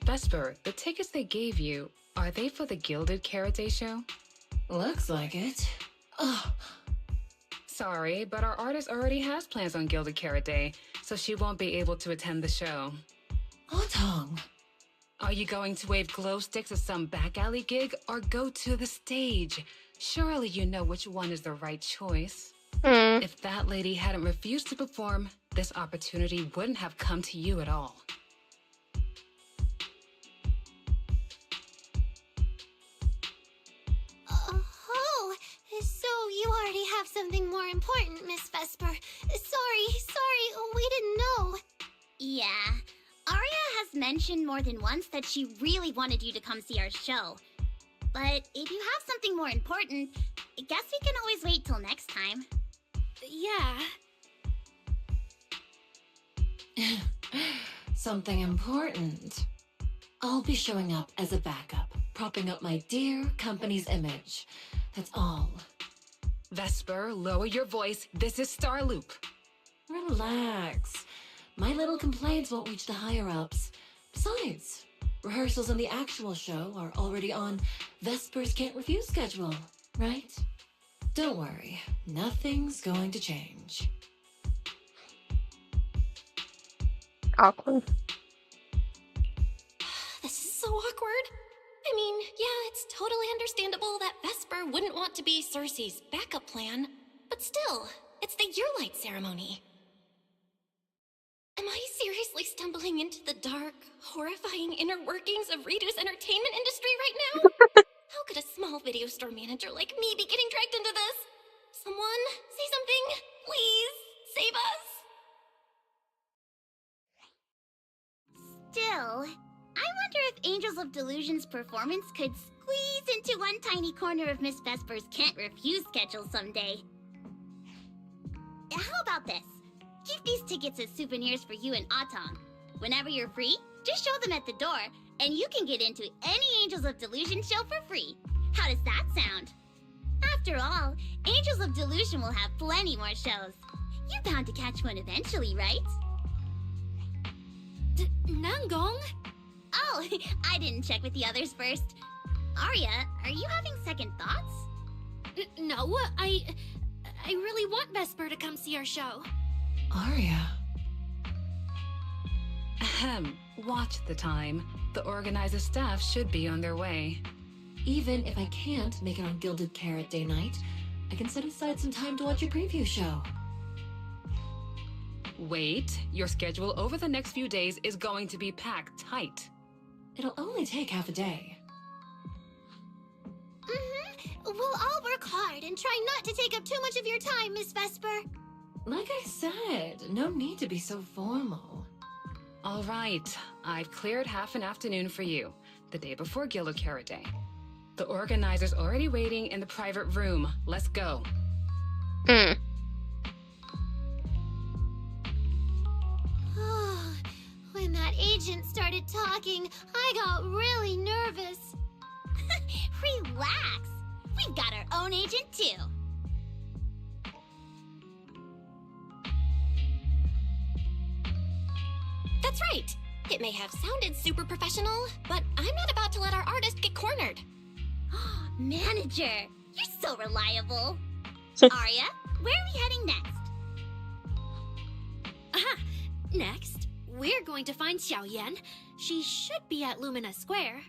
Vesper, the tickets they gave you, are they for the Gilded Karate show? Looks like it. Ugh. Sorry, but our artist already has plans on Gilded Karate, so she won't be able to attend the show. Otong. Are you going to wave glow sticks at some back alley gig or go to the stage? Surely you know which one is the right choice. If that lady hadn't refused to perform, this opportunity wouldn't have come to you at all. Oh, so you already have something more important, Miss Vesper. Sorry, we didn't know. Yeah, Arya has mentioned more than once that she really wanted you to come see our show. But if you have something more important, I guess we can always wait till next time. Yeah. Something important. I'll be showing up as a backup, propping up my dear company's image. That's all. Vesper, lower your voice. This is Starloop. Relax. My little complaints won't reach the higher-ups. Besides, rehearsals and the actual show are already on Vesper's Can't Refuse schedule, right? Don't worry, nothing's going to change. Awkward. This is so awkward. I mean, yeah, it's totally understandable that Vesper wouldn't want to be Cersei's backup plan, but still, it's the Yearlight ceremony. Am I seriously stumbling into the dark, horrifying inner workings of Redo's entertainment industry right now? How could a small video store manager like me be getting dragged into this? Someone, say something. Please, save us. Still, I wonder if Angels of Delusion's performance could squeeze into one tiny corner of Miss Vesper's Can't Refuse schedule someday. how about this? Keep these tickets as souvenirs for you and Atong. Whenever you're free, just show them at the door, and you can get into any Angels of Delusion show for free. How does that sound? After all, Angels of Delusion will have plenty more shows. You're bound to catch one eventually, right? Nangong? Oh, I didn't check with the others first. Arya, are you having second thoughts? No, I really want Vesper to come see our show. Arya. Ahem. Watch the time. The organizer staff should be on their way. Even if I can't make it on Gilded Carrot Day night, I can set aside some time to watch your preview show. Wait, your schedule over the next few days is going to be packed tight. It'll only take half a day. We'll all work hard and try not to take up too much of your time, Miss Vesper. Like I said, no need to be so formal. All right, I've cleared half an afternoon for you, the day before Gilded Carrot Day. The organizer's already waiting in the private room. Let's go. When that agent started talking, I got really nervous. Relax. We've got our own agent, too. That's right. It may have sounded super professional, but I'm not about to let our artist get cornered. Manager, you're so reliable. Arya, where are we heading next? Aha! Next, we're going to find Xiao Yan. She should be at Lumina Square.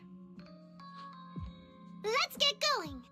Let's get going.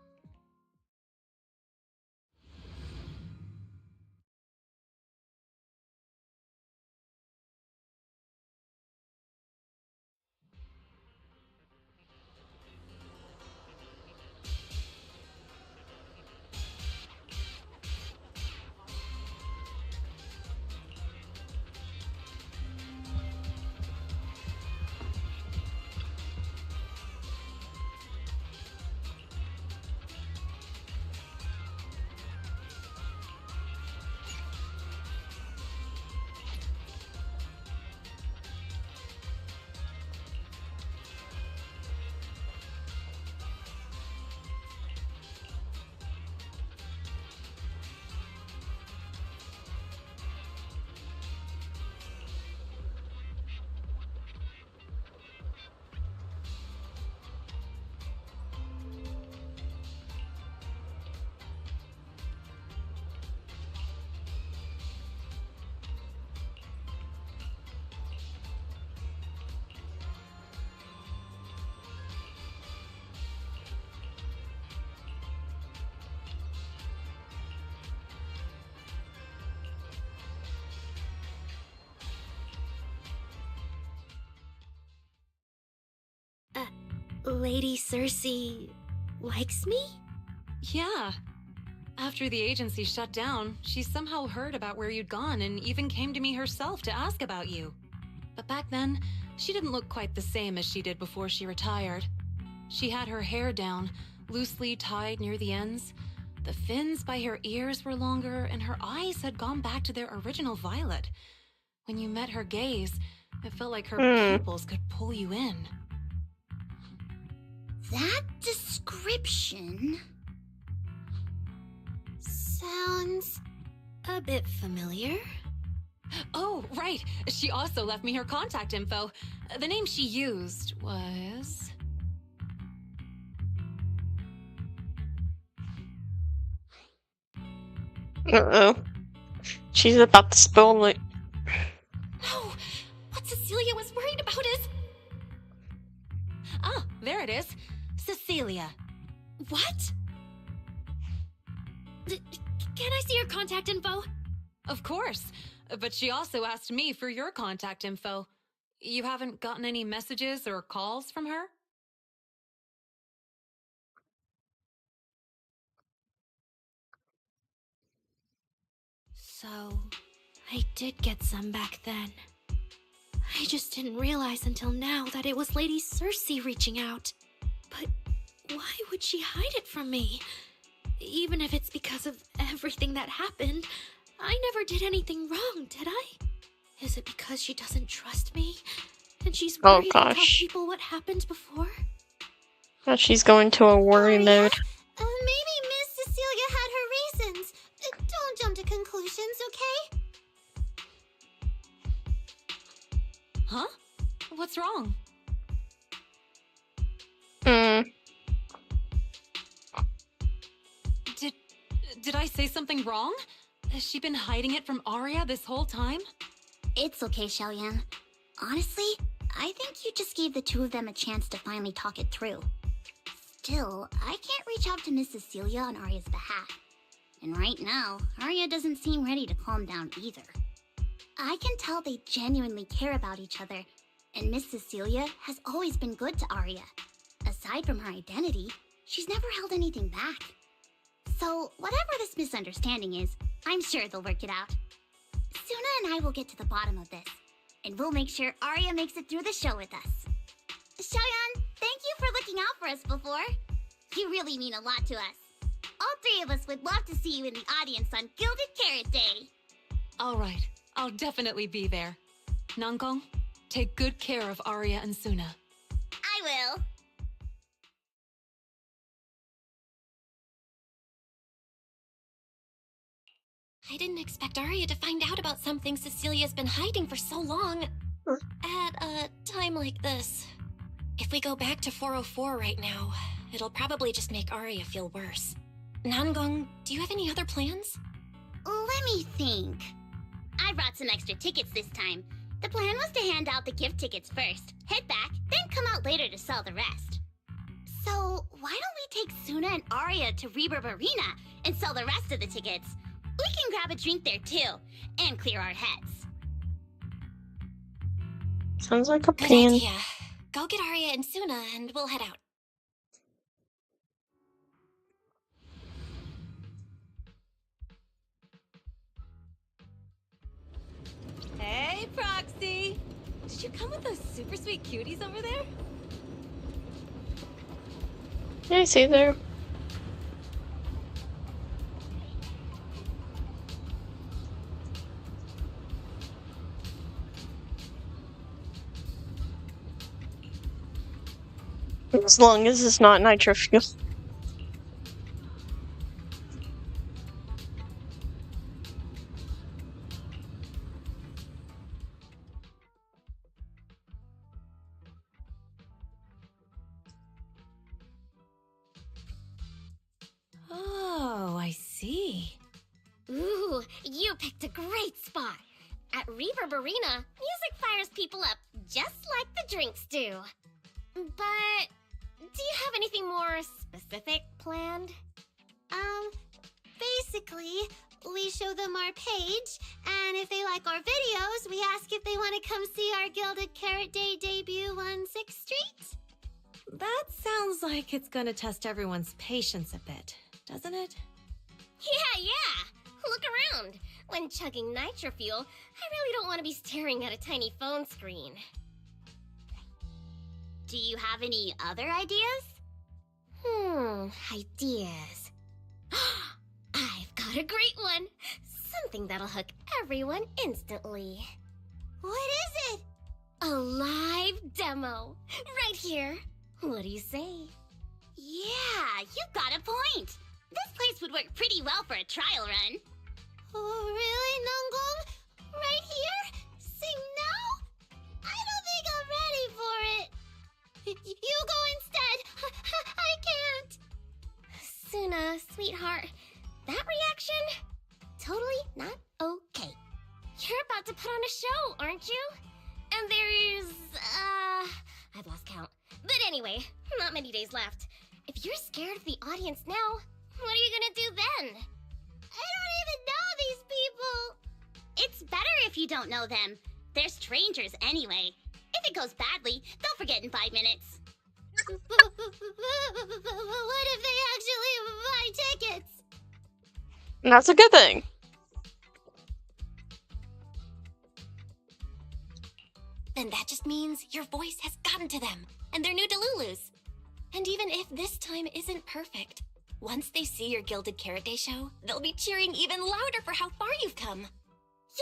Lady Cersei likes me? Yeah. After the agency shut down, she somehow heard about where you'd gone and even came to me herself to ask about you. But back then, she didn't look quite the same as she did before she retired. She had her hair down, loosely tied near the ends. The fins by her ears were longer, and her eyes had gone back to their original violet. When you met her gaze, it felt like her pupils could pull you in. That description sounds a bit familiar. Oh, right. She also left me her contact info. The name she used was... Uh-oh. She's about to spill it. No! What Cecilia was worried about is... Ah, there it is. Cecilia. What? Can I see your contact info? Of course. But she also asked me for your contact info. You haven't gotten any messages or calls from her? So, I did get some back then. I just didn't realize until now that it was Lady Cersei reaching out. But why would she hide it from me? Even if it's because of everything that happened, I never did anything wrong, did I? Is it because she doesn't trust me? And she's Oh, worried to tell gosh. people what happened before? Now she's going to a worry mode. Maybe Miss Cecilia had her reasons. Don't jump to conclusions, okay? Huh? What's wrong? Did I say something wrong? Has she been hiding it from Arya this whole time? It's okay, Xiaoyan. Honestly, I think you just gave the two of them a chance to finally talk it through. Still, I can't reach out to Miss Cecilia on Arya's behalf. And right now, Arya doesn't seem ready to calm down either. I can tell they genuinely care about each other, and Miss Cecilia has always been good to Arya. Aside from her identity, she's never held anything back. So, whatever this misunderstanding is, I'm sure they'll work it out. Suna and I will get to the bottom of this, and we'll make sure Arya makes it through the show with us. Xiaoyan, thank you for looking out for us before. You really mean a lot to us. All three of us would love to see you in the audience on Gilded Carrot Day. All right, I'll definitely be there. Nangong, take good care of Arya and Suna. I will. I didn't expect Arya to find out about something Cecilia's been hiding for so long at a time like this. If we go back to 404 right now, it'll probably just make Arya feel worse. Nangong, do you have any other plans? Let me think. I brought some extra tickets this time. The plan was to hand out the gift tickets first, head back, then come out later to sell the rest. So, why don't we take Suna and Arya to Reverb Arena and sell the rest of the tickets? We can grab a drink there too, and clear our heads. Sounds like a Good plan. idea. Go get Arya and Suna and we'll head out. Hey, Proxy! Did you come with those super sweet cuties over there? Yeah, I see there. As long as it's not nitro fuel. Oh, I see. Ooh, you picked a great spot. At Reverb Arena, music fires people up just like the drinks do. But do you have anything more specific planned? Basically, we show them our page, and if they like our videos, we ask if they want to come see our Gilded Carrot Day debut on 6th Street. That sounds like it's gonna test everyone's patience a bit, doesn't it? Yeah. Look around. When chugging nitro fuel, I really don't want to be staring at a tiny phone screen. Do you have any other ideas? Ideas. I've got a great one. Something that'll hook everyone instantly. What is it? A live demo. Right here. What do you say? Yeah, you've got a point. This place would work pretty well for a trial run. Oh, really, Nangong? Right here? Sing now? I don't think I'm ready for it. You go instead. I can't. Suna, sweetheart, that reaction? Totally not okay. You're about to put on a show, aren't you? And there's, I've lost count. But anyway, not many days left. If you're scared of the audience now, what are you gonna do then? I don't even know these people. It's better if you don't know them. They're strangers anyway. If it goes badly, they'll forget in 5 minutes. What if they actually buy tickets? That's a good thing. Then that just means your voice has gotten to them, and they're new delulus. And even if this time isn't perfect, Once they see your Gilded Carrot Day show, they'll be cheering even louder for how far you've come.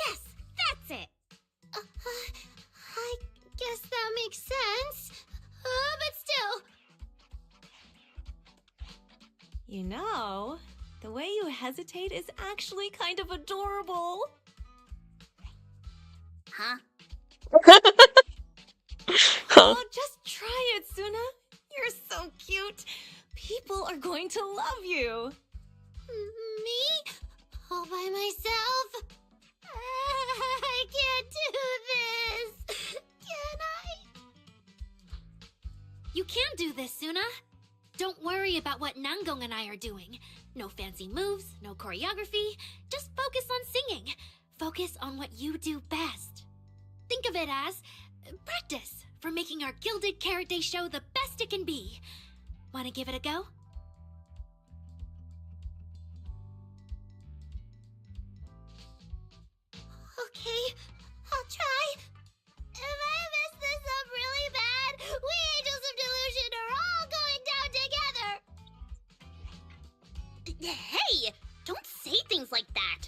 Yes, that's it. I guess that makes sense. But still. You know, the way you hesitate is actually kind of adorable. Huh? Oh, just try it, Suna. You're so cute. People are going to love you. Me? All by myself? I can't do this. Can I? You can do this, Suna. Don't worry about what Nangong and I are doing. No fancy moves, no choreography. Just focus on singing. Focus on what you do best. Think of it as practice for making our Gilded Carrot Day show the best it can be. Want to give it a go? Okay, I'll try. If I mess this up really bad, we Angels of Delusion are all going down together. Hey! Don't say things like that!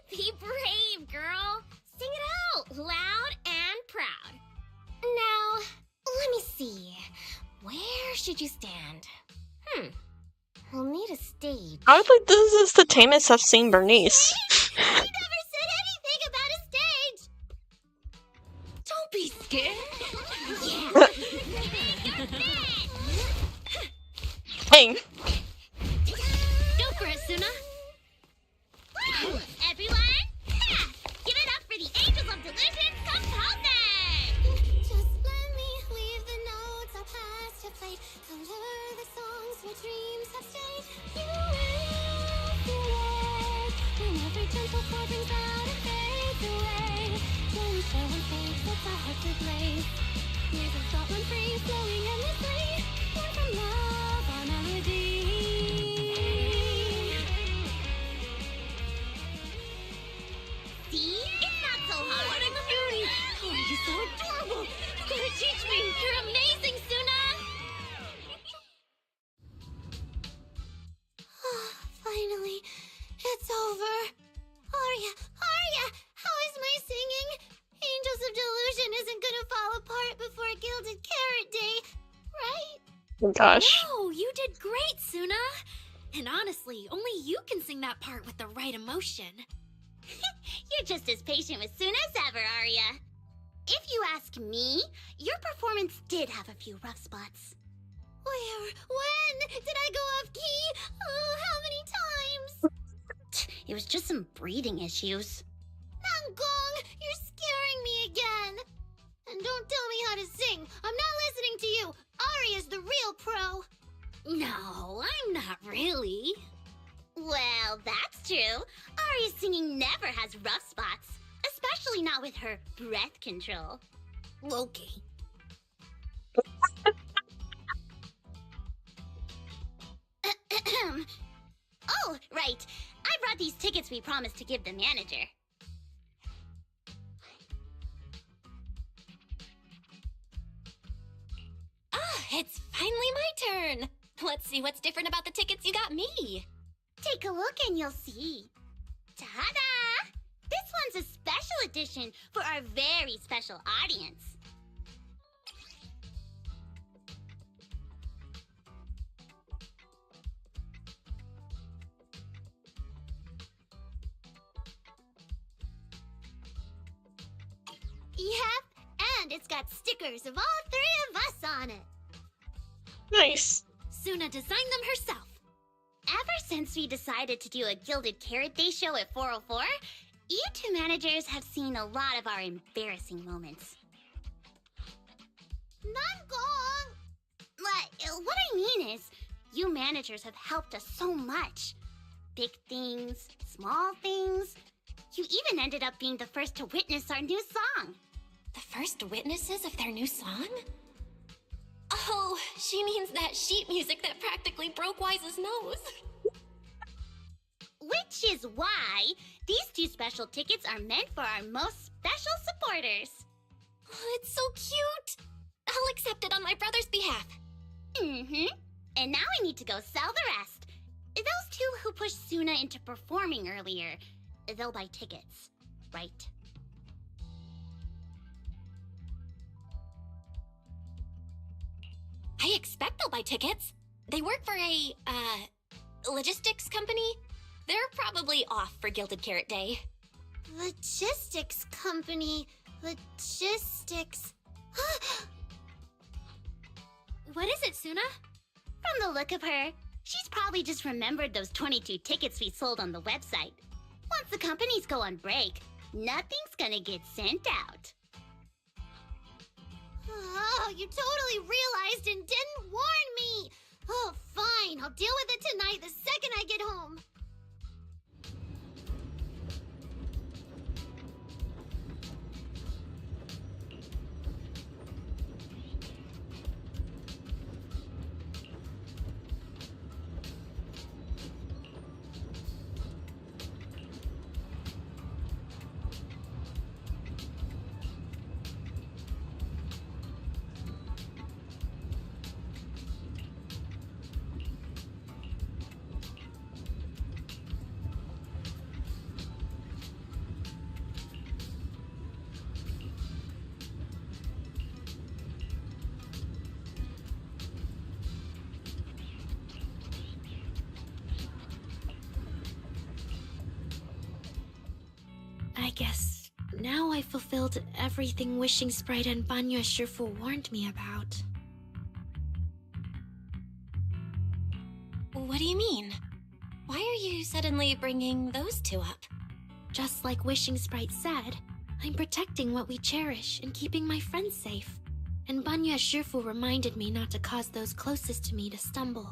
Be brave, girl! Sing it out, loud and proud. Now, let me see. Where should you stand? We'll need a stage. I would like this is the tamest I've seen Bernice. I never said anything about a stage! Don't be scared! Hey. Go for it, Suna! Everyone, give it up for the Angels of Delusion composer! Just let me leave the notes I'll pass to play. Color the songs where dreams have stayed. You will feel it when every gentle chord rings out and fades away. When someone thinks it's our heart to blaze. Music thought run free, flowing endlessly. Born from love, our melody. See? It's not so hard. What a cutie! Oh, you're so adorable! You gotta teach me! You're amazing, Suna! Finally, it's over. Arya, how is my singing? Angels of Delusion isn't gonna fall apart before Gilded Carrot Day, right? Oh gosh. No, you did great, Suna! And honestly, only you can sing that part with the right emotion. You're just as patient with Suna as ever, Arya. If you ask me, your performance did have a few rough spots. Where? When? Did I go off key? Oh, how many times? It was just some breathing issues. Nangong, you're scaring me again. And don't tell me how to sing. I'm not listening to you. Arya's the real pro. No, I'm not really. Well, that's true. Arya's singing never has rough spots. Especially not with her breath control. Okay. Oh, right. I brought these tickets we promised to give the manager. It's finally my turn. Let's see what's different about the tickets you got me. Take a look and you'll see. Ta-da! This one's a special edition for our very special audience. Yep, and it's got stickers of all three of us on it. Nice. Suna designed them herself. Ever since we decided to do a Gilded Carrot Day show at 404, you two managers have seen a lot of our embarrassing moments. Nangong! What I mean is, you managers have helped us so much. Big things, small things. You even ended up being the first to witness our new song. The first witnesses of their new song? Oh, she means that sheet music that practically broke Wise's nose. Which is why these two special tickets are meant for our most special supporters. Oh, it's so cute. I'll accept it on my brother's behalf. Mm-hmm. And now I need to go sell the rest. Those two who pushed Suna into performing earlier, they'll buy tickets, right? I expect they'll buy tickets. They work for a, logistics company. They're probably off for Gilded Carrot Day. Logistics company. Logistics. What is it, Suna? From the look of her, she's probably just remembered those 22 tickets we sold on the website. Once the companies go on break, nothing's gonna get sent out. Oh, you totally realized and didn't warn me! Oh, fine. I'll deal with it tonight the second I get home. I guess now I fulfilled everything Wishing Sprite and Banya Shifu warned me about. What do you mean? Why are you suddenly bringing those two up? Just like Wishing Sprite said, I'm protecting what we cherish and keeping my friends safe. And Banya Shifu reminded me not to cause those closest to me to stumble.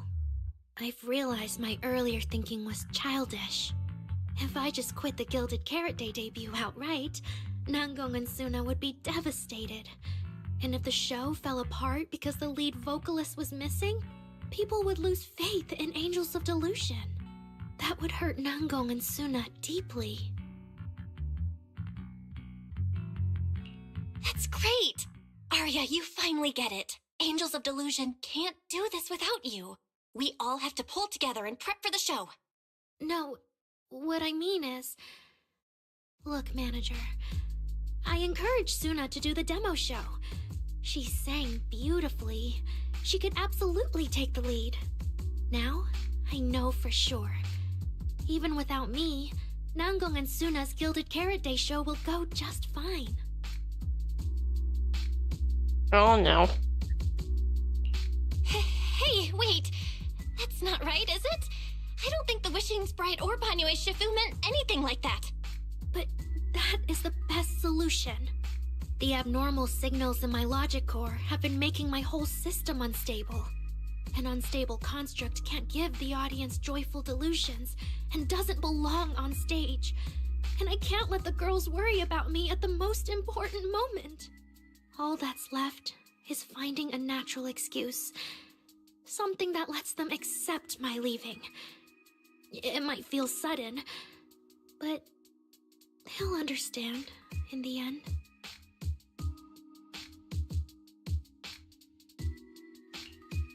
I've realized my earlier thinking was childish. If I just quit the Gilded Carrot Day debut outright, Nangong and Suna would be devastated. And if the show fell apart because the lead vocalist was missing, people would lose faith in Angels of Delusion. That would hurt Nangong and Suna deeply. That's great! Arya, you finally get it. Angels of Delusion can't do this without you. We all have to pull together and prep for the show. No, what I mean is... Look, manager, I encouraged Suna to do the demo show. She sang beautifully. She could absolutely take the lead. Now, I know for sure. Even without me, Nangong and Suna's Gilded Carrot Day show will go just fine. Oh no. Hey, wait! That's not right, is it? I don't think the Wishing Sprite or Banyue Shifu meant anything like that. But that is the best solution. The abnormal signals in my logic core have been making my whole system unstable. An unstable construct can't give the audience joyful delusions and doesn't belong on stage. And I can't let the girls worry about me at the most important moment. All that's left is finding a natural excuse. Something that lets them accept my leaving. It might feel sudden, but they'll understand in the end.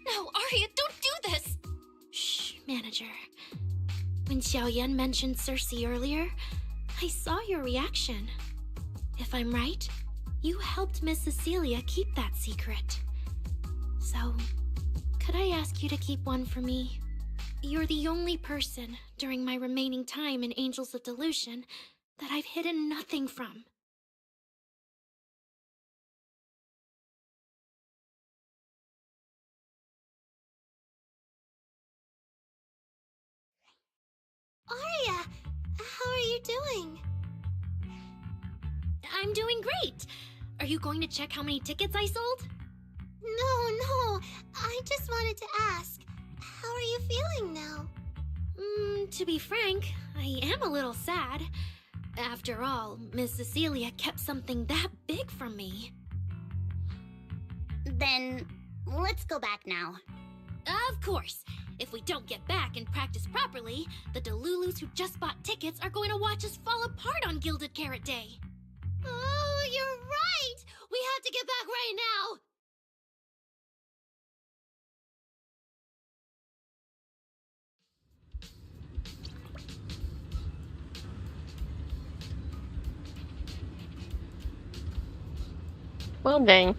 No, Arya, don't do this! Shh, manager. When Xiaoyan mentioned Cersei earlier, I saw your reaction. If I'm right, you helped Miss Cecilia keep that secret. So, could I ask you to keep one for me? You're the only person during my remaining time in Angels of Delusion that I've hidden nothing from. Arya, how are you doing? I'm doing great. Are you going to check how many tickets I sold? No, I just wanted to ask, how are you feeling now? To be frank, I am a little sad. After all, Miss Cecilia kept something that big from me. Then, let's go back now. Of course. If we don't get back and practice properly, the delulus who just bought tickets are going to watch us fall apart on Gilded Carrot Day. Oh, you're right! We have to get back right now! Well, dang.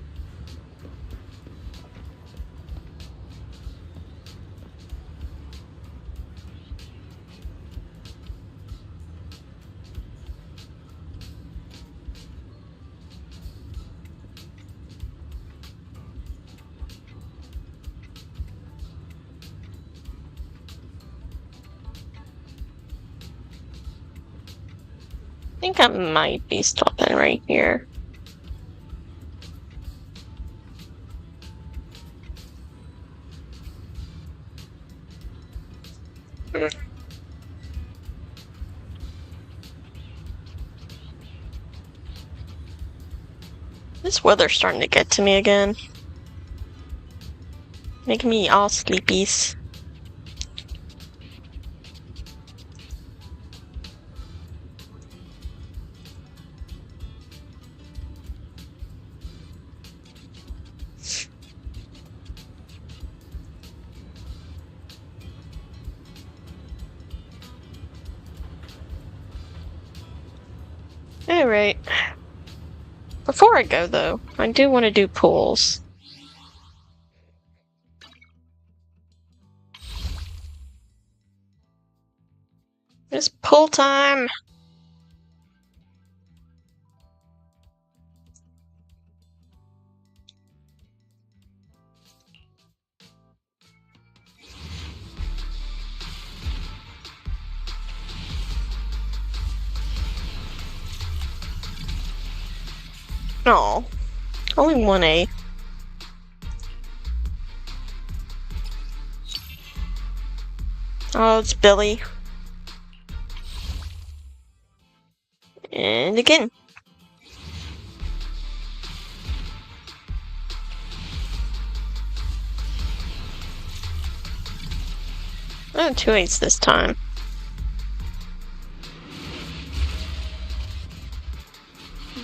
I think I might be stopping right here. This weather's starting to get to me again. Making me all sleepies. Alright. Before I go, though, I do want to do pools. It's pool time! No, only one A. Oh, it's Billy. And again. Oh, 2 8s this time.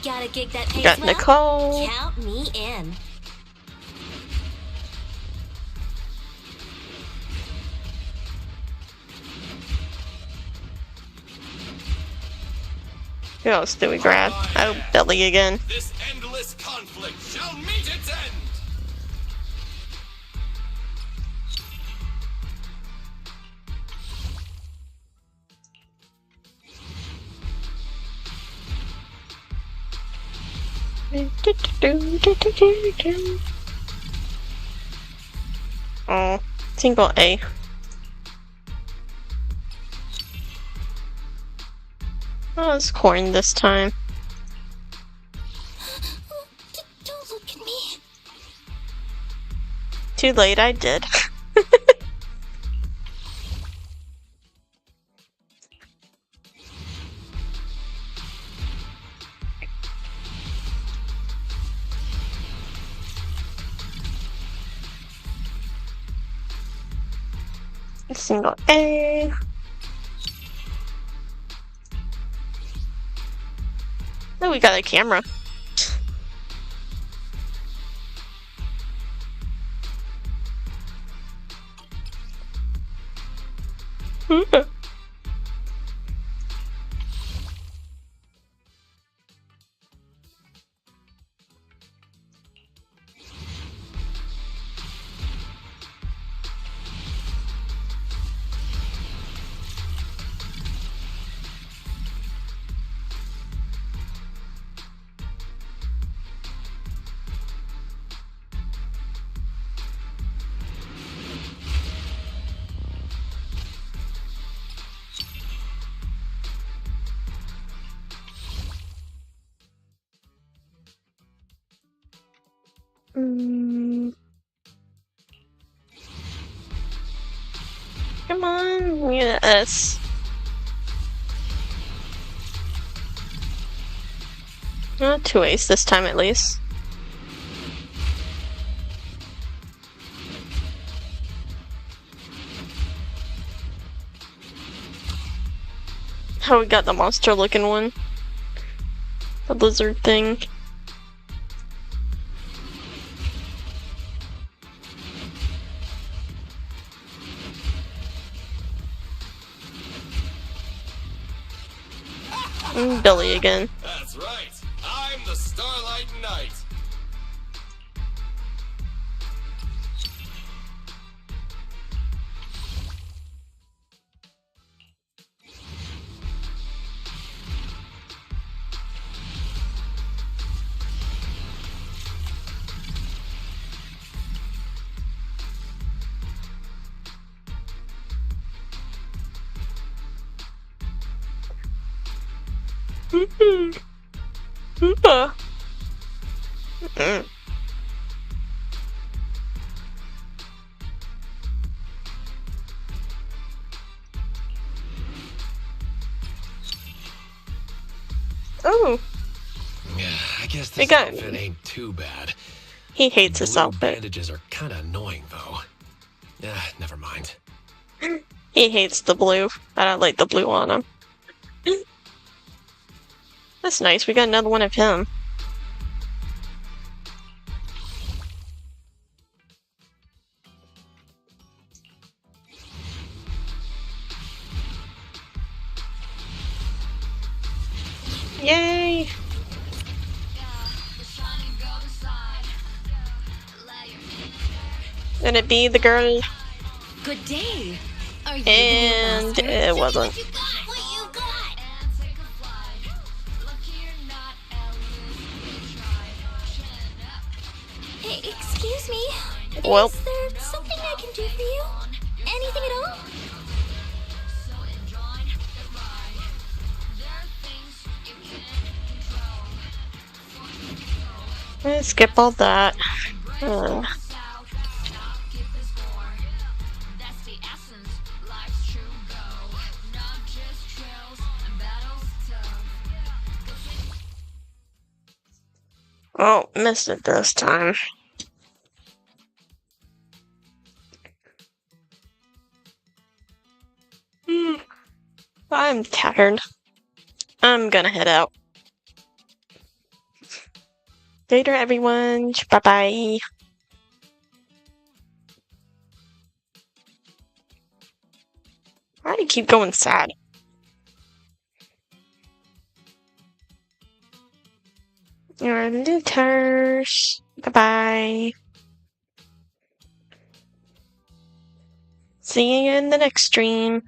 Got a gig that pays Got well? Nicole. Count me in. Who else do we grab? Oh, Billy again. This endless conflict shall meet its end! Oh, single A. Oh, it's corn this time. Don't look at me. Too late, I did. Single A. Oh, we got a camera. Come on, yes. Not 2 A's this time, at least. Oh, we got the monster-looking one. The lizard thing. Billy again. That's right. I'm the Starlight Knight. Oh. Yeah, I guess this outfit ain't too bad. He hates his outfit. Bandages are kind of annoying, though. Yeah, never mind. He hates the blue. I don't like the blue on him. That's nice. We got another one of him. Yay! Gonna be the girl. Good day. Are you And the new it master? wasn't. Hey, excuse me. Well. Is there something I can do for you? Anything at all? Let's skip all that. Oh, missed it this time. I'm tired. I'm gonna head out. Later, everyone. Bye-bye. Why do you keep going sad? You're looters. Bye-bye. See you in the next stream.